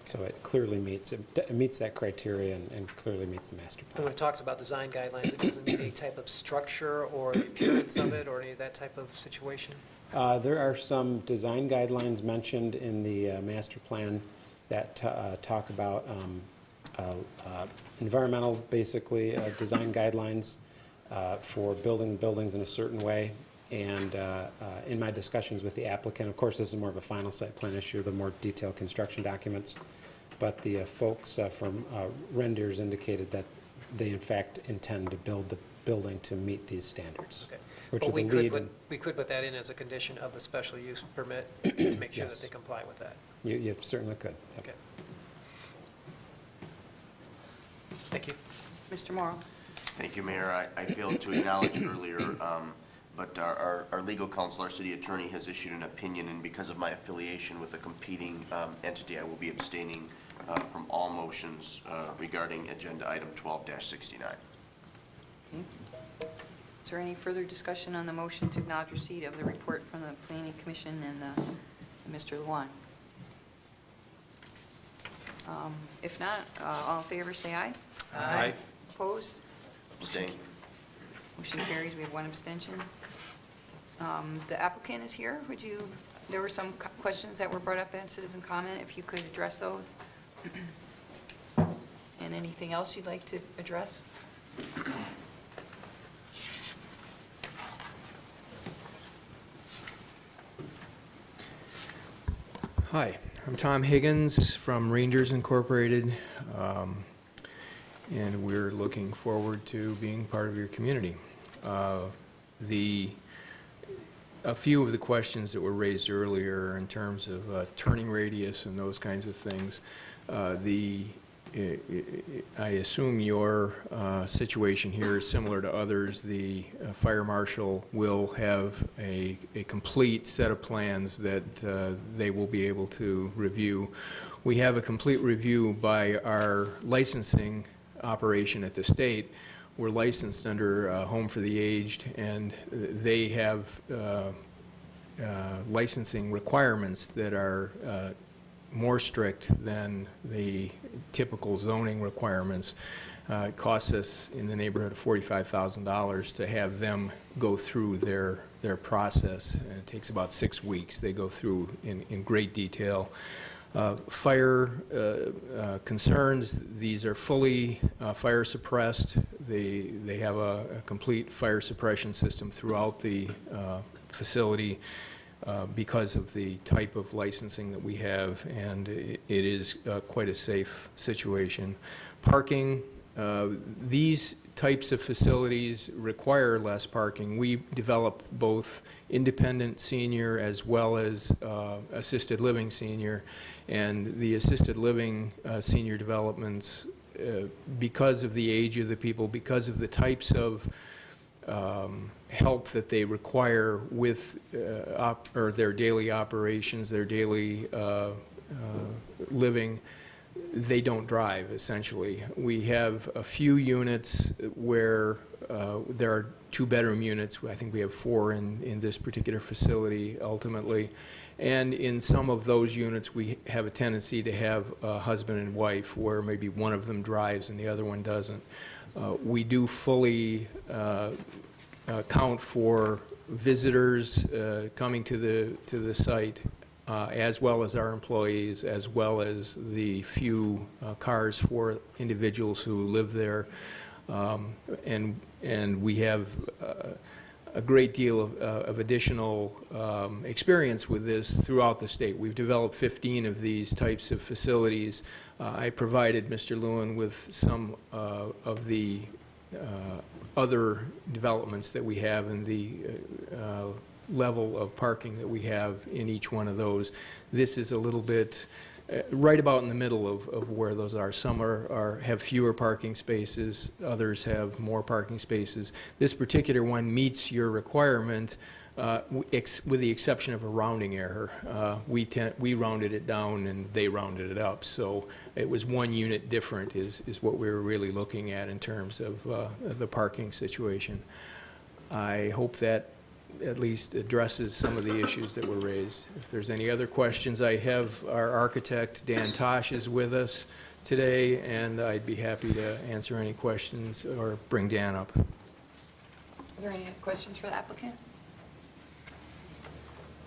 So it clearly meets that criteria and clearly meets the master plan.
When it talks about design guidelines, it doesn't need any type of structure or the appearance of it or any of that type of situation?
There are some design guidelines mentioned in the master plan that talk about environmental, basically, design guidelines for building buildings in a certain way. And in my discussions with the applicant, of course, this is more of a final site plan issue, the more detailed construction documents. But the folks from Renders indicated that they, in fact, intend to build the building to meet these standards.
Okay.
Which
But
are
we
the
could,
lead.
we could put that in as a condition of the special use permit to make sure that
Yes.
they comply with that.
You certainly could. Yep.
Okay. Thank you.
Mr. Morrow.
Thank you, Mayor. I failed to acknowledge earlier, but our legal counsel, our city attorney, has issued an opinion, and because of my affiliation with a competing entity, I will be abstaining from all motions regarding agenda item 12-69.
Okay. Is there any further discussion on the motion to acknowledge receipt of the report from the Planning Commission and Mr. Luan? If not, all in favor say aye.
Aye.
Opposed?
Abstain.
Motion carries. We have one abstention. The applicant is here. There were some questions that were brought up in citizen comment. If you could address those. And anything else you'd like to address?
Hi, I'm Tom Higgins from Rangers Incorporated, and we're looking forward to being part of your community. A few of the questions that were raised earlier in terms of turning radius and those kinds of things, I assume your situation here is similar to others. The fire marshal will have a complete set of plans that they will be able to review. We have a complete review by our licensing operation at the state. We're licensed under Home for the Aged, and they have licensing requirements that are more strict than the typical zoning requirements. It costs us in the neighborhood of $45,000 to have them go through their process. And it takes about 6 weeks. They go through in great detail. Fire concerns, these are fully fire suppressed. They have a complete fire suppression system throughout the facility. Because of the type of licensing that we have, and it is quite a safe situation. Parking, these types of facilities require less parking. We develop both independent senior as well as assisted living senior, and the assisted living senior developments, because of the age of the people, because of the types of help that they require with or their daily operations, their daily living, they don't drive, essentially. We have a few units where there are 2-bedroom units. I think we have 4 in this particular facility, ultimately. And in some of those units, we have a tendency to have a husband and wife, where maybe one of them drives and the other one doesn't. We do fully count for visitors coming to the site, as well as our employees, as well as the few cars for individuals who live there, and we have a great deal of additional experience with this throughout the state. We've developed 15 of these types of facilities. I provided Mr. Lewin with some of the other developments that we have and the level of parking that we have in each one of those. This is a little bit right about in the middle of where those are. Some have fewer parking spaces, others have more parking spaces. This particular one meets your requirement with the exception of a rounding error. We rounded it down and they rounded it up, so it was 1 unit different is what we were really looking at in terms of the parking situation. I hope that at least addresses some of the issues that were raised. If there's any other questions, I have our architect, Dan Tosh, is with us today, and I'd be happy to answer any questions or bring Dan up.
Are there any questions for the applicant?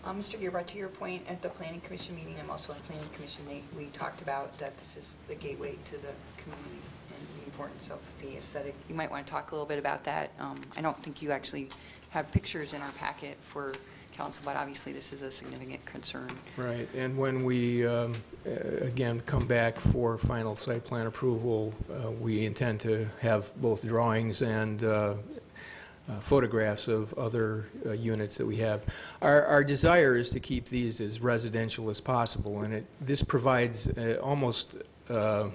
Mr. Gearbart, to your point, at the Planning Commission meeting, and also at the Planning Commission, we talked about that this is the gateway to the community and the importance of the aesthetic. You might want to talk a little bit about that. I don't think you actually have pictures in our packet for council, but obviously this is a significant concern.
Right, and when we, again, come back for final site plan approval, we intend to have both drawings and photographs of other units that we have. Our desire is to keep these as residential as possible, and this provides almost the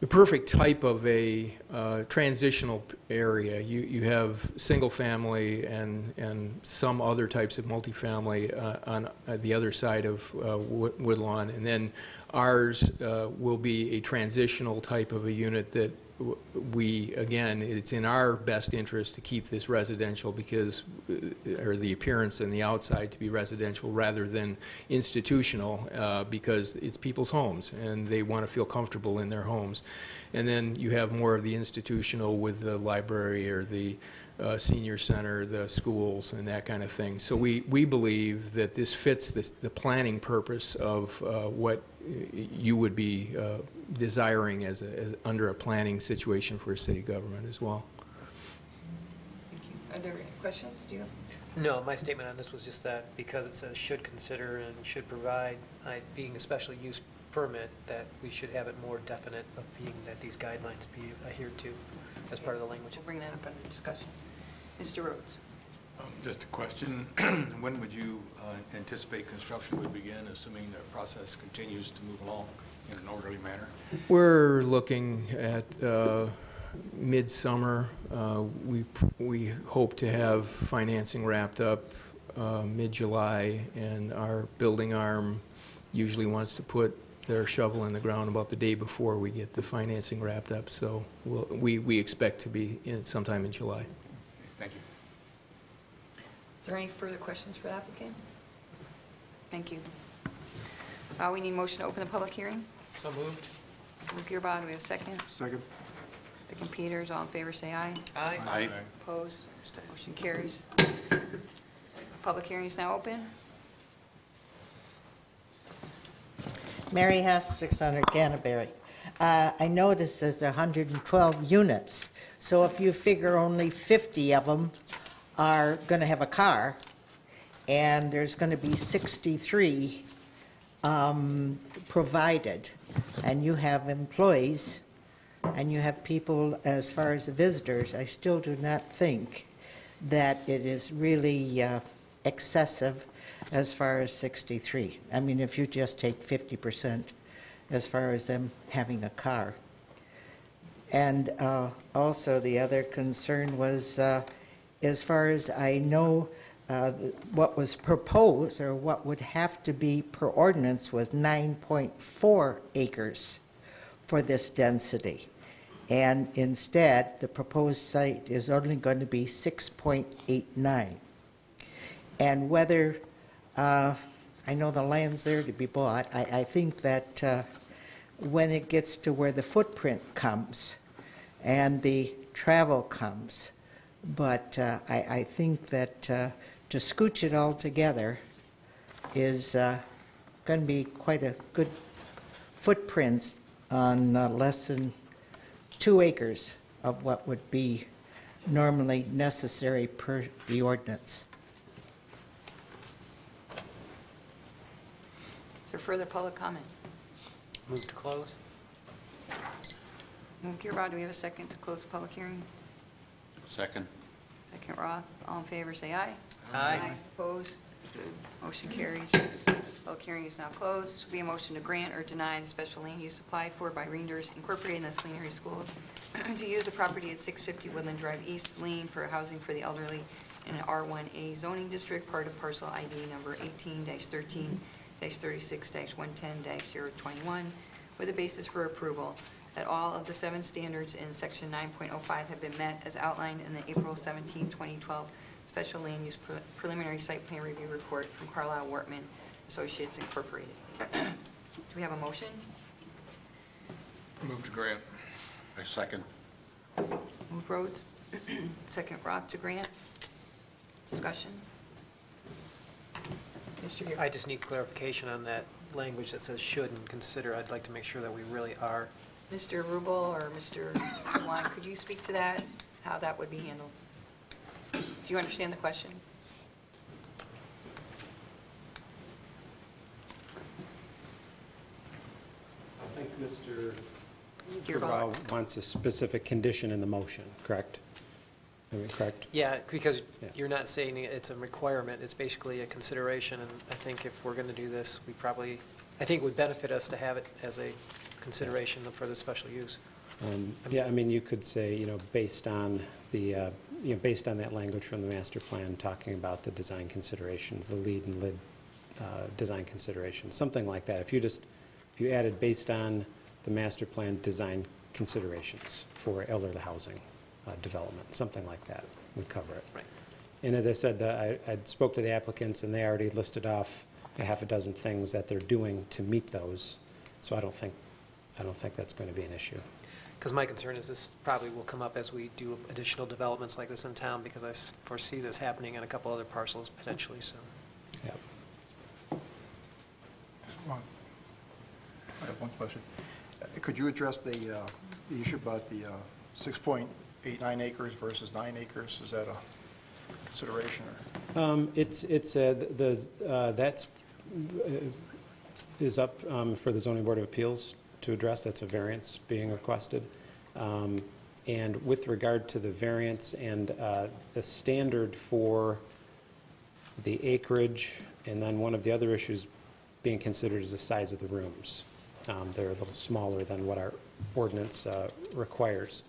perfect type of a transitional area. You have single family and some other types of multifamily on the other side of Woodlawn, and then ours will be a transitional type of a unit that it's in our best interest to keep this residential because, or the appearance and the outside to be residential rather than institutional because it's people's homes and they want to feel comfortable in their homes. And then you have more of the institutional with the library or the senior center, the schools, and that kind of thing. So we believe that this fits the planning purpose of what you would be desiring as under a planning situation for a city government as well.
Thank you. Are there any questions? Do you have?
No, my statement on this was just that because it says should consider and should provide, being a special use permit, that we should have it more definite of being that these guidelines be adhered to as part of the language.
We'll bring that up under discussion. Mr. Rhodes.
Just a question. When would you anticipate construction would begin, assuming the process continues to move along in an orderly manner?
We're looking at midsummer. We hope to have financing wrapped up mid-July, and our building arm usually wants to put their shovel in the ground about the day before we get the financing wrapped up. So we expect to be sometime in July.
Thank you.
Is there any further questions for the applicant? Thank you. We need a motion to open the public hearing.
So moved.
Move Gearbart, do we have a second?
Second.
Second Peters, all in favor say aye.
Aye.
Aye.
Opposed? Motion carries. Public hearing is now open.
Mary Hess, 600 Canterbury. I noticed there's 112 units, so if you figure only 50 of them are going to have a car, and there's going to be 63 provided, and you have employees, and you have people as far as the visitors, I still do not think that it is really excessive as far as 63. I mean, if you just take 50% as far as them having a car. And also the other concern was, as far as I know, what was proposed or what would have to be per ordinance was 9.4 acres for this density. And instead, the proposed site is only going to be 6.89. And whether, I know the land's there to be bought, I think that when it gets to where the footprint comes and the travel comes, but I think that to scooch it all together is going to be quite a good footprint on less than 2 acres of what would be normally necessary per the ordinance.
Is there further public comment?
Move to close.
Move Gearbart, do we have a second to close the public hearing?
Second.
Second Roth, all in favor say aye.
Aye.
Opposed? Motion carries. Public hearing is now closed. This will be a motion to grant or deny the special land use applied for by Reinders Incorporated in the Saline area schools to use the property at 650 Woodland Drive East, Saline, for housing for the elderly in an R1A zoning district, part of parcel ID number 18-13-36-110-021, with a basis for approval that all of the 7 standards in Section 9.05 have been met as outlined in the April 17, 2012 Special Land Use Preliminary Site Plan Review Report from Carlisle Wortman Associates Incorporated. Do we have a motion?
Move to grant.
I second.
Move Rhodes. Second Roth to grant. Discussion. Mr. Gibb.
I just need clarification on that language that says should and consider. I'd like to make sure that we really are.
Mr. Rubel or Mr. Dewan, could you speak to that, how that would be handled? Do you understand the question?
I think Mr.
Gearbox.
wants a specific condition in the motion, correct? Am I correct?
Yeah, because
Yeah.
you're not saying it's a requirement, it's basically a consideration, and I think if we're going to do this, I think it would benefit us to have it as a consideration for the special use.
Yeah, I mean, you could say, based on the, based on that language from the master plan, talking about the design considerations, the lead and lid design considerations, something like that. If you added based on the master plan design considerations for elderly housing development, something like that would cover it.
Right.
And as I said, I spoke to the applicants, and they already listed off a half a dozen things that they're doing to meet those. So I don't think that's going to be an issue.
Because my concern is this probably will come up as we do additional developments like this in town, because I foresee this happening in a couple other parcels potentially, so.
Yep.
I have one question. Could you address the issue about the 6.89 acres versus 9 acres? Is that a consideration? Or?
That's is up for the Zoning Board of Appeals to address. That's a variance being requested. And with regard to the variance and the standard for the acreage, and then one of the other issues being considered is the size of the rooms. They're a little smaller than what our ordinance requires.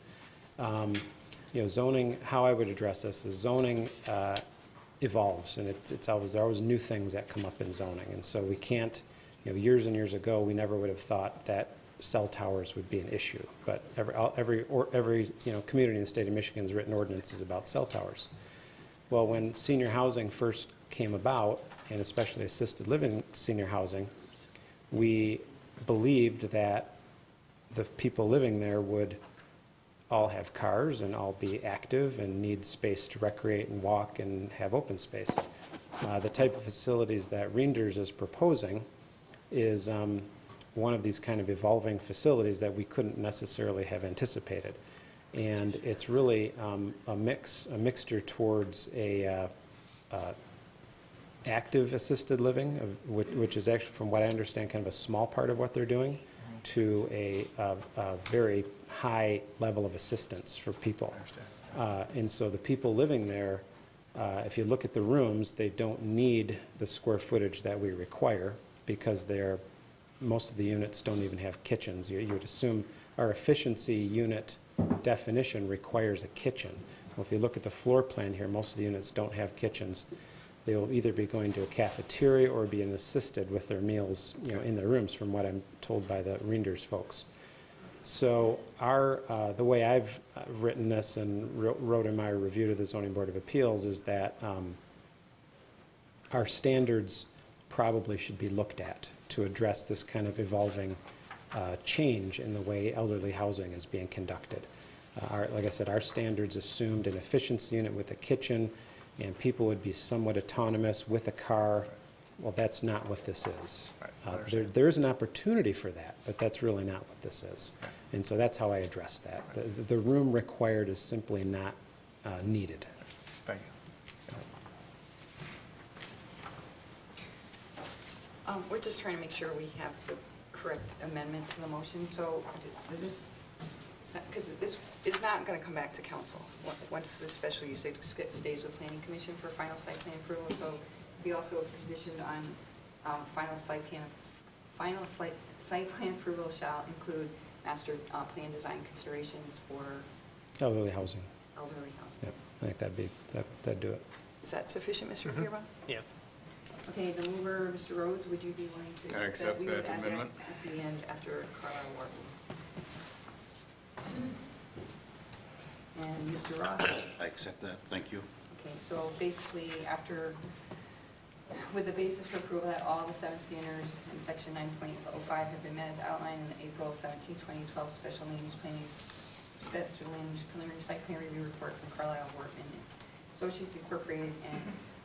Zoning, how I would address this is zoning evolves, and there are always new things that come up in zoning. And so we can't, years and years ago, we never would have thought that cell towers would be an issue. But every community in the state of Michigan has written ordinances about cell towers. Well, when senior housing first came about, and especially assisted living senior housing, we believed that the people living there would all have cars and all be active and need space to recreate and walk and have open space. The type of facilities that Reinders is proposing is one of these kind of evolving facilities that we couldn't necessarily have anticipated. And it's really a mixture towards a active assisted living, which is actually, from what I understand, kind of a small part of what they're doing, to a very high level of assistance for people. And so the people living there, if you look at the rooms, they don't need the square footage that we require, because most of the units don't even have kitchens. You would assume our efficiency unit definition requires a kitchen. Well, if you look at the floor plan here, most of the units don't have kitchens. They will either be going to a cafeteria or being assisted with their meals, in their rooms, from what I'm told by the Reinders folks. So the way I've written this and wrote in my review to the Zoning Board of Appeals is that our standards probably should be looked at to address this kind of evolving change in the way elderly housing is being conducted. Like I said, our standards assumed an efficiency unit with a kitchen, and people would be somewhat autonomous with a car. Well, that's not what this is. There is an opportunity for that, but that's really not what this is. And so that's how I address that. The room required is simply not needed.
Thank you.
We're just trying to make sure we have the correct amendment to the motion. So does this, because this is not going to come back to council once the special use stays with Planning Commission for final site plan approval. So we also conditioned on final site plan approval shall include master plan design considerations for
Elderly housing.
elderly housing.
Yep, I think that'd do it.
Is that sufficient, Mr. Pierba?
Yeah.
Okay, the mover, Mr. Rhodes, would you be willing to?
I accept
we would
that
add
amendment.
At the end, after Carlisle Wharton. And Mr. Ross?
I accept that, thank you.
Okay, so basically, with the basis for approval that all the 7 standards in section 9.05 have been met as outlined in the April 17, 2012 special land use preliminary site plan review report from Carlisle Workman Associates Incorporated, and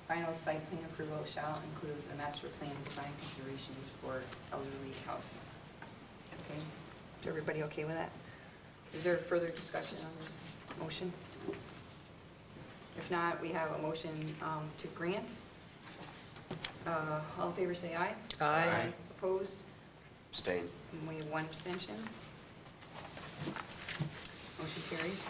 final site plan approval shall include the master plan design considerations for elderly housing. Okay, is everybody okay with that? Is there further discussion on this motion? If not, we have a motion to grant. All in favor say aye.
Aye.
Opposed?
Abstain.
And we have 1 abstention. Motion carries.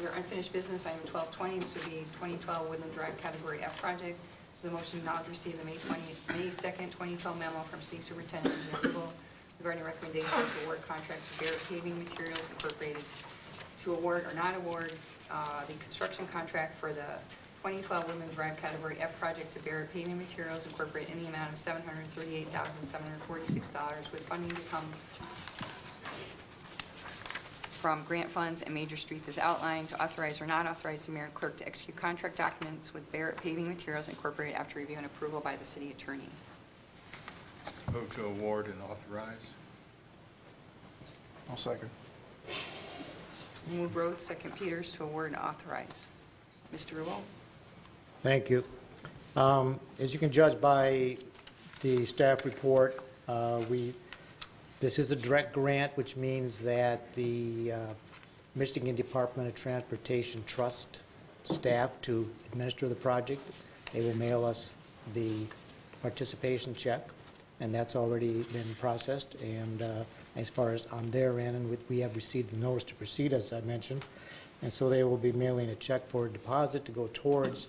Your unfinished business, item 1220, this would be 2012 Woodland Drive Category F project. This is a motion now to receive the May 2nd, 2012 memo from City Superintendent and approval regarding recommendation to award contract to Barrett Paving Materials Incorporated to award or not award the construction contract for the 2012 Woodland Drive Category F project to Barrett Paving Materials Incorporated in the amount of $738,746 with funding to come from grant funds and major streets as outlined, to authorize or not authorize the mayor and clerk to execute contract documents with Barrett Paving Materials Incorporated after review and approval by the city attorney.
Move to award and authorize.
I'll second.
Move Rhodes, second Peters, to award and authorize. Mr. Rulo?
Thank you. As you can judge by the staff report, this is a direct grant, which means that the Michigan Department of Transportation trusts staff to administer the project. They will mail us the participation check, and that's already been processed. And as far as on their end, and we have received the notice to proceed, as I mentioned, and so they will be mailing a check for a deposit to go towards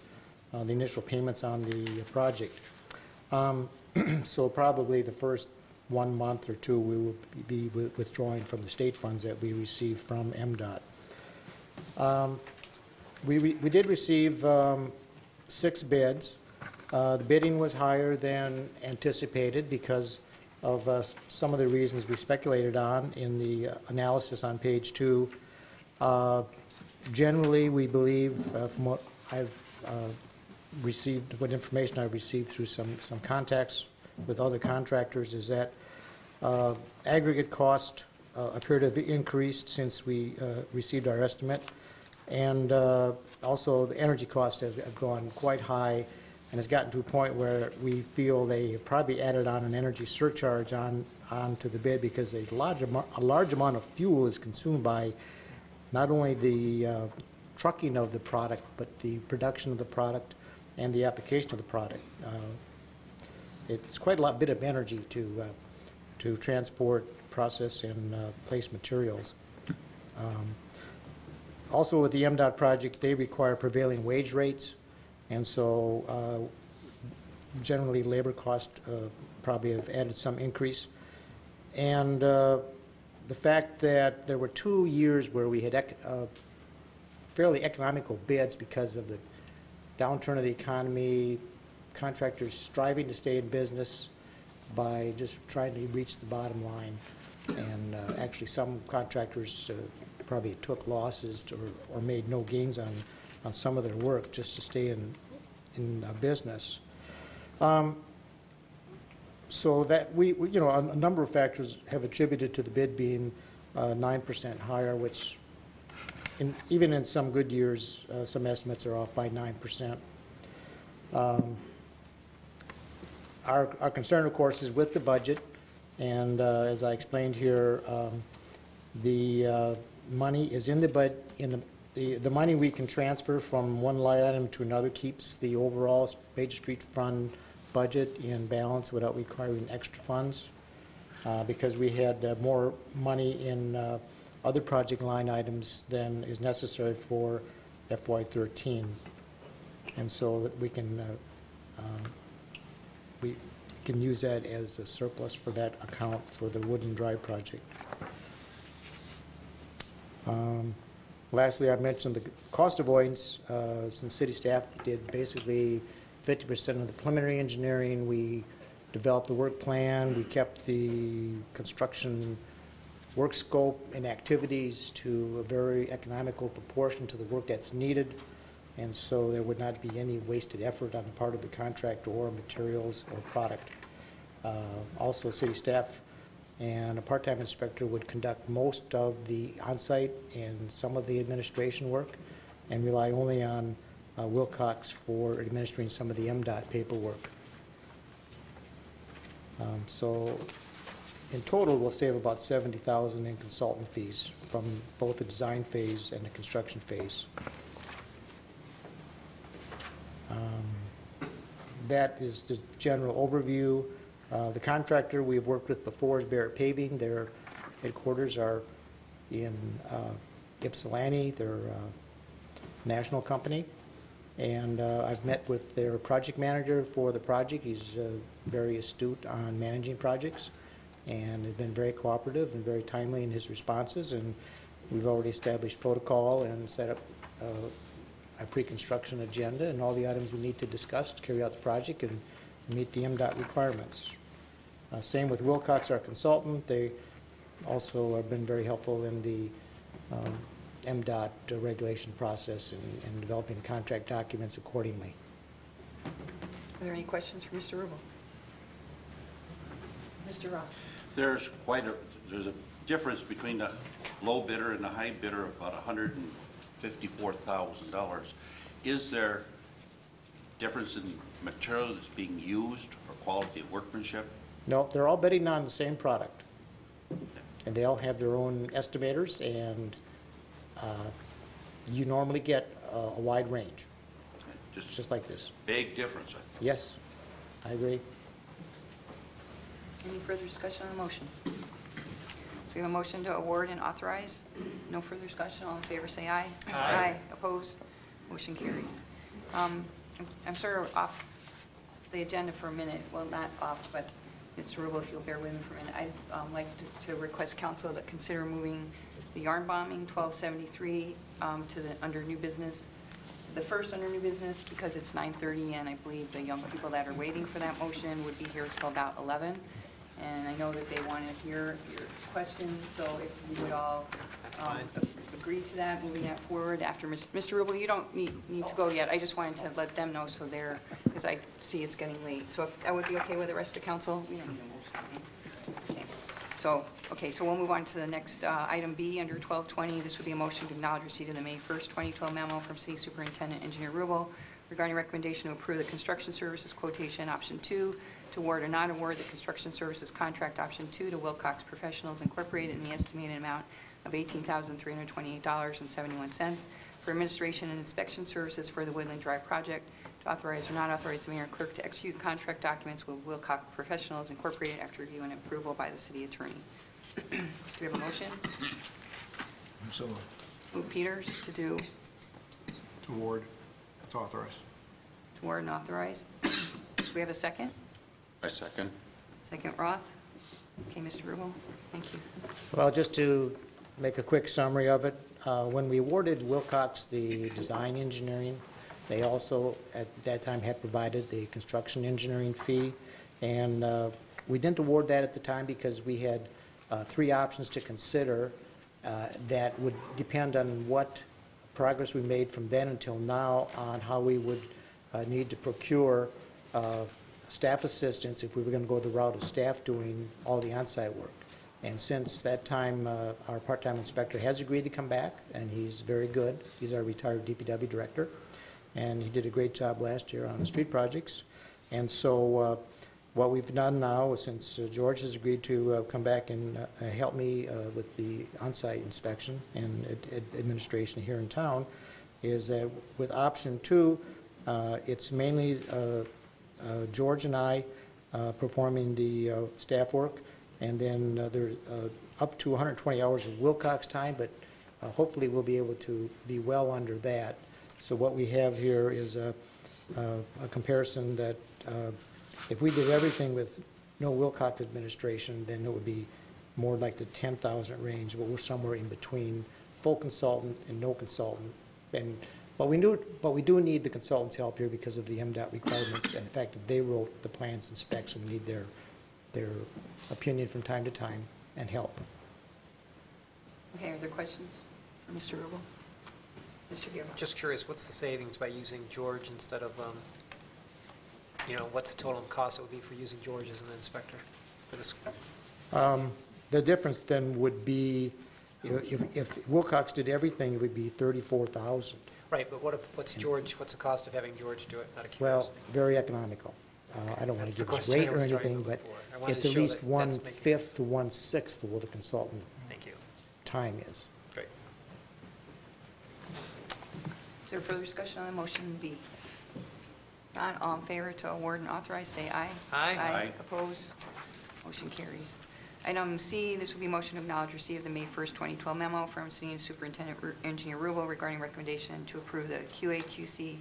the initial payments on the project. So probably the first 1 month or 2, we will be withdrawing from the state funds that we receive from MDOT. We did receive 6 bids. The bidding was higher than anticipated because of some of the reasons we speculated on in the analysis on page 2. Generally, we believe, from what I've received, what information I've received through some contacts with other contractors, is that aggregate cost appear to have increased since we received our estimate, and also the energy costs have gone quite high, and it's gotten to a point where we feel they have probably added on an energy surcharge onto the bid, because a large amount of fuel is consumed by not only the trucking of the product, but the production of the product and the application of the product. It's quite a bit of energy to transport, process, and place materials. Also, with the MDOT project, they require prevailing wage rates, and so generally labor costs probably have added some increase. And the fact that there were 2 years where we had fairly economical bids because of the downturn of the economy, contractors striving to stay in business by just trying to reach the bottom line. And actually some contractors probably took losses or made no gains on some of their work just to stay in business. So that we a number of factors have attributed to the bid being 9% higher, which even in some good years, some estimates are off by 9%. Our concern, of course, is with the budget, and as I explained here, the money is in the budget. The money we can transfer from one line item to another keeps the overall Major Street Fund budget in balance without requiring extra funds, because we had more money in other project line items than is necessary for FY13, and so we can use that as a surplus for that account for the Woodland Drive project. Lastly, I mentioned the cost avoidance. Since city staff did basically 50% of the preliminary engineering, we developed the work plan, we kept the construction work scope and activities to a very economical proportion to the work that's needed, and so there would not be any wasted effort on the part of the contractor or materials or product. Also, city staff and a part-time inspector would conduct most of the on-site and some of the administration work and rely only on Wilcox for administering some of the MDOT paperwork. So in total, we'll save about $70,000 in consultant fees from both the design phase and the construction phase. That is the general overview. The contractor we've worked with before is Barrett Paving. Their headquarters are in Ypsilanti. They're a national company. And I've met with their project manager for the project. He's very astute on managing projects and has been very cooperative and very timely in his responses. And we've already established protocol and set up a pre-construction agenda and all the items we need to discuss to carry out the project and meet the MDOT requirements. Same with Wilcox, our consultant. They also have been very helpful in the MDOT regulation process and developing contract documents accordingly.
Are there any questions for Mr. Rubel? Mr. Roth.
There's a difference between the low bidder and the high bidder of about $154,000. Is there difference in material that's being used or quality of workmanship?
No, they're all bidding on the same product. And they all have their own estimators, and you normally get a wide range, just like this.
Big difference, I think.
Yes, I agree.
Any further discussion on the motion? We have a motion to award and authorize. No further discussion. All in favor say aye. Aye. Opposed? Motion carries. I'm sort of off the agenda for a minute. Well, not off, but Mr. Rubel, if you'll bear with me for a minute. I'd like to request council to consider moving the yarn bombing 1273 to the under new business. The first under new business, because it's 9:30, and I believe the young people that are waiting for that motion would be here till about 11. And I know that they want to hear your questions, so if you would all agree to that, moving that forward after Mr. Rubel, you don't need to go yet. I just wanted to let them know so they're, because I see it's getting late. So if that would be okay with the rest of the council? We don't need a motion. Okay. So we'll move on to the next item B under 1220. This would be a motion to acknowledge receipt of the May 1st, 2012 memo from City Superintendent Engineer Rubel regarding recommendation to approve the construction services quotation option 2 to award or not award the construction services contract option 2 to Wilcox Professionals Incorporated in the estimated amount of $18,328.71 for administration and inspection services for the Woodland Drive project, to authorize or not authorize the mayor and clerk to execute contract documents with Wilcox Professionals Incorporated after review and approval by the city attorney. Do we have a motion?
So
Move Peters to do.
to award, to authorize.
To award and authorize. Do we have a second?
I second.
Second Roth. Okay, Mr. Rubel, thank you.
Well, just to make a quick summary of it, when we awarded Wilcox the design engineering, they also at that time had provided the construction engineering fee, and we didn't award that at the time because we had 3 options to consider that would depend on what progress we made from then until now on how we would need to procure staff assistance if we were going to go the route of staff doing all the on-site work. And since that time, our part-time inspector has agreed to come back, and he's very good. He's our retired DPW director, and he did a great job last year on the street projects. And so what we've done now, since George has agreed to come back and help me with the on-site inspection and administration here in town, is that with option 2, it's mainly George and I performing the staff work, and then there's up to 120 hours of Wilcox time, but hopefully we'll be able to be well under that. So what we have here is a comparison that if we did everything with no Wilcox administration, then it would be more like the 10,000 range, but we're somewhere in between full consultant and no consultant. But we do need the consultant's help here because of the MDOT requirements and the fact that they wrote the plans and specs, and we need their opinion from time to time and help.
Okay, are there questions for Mr. Rubel? Mr. Gearbox?
Just curious, what's the savings by using George instead of, what's the total cost it would be for using George as an inspector for this?
The difference then would be, if Wilcox did everything, it would be 34,000.
Right, but what's the cost of having George do it, out of
Well,
curiosity?
very economical. I don't want
That's
to
the
give a
question I
rate or
was trying to
anything,
look
but
for. I wanted
it's
to
at
show
least
that that's making
1/5 to 1/6 of what a consultant
Thank you.
time is.
Great.
Is there further discussion on the motion B? Not all in favor to award and authorize, say aye.
Aye.
Aye.
Opposed? Motion carries. Item C, this would be motion to acknowledge receipt of the May 1st, 2012 memo from Senior Superintendent Engineer Rubel regarding recommendation to approve the QA/QC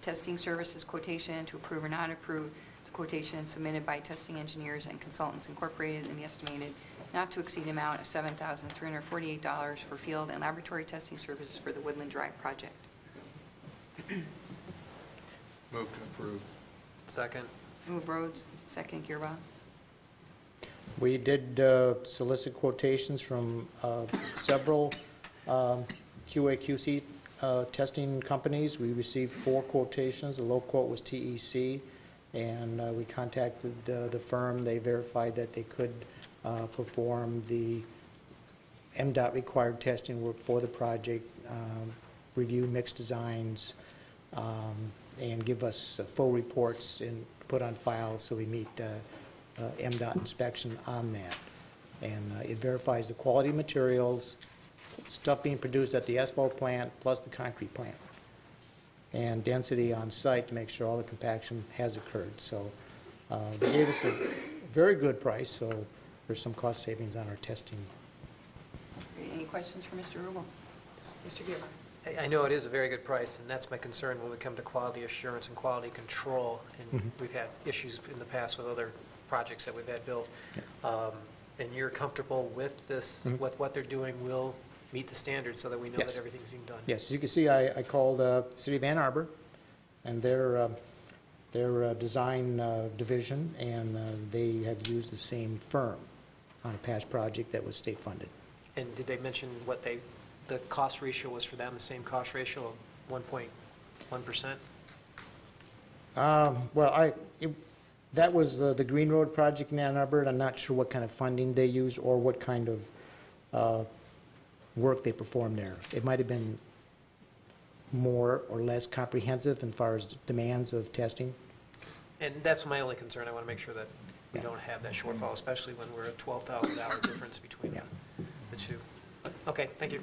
testing services quotation, to approve or not approve the quotation submitted by Testing Engineers and Consultants Incorporated in the estimated not to exceed amount of $7,348 for field and laboratory testing services for the Woodland Drive project.
Move to approve.
Second.
Move Rhodes, second Gearbox.
We did solicit quotations from several QA/QC testing companies. We received 4 quotations. The low quote was TEC, and we contacted the firm. They verified that they could perform the MDOT required testing work for the project, review mixed designs, and give us full reports and put on file so we meet MDOT inspection on that. And it verifies the quality of materials, stuff being produced at the asphalt plant plus the concrete plant, and density on site to make sure all the compaction has occurred. So they gave us a very good price, so there's some cost savings on our testing.
Any questions for Mr. Rubel? Mr. Gearbox?
I know it is a very good price, and that's my concern when we come to quality assurance and quality control. And we've had issues in the past with other projects that we've had built. And you're comfortable with this, with what they're doing will meet the standards so that we know
Yes.
that everything's being done?
Yes, as you can see, I called City of Ann Arbor and their design division, and they have used the same firm on a past project that was state funded.
And did they mention what the cost ratio was for them, the same cost ratio of 1.1%?
That was the Green Road project in Ann Arbor, and I'm not sure what kind of funding they used or what kind of work they performed there. It might have been more or less comprehensive as far as demands of testing.
And that's my only concern. I want to make sure that we don't have that shortfall, especially when we're at $12,000 difference between the two. Okay, thank you.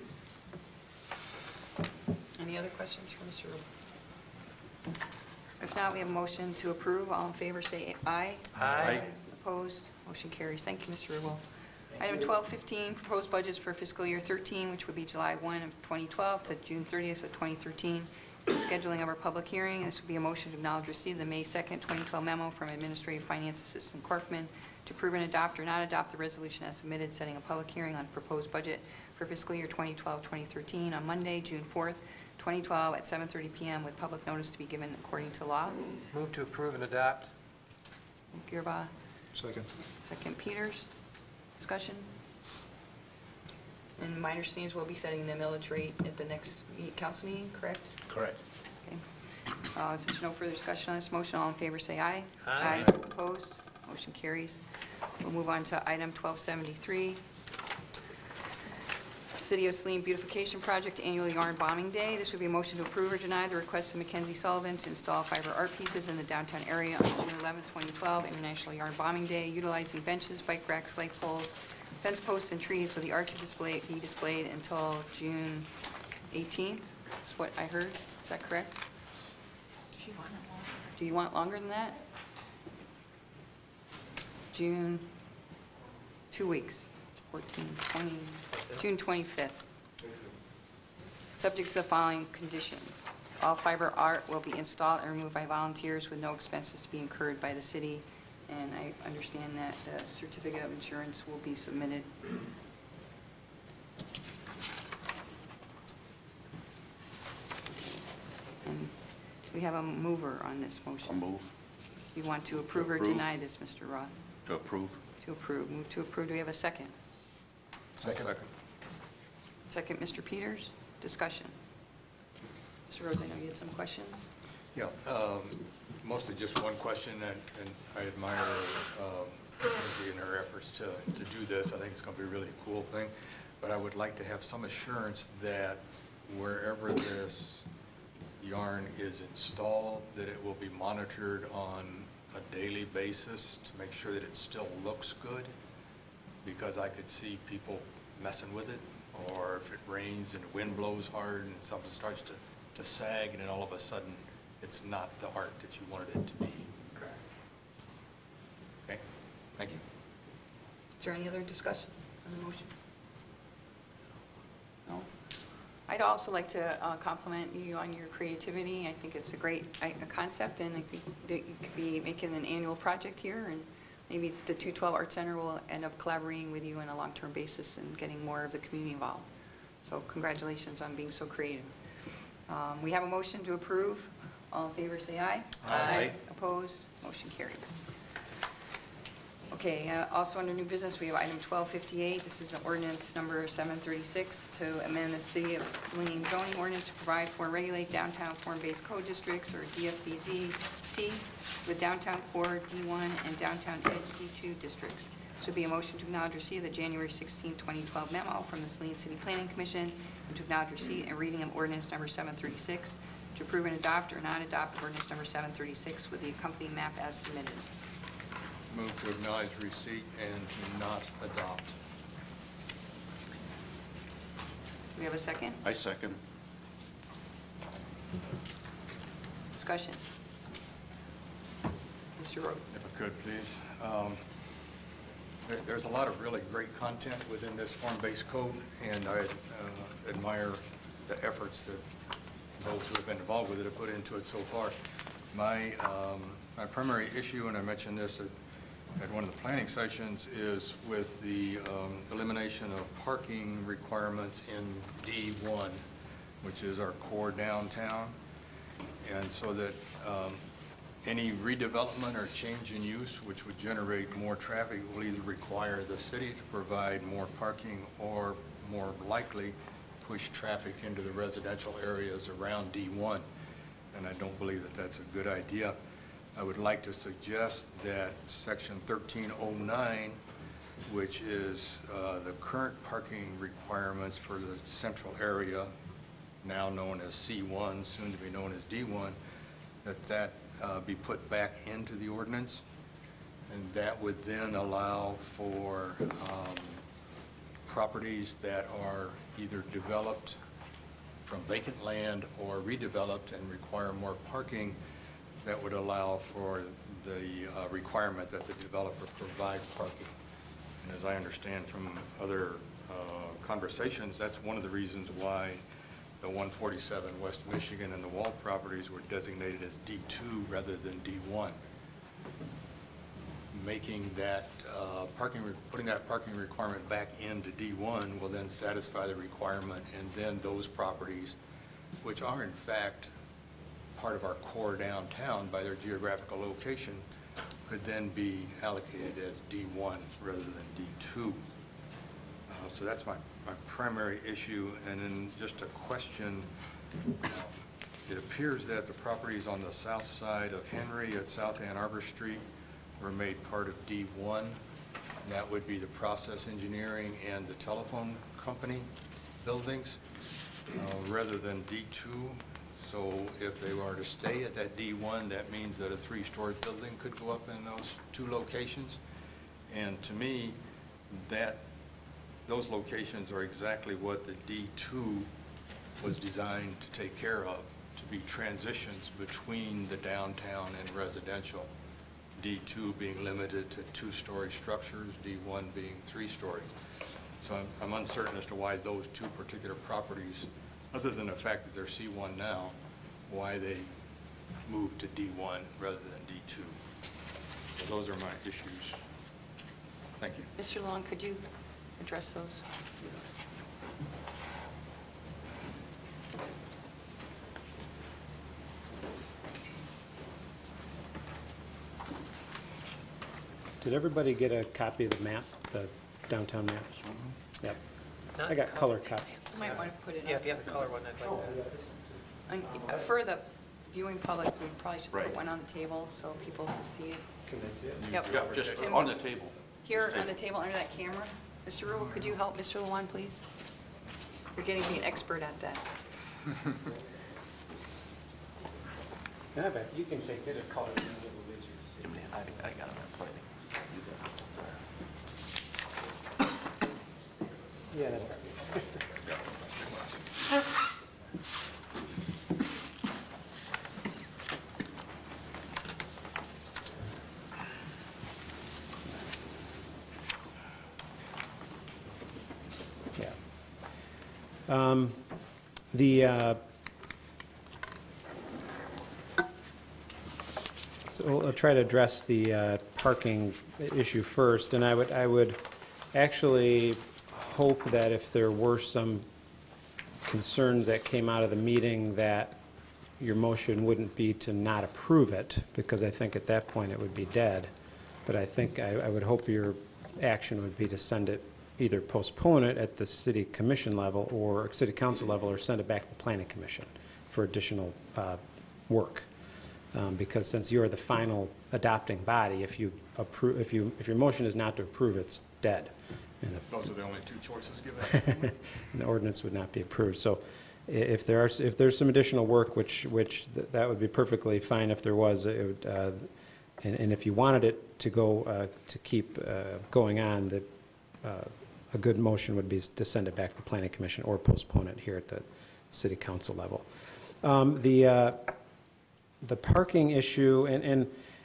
Any other questions for Mr. Rubel? If not, we have a motion to approve. All in favor, say aye.
Aye.
Opposed? Motion carries. Thank you, Mr. Rubel. Item 1215, proposed budgets for fiscal year 13, which would be July 1 of 2012 to June 30th of 2013. The scheduling of our public hearing. This would be a motion to acknowledge receipt of the May 2nd, 2012 memo from Administrative Finance Assistant Korfman to approve and adopt or not adopt the resolution as submitted, setting a public hearing on proposed budget for fiscal year 2012-2013 on Monday, June 4th, 2012 at 7:30 p.m. with public notice to be given according to law.
Move to approve and adopt.
Gearba.
Second.
Second Peters. Discussion. And my understanding is we'll be setting the millage rate at the next council meeting, correct?
Correct.
Okay. If there's no further discussion on this motion, all in favor say aye.
Aye.
Opposed? Motion carries. We'll move on to item 1273. City of Saline Beautification Project Annual Yarn Bombing Day. This would be a motion to approve or deny the request of Mackenzie Sullivan to install fiber art pieces in the downtown area on June 11, 2012, International Yarn Bombing Day, utilizing benches, bike racks, light poles, fence posts, and trees with the art to be displayed until June 18th. That's what I heard. Is that correct? Do you want it longer than that? June, 2 weeks, 14, 20, June 25th. Subject to the following conditions. All fiber art will be installed and removed by volunteers with no expenses to be incurred by the city. And I understand that the certificate of insurance will be submitted. And we have a mover on this motion.
I'll move.
You want to approve or deny this, Mr. Roth?
To approve.
To approve. Move to approve. Do we have a second?
Second.
Second, Mr. Peters. Discussion. Mr. Rhodes, I know you had some questions.
Yeah, mostly just one question, and I admire Lindsay and her efforts to do this. I think it's going to be a really cool thing, but I would like to have some assurance that wherever this yarn is installed, that it will be monitored on a daily basis to make sure that it still looks good, because I could see people messing with it, or if it rains and the wind blows hard and something starts to sag, and then all of a sudden it's not the art that you wanted it to be. Correct. Okay, thank you.
Is there any other discussion on the motion? No? I'd also like to compliment you on your creativity. I think it's a great concept, and I think that you could be making an annual project here, and maybe the 212 Art Center will end up collaborating with you on a long-term basis and getting more of the community involved. So congratulations on being so creative. We have a motion to approve. All in favor, say aye.
Aye.
Opposed? Motion carries. Okay, also under new business, we have item 1258. This is an ordinance number 736 to amend the City of Saline zoning ordinance to provide for and regulate downtown form-based code districts, or DFBZ-C, with downtown core D1 and downtown edge D2 districts. This would be a motion to acknowledge receipt of the January 16, 2012 memo from the Saline City Planning Commission, and to acknowledge receipt and reading of ordinance number 736, to approve and adopt or not adopt ordinance number 736 with the accompanying map as submitted.
Move to acknowledge receipt and to not adopt.
Do we have a second?
I second.
Discussion. Mr. Rhodes.
If I could, please. There's a lot of really great content within this form-based code, and I admire the efforts that those who have been involved with it have put into it so far. My primary issue, and I mentioned this at one of the planning sessions, is with the elimination of parking requirements in D1, which is our core downtown, and so that any redevelopment or change in use which would generate more traffic will either require the city to provide more parking, or more likely push traffic into the residential areas around D1. And I don't believe that that's a good idea. I would like to suggest that section 1309, which is the current parking requirements for the central area, now known as C1, soon to be known as D1, that be put back into the ordinance, and that would then allow for properties that are either developed from vacant land or redeveloped and require more parking, that would allow for the requirement that the developer provide parking. And as I understand from other conversations, that's one of the reasons why the 147 West Michigan and the Wall properties were designated as D2 rather than D1. Making that putting that parking requirement back into D1 will then satisfy the requirement, and then those properties, which are in fact part of our core downtown by their geographical location, could then be allocated as D1 rather than D2. So that's my primary issue. And then just a question. It appears that the properties on the south side of Henry at South Ann Arbor Street were made part of D1. That would be the process engineering and the telephone company buildings rather than D2. So if they were to stay at that D1, that means that a 3-story building could go up in those 2 locations. And to me, those locations are exactly what the D2 was designed to take care of, to be transitions between the downtown and residential. D2 being limited to 2-story structures, D1 being 3-story. So I'm uncertain as to why those 2 particular properties, other than the fact that they're C1 now, why they moved to D1 rather than D2. So those are my issues. Thank you.
Mr. Long, could you address those?
Did everybody get a copy of the map, the downtown map? Yep. I got color copy.
You might want to put it
Yeah,
up.
if you have the color one, I'd like that.
And for the viewing public, we probably should put
Right.
one on the table so people can see it.
Can they see it?
Yep.
Yeah, just
Tim,
on the table.
Here on the table under that camera. Mr. Rule, could you help Mr. Lewan, please? You're getting to be an expert at that.
Yeah, but you can take this color. And a little easier to see.
I got it on planning.
Yeah, that's right. So I'll try to address the parking issue first, and I would actually hope that if there were some concerns that came out of the meeting, that your motion wouldn't be to not approve it, because I think at that point it would be dead. But I think I would hope your action would be to send it, either postpone it at the city commission level or city council level, or send it back to the planning commission for additional work. Because since you're the final adopting body, if you approve, if your motion is not to approve, it's dead. And
Those are the only two choices given.
and the ordinance would not be approved. So if there's some additional work, which that would be perfectly fine if there was, it would, and if you wanted it to go to keep going on, a good motion would be to send it back to the planning commission or postpone it here at the city council level. The parking issue,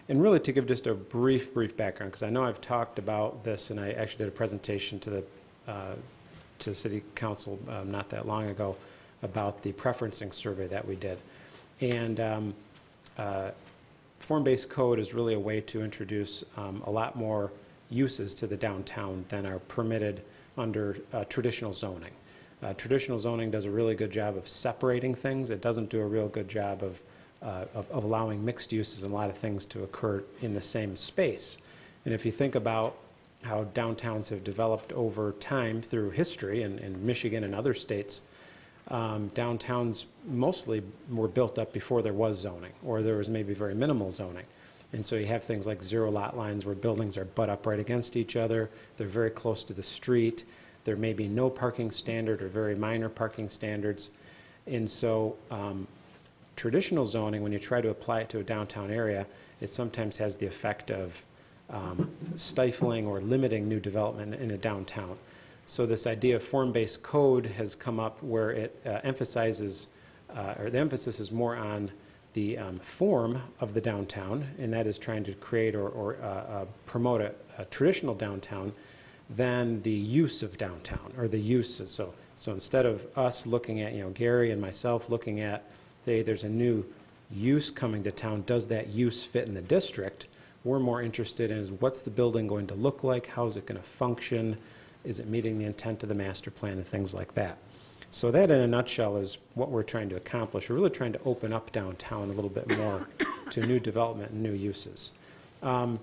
and really to give just a brief background, because I know I've talked about this, and I actually did a presentation to the city council not that long ago about the preferencing survey that we did. And form-based code is really a way to introduce a lot more uses to the downtown than are permitted under traditional zoning. Traditional zoning does a really good job of separating things. It doesn't do a real good job of allowing mixed uses and a lot of things to occur in the same space. And if you think about how downtowns have developed over time through history in Michigan and other states, downtowns mostly were built up before there was zoning, or there was maybe very minimal zoning. And so you have things like zero lot lines where buildings are butt up right against each other. They're very close to the street. There may be no parking standard or very minor parking standards. And so traditional zoning, when you try to apply it to a downtown area, it sometimes has the effect of stifling or limiting new development in a downtown. So this idea of form-based code has come up where it emphasizes, or the emphasis is more on the form of the downtown, and that is trying to create or promote a traditional downtown, than the use of downtown, or the uses. So instead of us looking at, Gary and myself looking at, hey, there's a new use coming to town, does that use fit in the district? We're more interested in is what's the building going to look like, how is it going to function, is it meeting the intent of the master plan, and things like that. So that in a nutshell is what we're trying to accomplish. We're really trying to open up downtown a little bit more to new development and new uses. So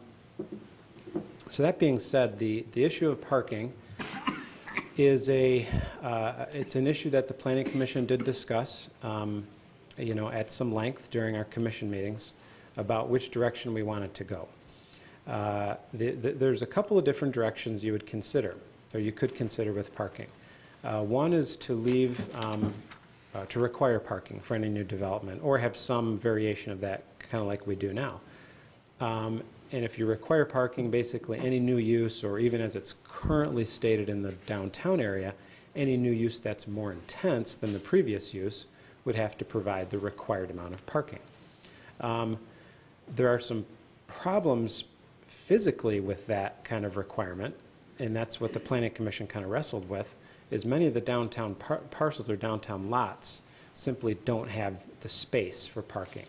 that being said, the issue of parking is it's an issue that the Planning Commission did discuss at some length during our commission meetings about which direction we wanted to go. There's a couple of different directions you would consider, or you could consider with parking. One is to leave, to require parking for any new development, or have some variation of that, kind of like we do now. And if you require parking, basically any new use, or even as it's currently stated in the downtown area, any new use that's more intense than the previous use would have to provide the required amount of parking. There are some problems physically with that kind of requirement, and that's what the Planning Commission kind of wrestled with, is many of the downtown parcels or downtown lots simply don't have the space for parking.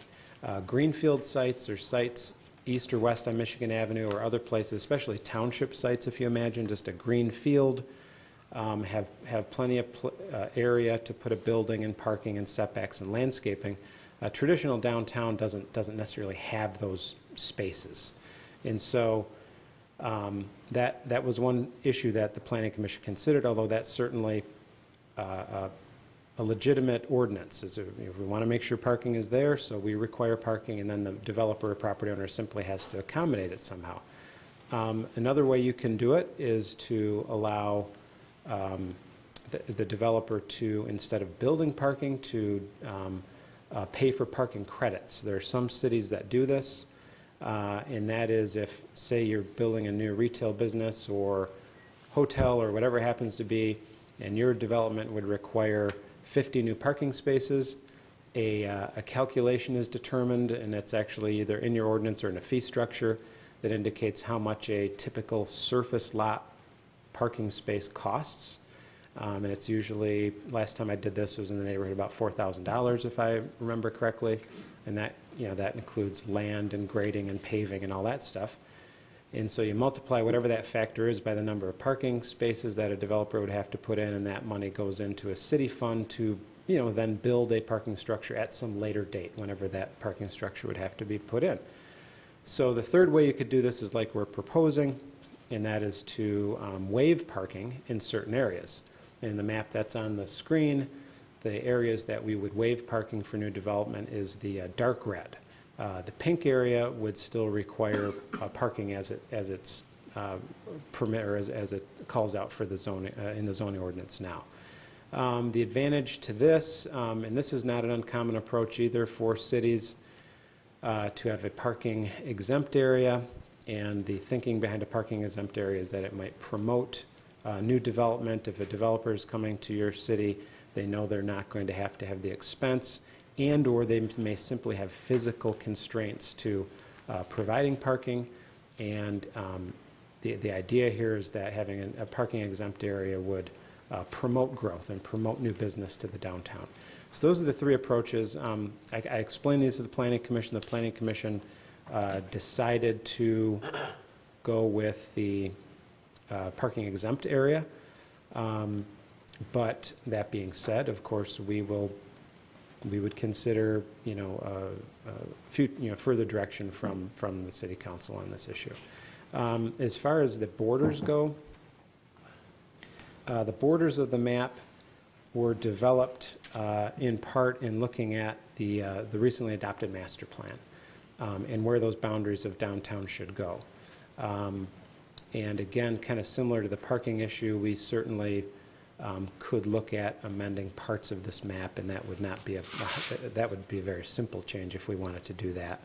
Greenfield sites or sites east or west on Michigan Avenue or other places, especially township sites, if you imagine just a green field, have plenty of area to put a building and parking and setbacks and landscaping. Traditional downtown doesn't necessarily have those spaces. And so that was one issue that the Planning Commission considered, although that certainly a legitimate ordinance. We want to make sure parking is there, so we require parking, and then the developer or property owner simply has to accommodate it somehow. Another way you can do it is to allow the developer to, instead of building parking, to pay for parking credits. There are some cities that do this, and that is if, say, you're building a new retail business or hotel or whatever it happens to be, and your development would require 50 new parking spaces, a calculation is determined, and it's actually either in your ordinance or in a fee structure that indicates how much a typical surface lot parking space costs. And it's usually, last time I did this was in the neighborhood of about $4,000 if I remember correctly. And that, that includes land and grading and paving and all that stuff. And so you multiply whatever that factor is by the number of parking spaces that a developer would have to put in, and that money goes into a city fund to, then build a parking structure at some later date, whenever that parking structure would have to be put in. So the third way you could do this is like we're proposing, and that is to waive parking in certain areas. In the map that's on the screen, the areas that we would waive parking for new development is the dark red. The pink area would still require parking as it's permit, or as it calls out for the zoning in the zoning ordinance now. The advantage to this, and this is not an uncommon approach either for cities, to have a parking exempt area, and the thinking behind a parking exempt area is that it might promote new development. If a developer is coming to your city, they know they're not going to have the expense, and or they may simply have physical constraints to providing parking. And the idea here is that having a parking exempt area would promote growth and promote new business to the downtown. So those are the three approaches. I explained these to the Planning Commission. The Planning Commission decided to go with the parking exempt area. But that being said, of course, we would consider, further direction from the City Council on this issue. As far as the borders go, the borders of the map were developed in part in looking at the recently adopted master plan and where those boundaries of downtown should go. And again, kind of similar to the parking issue, we certainly could look at amending parts of this map, and that would not be that would be a very simple change if we wanted to do that,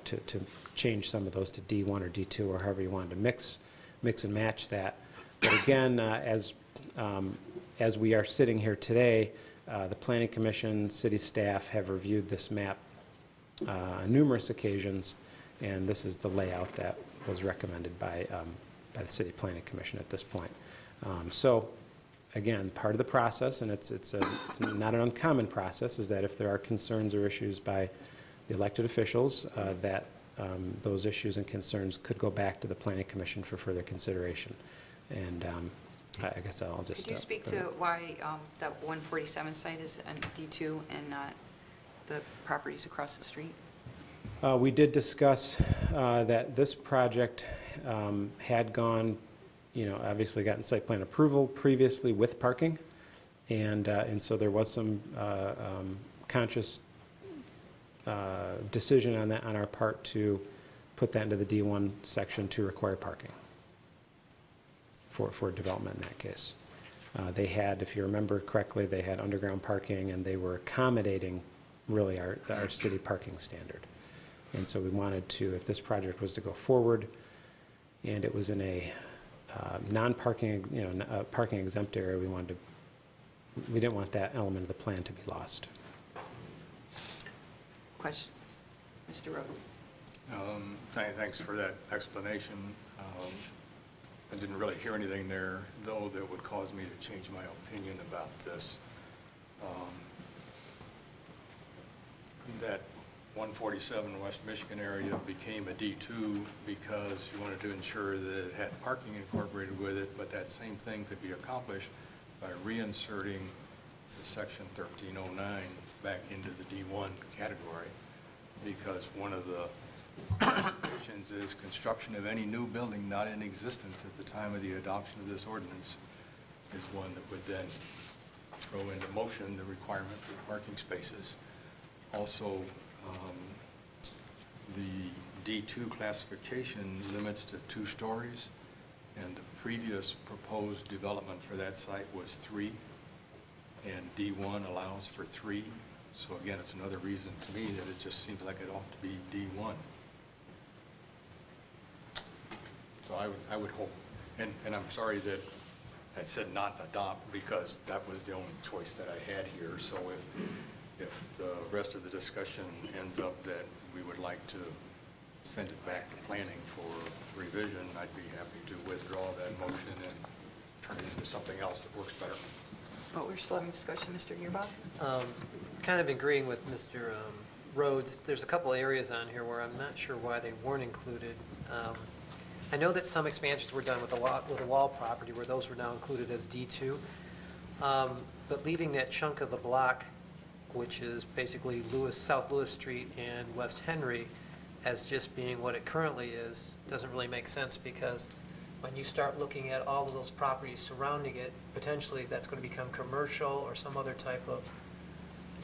to change some of those to D1 or D2 or however you wanted to mix and match that. But again, as we are sitting here today, the Planning Commission, city staff have reviewed this map on numerous occasions, and this is the layout that was recommended by the City Planning Commission at this point. So again, part of the process, and it's not an uncommon process, is that if there are concerns or issues by the elected officials, that those issues and concerns could go back to the Planning Commission for further consideration. And I guess I'll just...
Could you speak to why that 147 site is a D2 and not the properties across the street?
We did discuss that this project had gone, obviously gotten site plan approval previously with parking, and so there was some conscious decision on our part to put that into the D1 section to require parking for development in that case. They had, if you remember correctly, they had underground parking, and they were accommodating really our city parking standard. And so we wanted to, if this project was to go forward and it was in a non-parking, parking exempt area, we didn't want that element of the plan to be lost.
Question, Mr. Rhodes.
Thanks for that explanation. I didn't really hear anything there, though, that would cause me to change my opinion about this. That 147 West Michigan area became a D2 because you wanted to ensure that it had parking incorporated with it, but that same thing could be accomplished by reinserting the section 1309 back into the D1 category, because one of the conditions is construction of any new building not in existence at the time of the adoption of this ordinance is one that would then throw into motion the requirement for parking spaces. Also, the D2 classification limits to 2 stories, and the previous proposed development for that site was 3, and D1 allows for 3. So again, it's another reason to me that it just seems like it ought to be D1. So I would hope, and I'm sorry that I said not adopt, because that was the only choice that I had here. So if the rest of the discussion ends up that we would like to send it back to planning for revision, I'd be happy to withdraw that motion and turn it into something else that works better.
Oh, we're still having discussion, Mr. Gearbox?
Kind of agreeing with Mr. Rhodes, there's a couple areas on here where I'm not sure why they weren't included. I know that some expansions were done with the wall property where those were now included as D2, but leaving that chunk of the block, which is basically South Lewis Street and West Henry, as just being what it currently is, doesn't really make sense, because when you start looking at all of those properties surrounding it, potentially that's going to become commercial or some other type of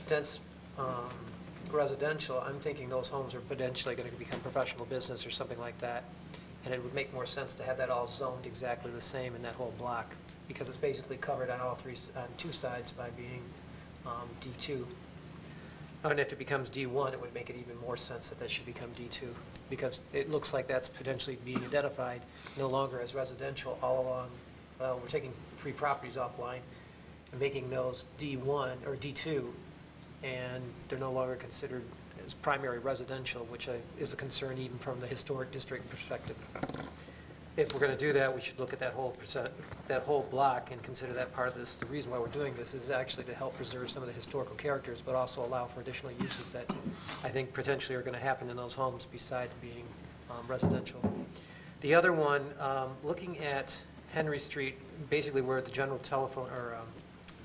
dense residential. I'm thinking those homes are potentially going to become professional business or something like that. And it would make more sense to have that all zoned exactly the same in that whole block, because it's basically covered on on 2 sides by being D2. And if it becomes D1, it would make it even more sense that that should become D2, because it looks like that's potentially being identified no longer as residential all along. We're taking 3 properties offline and making those D1 or D2, and they're no longer considered as primary residential, which is a concern even from the historic district perspective. If we're going to do that, we should look at that whole block and consider that part of this. The reason why we're doing this is actually to help preserve some of the historical characters, but also allow for additional uses that I think potentially are going to happen in those homes besides being residential. The other one, looking at Henry Street, basically where the general telephone or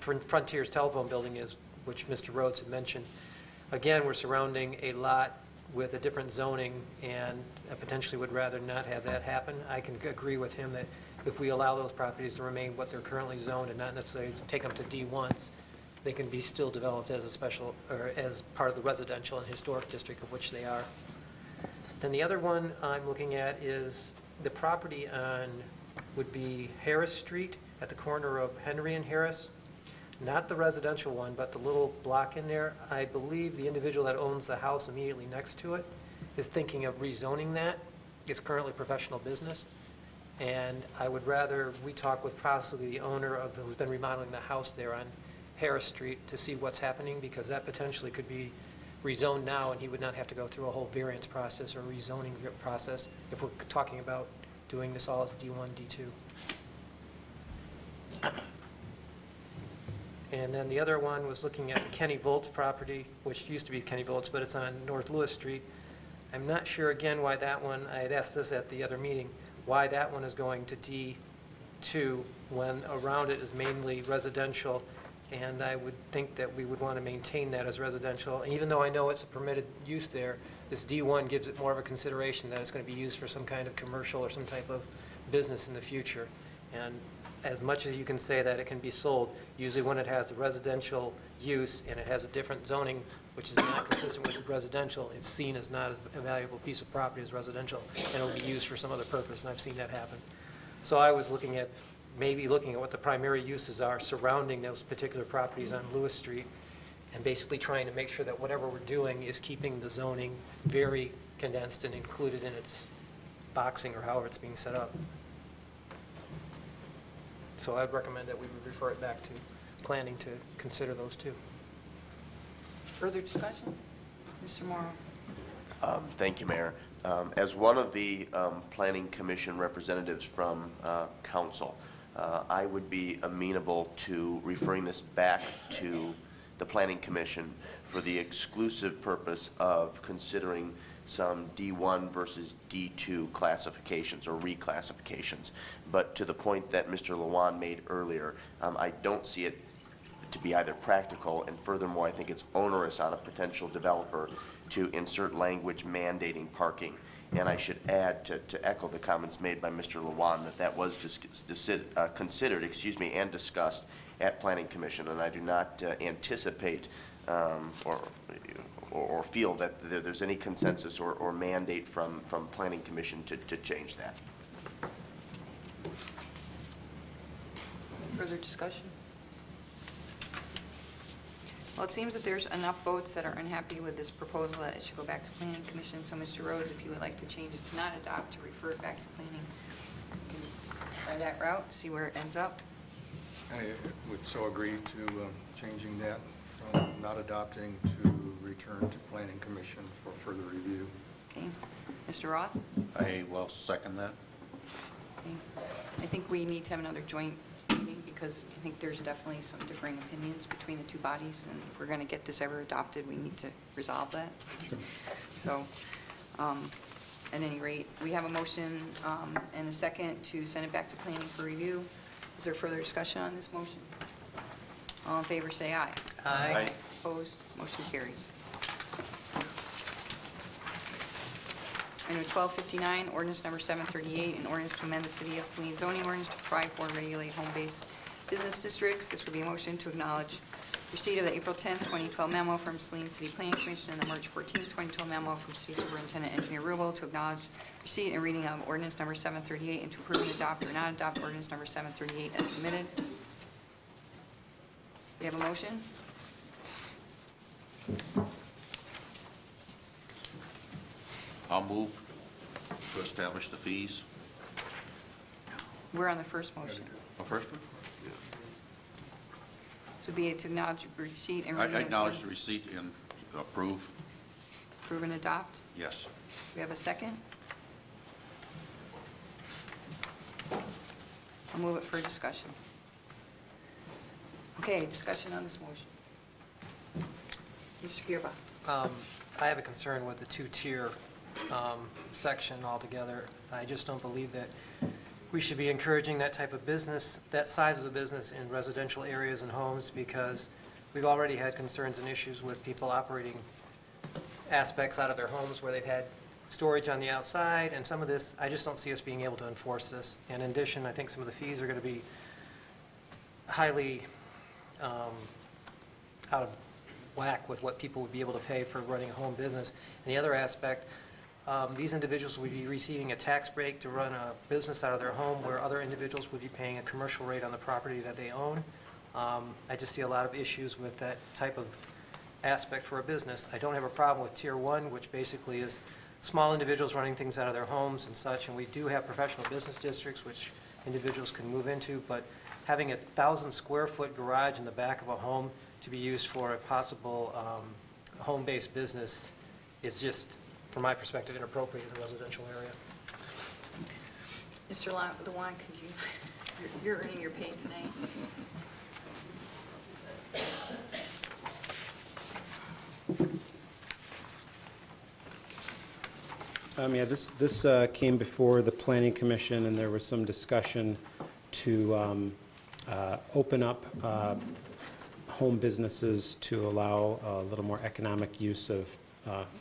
Frontier's telephone building is, which Mr. Rhodes had mentioned. Again, we're surrounding a lot with a different zoning, and potentially would rather not have that happen. I can agree with him that if we allow those properties to remain what they're currently zoned and not necessarily take them to D1s, they can be still developed as a special, or as part of the residential and historic district of which they are. Then the other one I'm looking at is the property on, would be Harris Street at the corner of Henry and Harris. Not the residential one, but the little block in there. I believe the individual that owns the house immediately next to it is thinking of rezoning that. It's currently professional business. And I would rather we talk with possibly the owner of who's been remodeling the house there on Harris Street to see what's happening, because that potentially could be rezoned now and he would not have to go through a whole variance process or rezoning process if we're talking about doing this all as D1, D2. And then the other one was looking at the Kenny Volt's property, which used to be Kenny Volt's, but it's on North Lewis Street. I'm not sure, again, why that one, I had asked this at the other meeting, why that one is going to D2 when around it is mainly residential, and I would think that we would want to maintain that as residential. And even though I know it's a permitted use there, this D1 gives it more of a consideration that it's going to be used for some kind of commercial or some type of business in the future. And as much as you can say that it can be sold, usually when it has a residential use and it has a different zoning, which is not consistent with residential, it's seen as not a valuable piece of property as residential, and it'll be used for some other purpose, and I've seen that happen. So I was looking at, maybe looking at what the primary uses are surrounding those particular properties on Lewis Street, and basically trying to make sure that whatever we're doing is keeping the zoning very condensed and included in its boxing or however it's being set up. So I'd recommend that we would refer it back to planning to consider those two.
Further discussion? Mr. Morrow.
Thank you, Mayor. As one of the Planning Commission representatives from Council, I would be amenable to referring this back to the Planning Commission for the exclusive purpose of considering some D1 versus D2 classifications or reclassifications. But to the point that Mr. Lewan made earlier, I don't see it to be either practical, and furthermore, I think it's onerous on a potential developer to insert language mandating parking. And I should add, to echo the comments made by Mr. Lewan, that was considered, and discussed at Planning Commission, and I do not anticipate or feel that there's any consensus or mandate from Planning Commission to change that.
Further discussion? Well, it seems that there's enough votes that are unhappy with this proposal that it should go back to Planning Commission. So, Mr. Rhodes, if you would like to change it to not adopt, to refer it back to Planning, you can try that route, see where it ends up.
I would so agree to changing that from not adopting to return to Planning Commission for further review.
Okay. Mr. Roth?
I will second that.
Okay. I think we need to have another joint meeting because I think there's definitely some differing opinions between the two bodies, and if we're going to get this ever adopted, we need to resolve that.
Sure.
So, at any rate, we have a motion and a second to send it back to planning for review. Is there further discussion on this motion? All in favor, say aye.
Aye.
Opposed? Motion carries. Item 1259, ordinance number 738, an ordinance to amend the City of Saline zoning ordinance to provide for and regulate home-based business districts. This would be a motion to acknowledge receipt of the April 10, 2012 memo from Saline City Planning Commission and the March 14, 2012 memo from City Superintendent Engineer Rubel to acknowledge receipt and reading of ordinance number 738 and to approve and adopt or not adopt ordinance number 738 as submitted. We have a motion?
I'll move to establish the fees.
We're on the first motion.
The first one?
So be it to acknowledge receipt and
I
reading.
acknowledge the receipt and approve.
Approve and adopt.
Yes.
We have a second? I'll move it for discussion. Okay, discussion on this motion. Mr. Gearba.
I have a concern with the two-tier section altogether. I just don't believe that we should be encouraging that type of business, that size of a business in residential areas and homes, because we've already had concerns and issues with people operating aspects out of their homes where they've had storage on the outside, and some of this, I just don't see us being able to enforce this. And in addition, I think some of the fees are going to be highly out of whack with what people would be able to pay for running a home business. And the other aspect, these individuals would be receiving a tax break to run a business out of their home where other individuals would be paying a commercial rate on the property that they own. I just see a lot of issues with that type of aspect for a business. I don't have a problem with Tier 1, which basically is small individuals running things out of their homes and such, and we do have professional business districts which individuals can move into, but having a 1,000-square-foot garage in the back of a home to be used for a possible home-based business is just, from my perspective, inappropriate in a residential area.
Mr. Lewan, could you, you're earning your pay tonight.
Yeah, this came before the Planning Commission, and there was some discussion to open up home businesses to allow a little more economic use of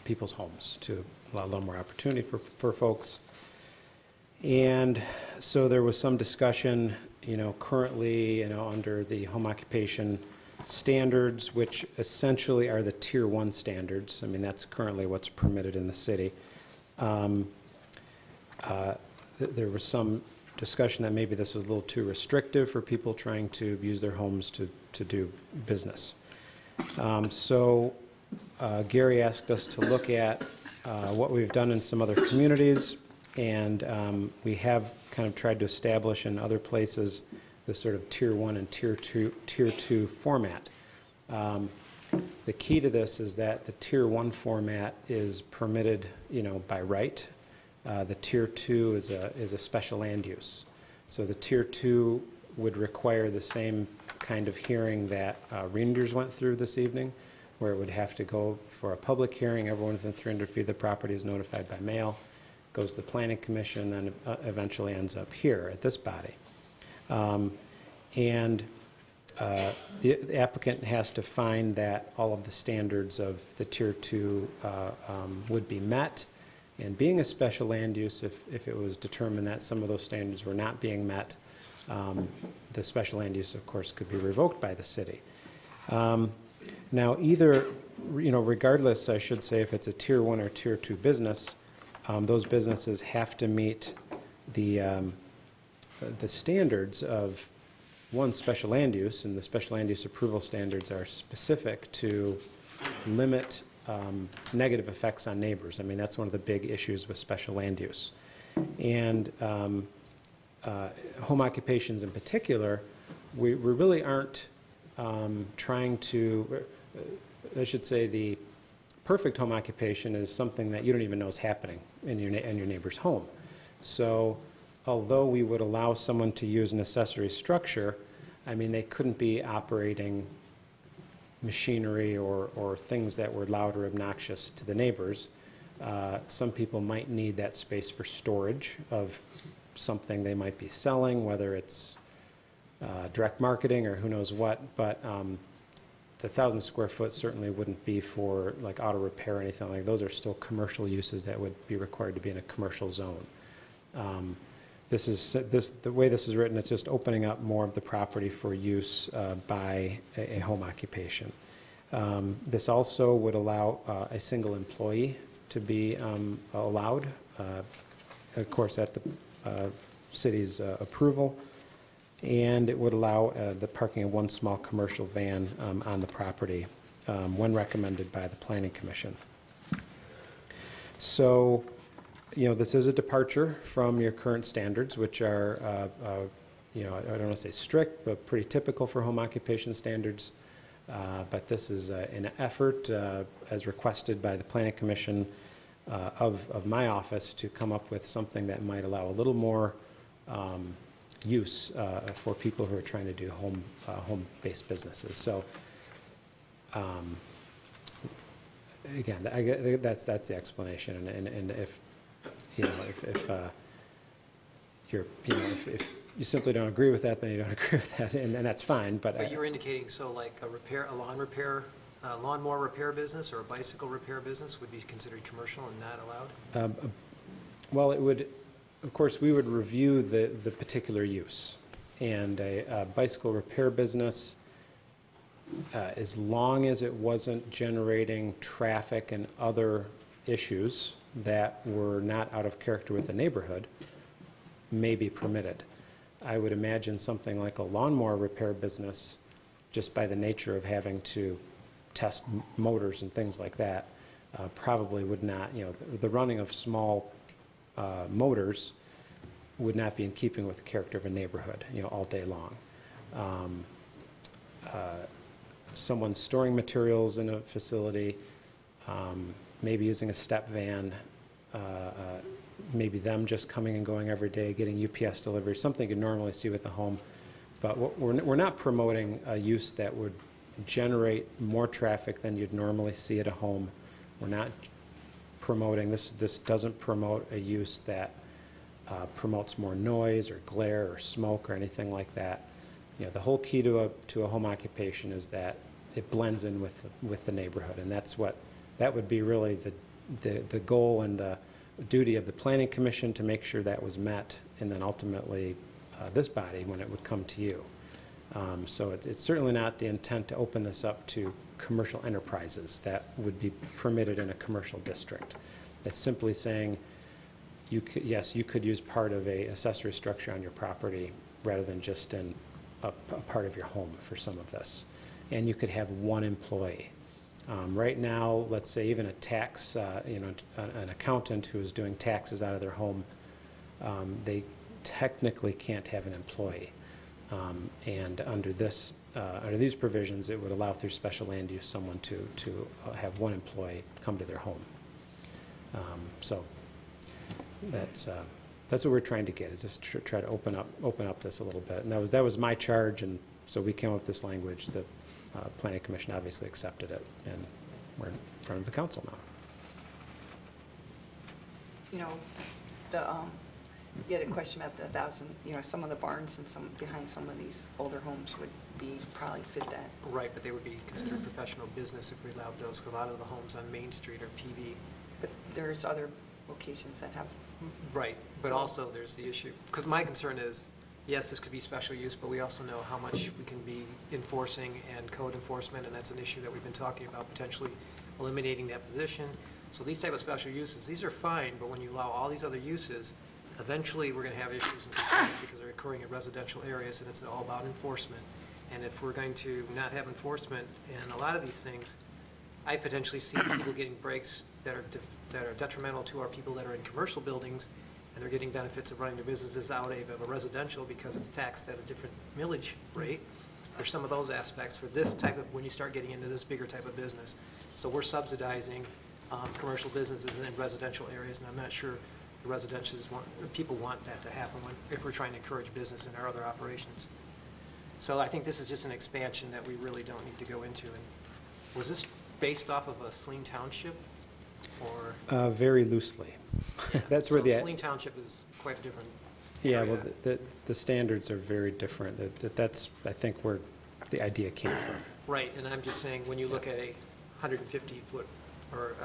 people's homes, to allow a little more opportunity for folks. And so there was some discussion, currently, under the home occupation standards, which essentially are the Tier 1 standards. I mean, that's currently what's permitted in the city. There was some discussion that maybe this is a little too restrictive for people trying to use their homes to do business. So Gary asked us to look at what we've done in some other communities, and we have kind of tried to establish in other places this sort of Tier 1 and Tier 2 format. The key to this is that the Tier 1 format is permitted, by right. The Tier 2 is a special land use. So the Tier 2 would require the same kind of hearing that Reinders went through this evening, where it would have to go for a public hearing. Everyone within 300 feet of the property is notified by mail, goes to the Planning Commission, then eventually ends up here at this body. The applicant has to find that all of the standards of the Tier 2 would be met, And being a special land use, if it was determined that some of those standards were not being met, the special land use, of course, could be revoked by the city. Now, either, regardless, I should say, if it's a Tier 1 or Tier 2 business, those businesses have to meet the standards of, one, special land use, and the special land use approval standards are specific to limit negative effects on neighbors. I mean, that's one of the big issues with special land use. And home occupations in particular, we really aren't trying to, I should say, the perfect home occupation is something that you don't even know is happening in your neighbor's home. So although we would allow someone to use an accessory structure, I mean, they couldn't be operating machinery or things that were loud or obnoxious to the neighbors. Some people might need that space for storage of something they might be selling, whether it's direct marketing or who knows what, but the 1,000 square foot certainly wouldn't be for like auto repair or anything like that. Those are still commercial uses that would be required to be in a commercial zone. The way this is written, it's just opening up more of the property for use by a home occupation. This also would allow a single employee to be allowed, of course, at the city's approval, and it would allow the parking of one small commercial van on the property when recommended by the Planning Commission. So, this is a departure from your current standards, which are, I don't want to say strict, but pretty typical for home occupation standards. But this is an effort, as requested by the Planning Commission, of my office to come up with something that might allow a little more use for people who are trying to do home-based businesses. So, again, that's the explanation. And if if you simply don't agree with that, then you don't agree with that, and that's fine.
But you're indicating, so like a lawnmower repair business or a bicycle repair business would be considered commercial and not allowed?
Well, it would, of course, we would review the particular use. And a bicycle repair business, as long as it wasn't generating traffic and other issues that were not out of character with the neighborhood, may be permitted. I would imagine something like a lawnmower repair business, just by the nature of having to test motors and things like that, probably would not, the running of small motors would not be in keeping with the character of a neighborhood, all day long. Someone storing materials in a facility, maybe using a step van, maybe them just coming and going every day, getting UPS deliveries, something you normally see with the home. But we're not promoting a use that would generate more traffic than you'd normally see at a home. We're not promoting, this doesn't promote a use that promotes more noise or glare or smoke or anything like that. The whole key to a home occupation is that it blends in with the neighborhood, and that would be really the goal and the duty of the Planning Commission to make sure that was met, and then ultimately this body when it would come to you. So it's certainly not the intent to open this up to commercial enterprises that would be permitted in a commercial district. It's simply saying, yes, you could use part of a accessory structure on your property rather than just in a part of your home for some of this. And you could have one employee. Right now, let's say even a tax, an accountant who is doing taxes out of their home, they technically can't have an employee. And under these provisions, it would allow through special land use someone to have one employee come to their home. So that's what we're trying to get, is just try to open up this a little bit. And that was my charge, and so we came up with this language. The Planning Commission obviously accepted it, and we're in front of the council now.
You had a question about the 1,000, some of the barns and behind some of these older homes would probably fit that.
Right, but they would be considered professional business if we allowed those, because a lot of the homes on Main Street are PV.
But there's other locations that have,
Right, but also there's the issue, because my concern is, yes, this could be special use, but we also know how much we can be enforcing and code enforcement, and that's an issue that we've been talking about, potentially eliminating that position. So these type of special uses, these are fine, but when you allow all these other uses, eventually we're going to have issues and concerns because they're occurring in residential areas, and it's all about enforcement. And if we're going to not have enforcement in a lot of these things, I potentially see people getting breaks that are detrimental to our people that are in commercial buildings, and they're getting benefits of running their businesses out of a residential because it's taxed at a different millage rate. There's some of those aspects for this type of, when you start getting into this bigger type of business. So we're subsidizing commercial businesses in residential areas, and I'm not sure the people want that to happen if we're trying to encourage business in our other operations. So I think this is just an expansion that we really don't need to go into. And was this based off of a Saline Township, or?
Very loosely. That's where
so
the
Saline Township is quite a different
yeah.
area.
Well, the standards are very different. That's I think where the idea came from.
Right, and I'm just saying when you look at a 150-foot or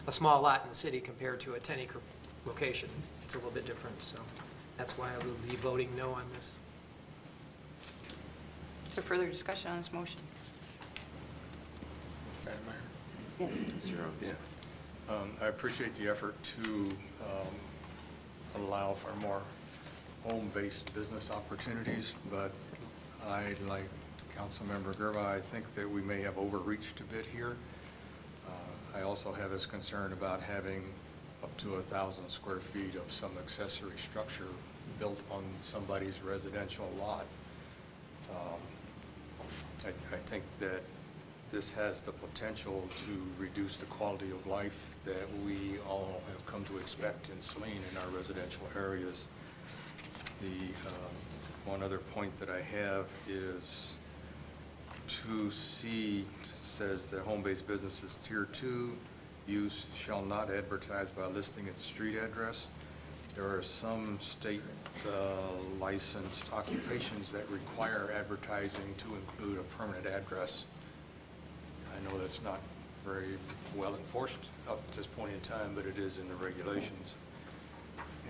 a small lot in the city compared to a 10-acre location, it's a little bit different. So that's why I will be voting no on this.
is there further discussion on this motion?
Madam Mayor?
Yes, Mr. Rhodes.
Yeah. I appreciate the effort to allow for more home-based business opportunities, but I, like Councilmember Gerba, I think that we may have overreached a bit here. I also have this concern about having up to 1,000 square feet of some accessory structure built on somebody's residential lot. I think that this has the potential to reduce the quality of life that we all have come to expect in Saline in our residential areas. The one other point that I have is 2C says that home-based businesses Tier 2 use shall not advertise by listing its street address. There are some state licensed occupations that require advertising to include a permanent address. I know that's not very well enforced up to this point in time, but it is in the regulations.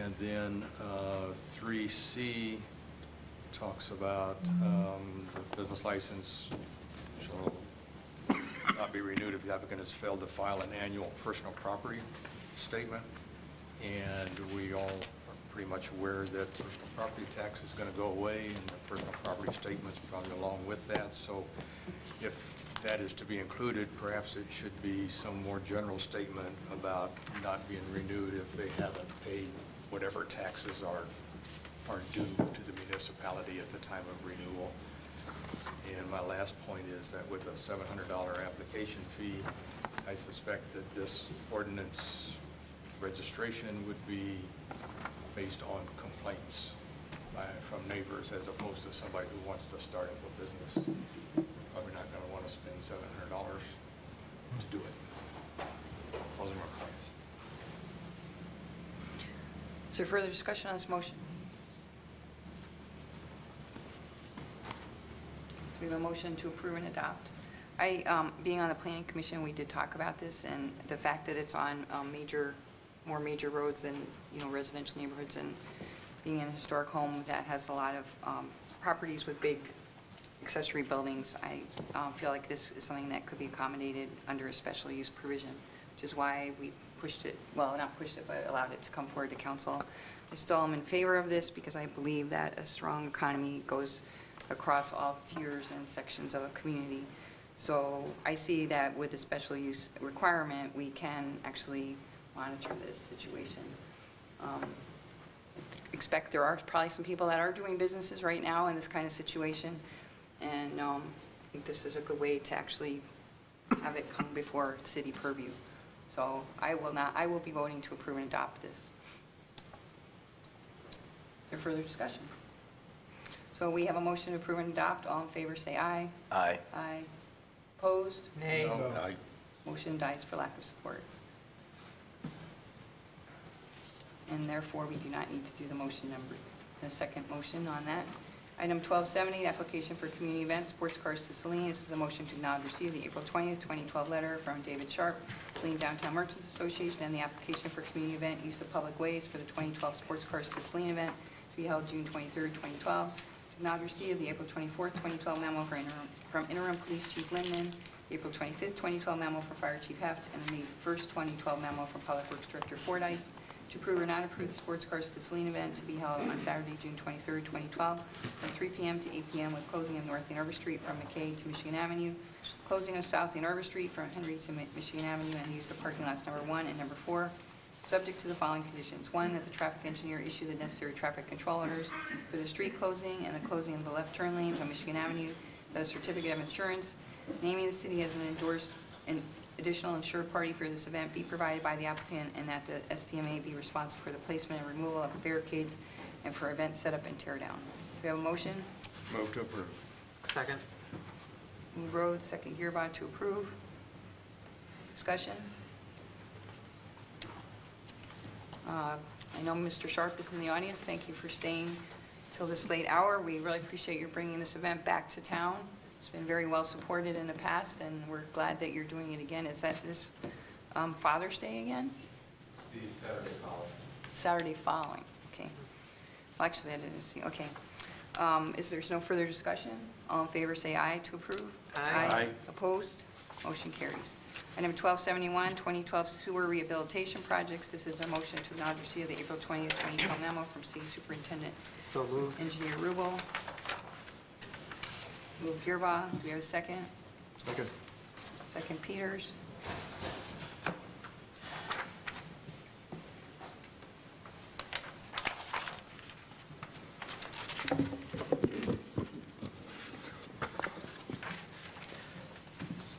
And then 3C talks about the business license shall not be renewed if the applicant has failed to file an annual personal property statement. And we all are pretty much aware that personal property tax is going to go away, and the personal property statement's probably along with that. So if that is to be included, perhaps it should be some more general statement about not being renewed if they haven't paid whatever taxes are due to the municipality at the time of renewal. And my last point is that with a $700 application fee, I suspect that this ordinance registration would be based on complaints from neighbors as opposed to somebody who wants to start up a business. Probably not going to want to spend $700 to do it. Closing my points.
Is there further discussion on this motion? We have a motion to approve and adopt. Being on the planning commission, we did talk about this, and the fact that it's on more major roads than residential neighborhoods, and being in a historic home that has a lot of properties with big accessory buildings, I feel like this is something that could be accommodated under a special use provision, which is why we pushed it, well, not pushed it, but allowed it to come forward to council. I still am in favor of this because I believe that a strong economy goes across all tiers and sections of a community. So I see that with the special use requirement, we can actually monitor this situation. Expect there are probably some people that are doing businesses right now in this kind of situation, and I think this is a good way to actually have it come before city purview. So I will be voting to approve and adopt this. Is there further discussion? So we have a motion to approve and adopt. All in favor say aye.
Aye.
Aye. Opposed?
Nay.
No.
Aye.
Motion dies for lack of support. And therefore, we do not need to do the second motion on that. Item 1270, application for community events, sports cars to Saline. This is a motion to acknowledge receive the April 20th, 2012 letter from David Sharp, Saline Downtown Merchants Association, and the application for community event use of public ways for the 2012 sports cars to Saline event to be held June 23rd, 2012. To acknowledge receive the April 24th, 2012 memo from interim police chief Lindman, the April 25th, 2012 memo from fire chief Heft, and the May 1st, 2012 memo from public works director Fordyce. To approve or not approve the sports cars to Saline event to be held on Saturday, June 23rd, 2012, from 3 p.m. to 8 p.m. with closing of North Ann Arbor Street from McKay to Michigan Avenue, closing of South Ann Arbor Street from Henry to Michigan Avenue, and the use of parking lots number 1 and number 4, subject to the following conditions. 1, that the traffic engineer issue the necessary traffic control orders for the street closing and the closing of the left turn lanes on Michigan Avenue, that a certificate of insurance naming the city as an endorsed and additional insured party for this event be provided by the applicant, and that the SDMA be responsible for the placement and removal of barricades and for event setup and tear down. Do we have a motion?
Move to approve.
Second.
Move Rhodes, second Gearbot to approve. Discussion? I know Mr. Sharp is in the audience. Thank you for staying till this late hour. We really appreciate you bringing this event back to town. It's been very well supported in the past, and we're glad that you're doing it again. Is that this Father's Day again?
It's the Saturday following.
Saturday following, okay. Well, actually, I didn't see, okay. Is there's no further discussion? All in favor say aye to approve.
Aye.
Opposed? Motion carries. Item 1271, 2012 sewer rehabilitation projects. This is a motion to acknowledge receipt of the April 20th, 2012 memo from City Superintendent
So moved.
Engineer Rubel. Move Gearbaugh. Do we have a second?
Second.
Second Peters.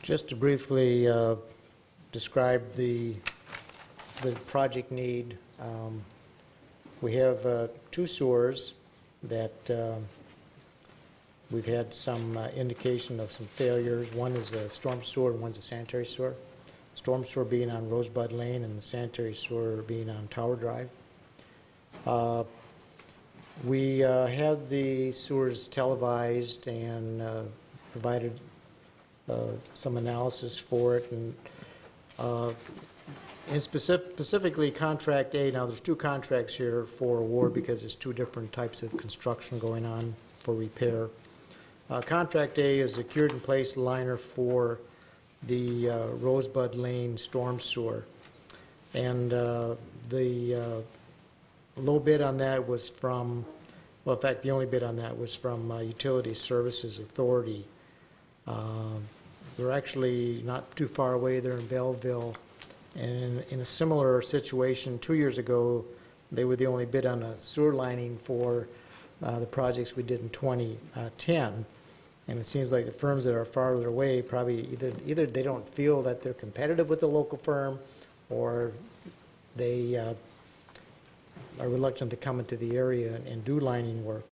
Just to briefly describe the project need, we have 2 sewers that we've had some indication of some failures. One is a storm sewer and one's a sanitary sewer. Storm sewer being on Rosebud Lane and the sanitary sewer being on Tower Drive. We had the sewers televised and provided some analysis for it, and specifically Contract A. Now, there's 2 contracts here for award because there's 2 different types of construction going on for repair. Contract A is a cured in place liner for the Rosebud Lane storm sewer, and the low bid on that was from, well, in fact, the only bid on that was from Utility Services Authority. They're actually not too far away. They're in Belleville. And in a similar situation 2 years ago, they were the only bid on a sewer lining for the projects we did in 2010. And it seems like the firms that are farther away probably either they don't feel that they're competitive with the local firm, or they are reluctant to come into the area and do lining work.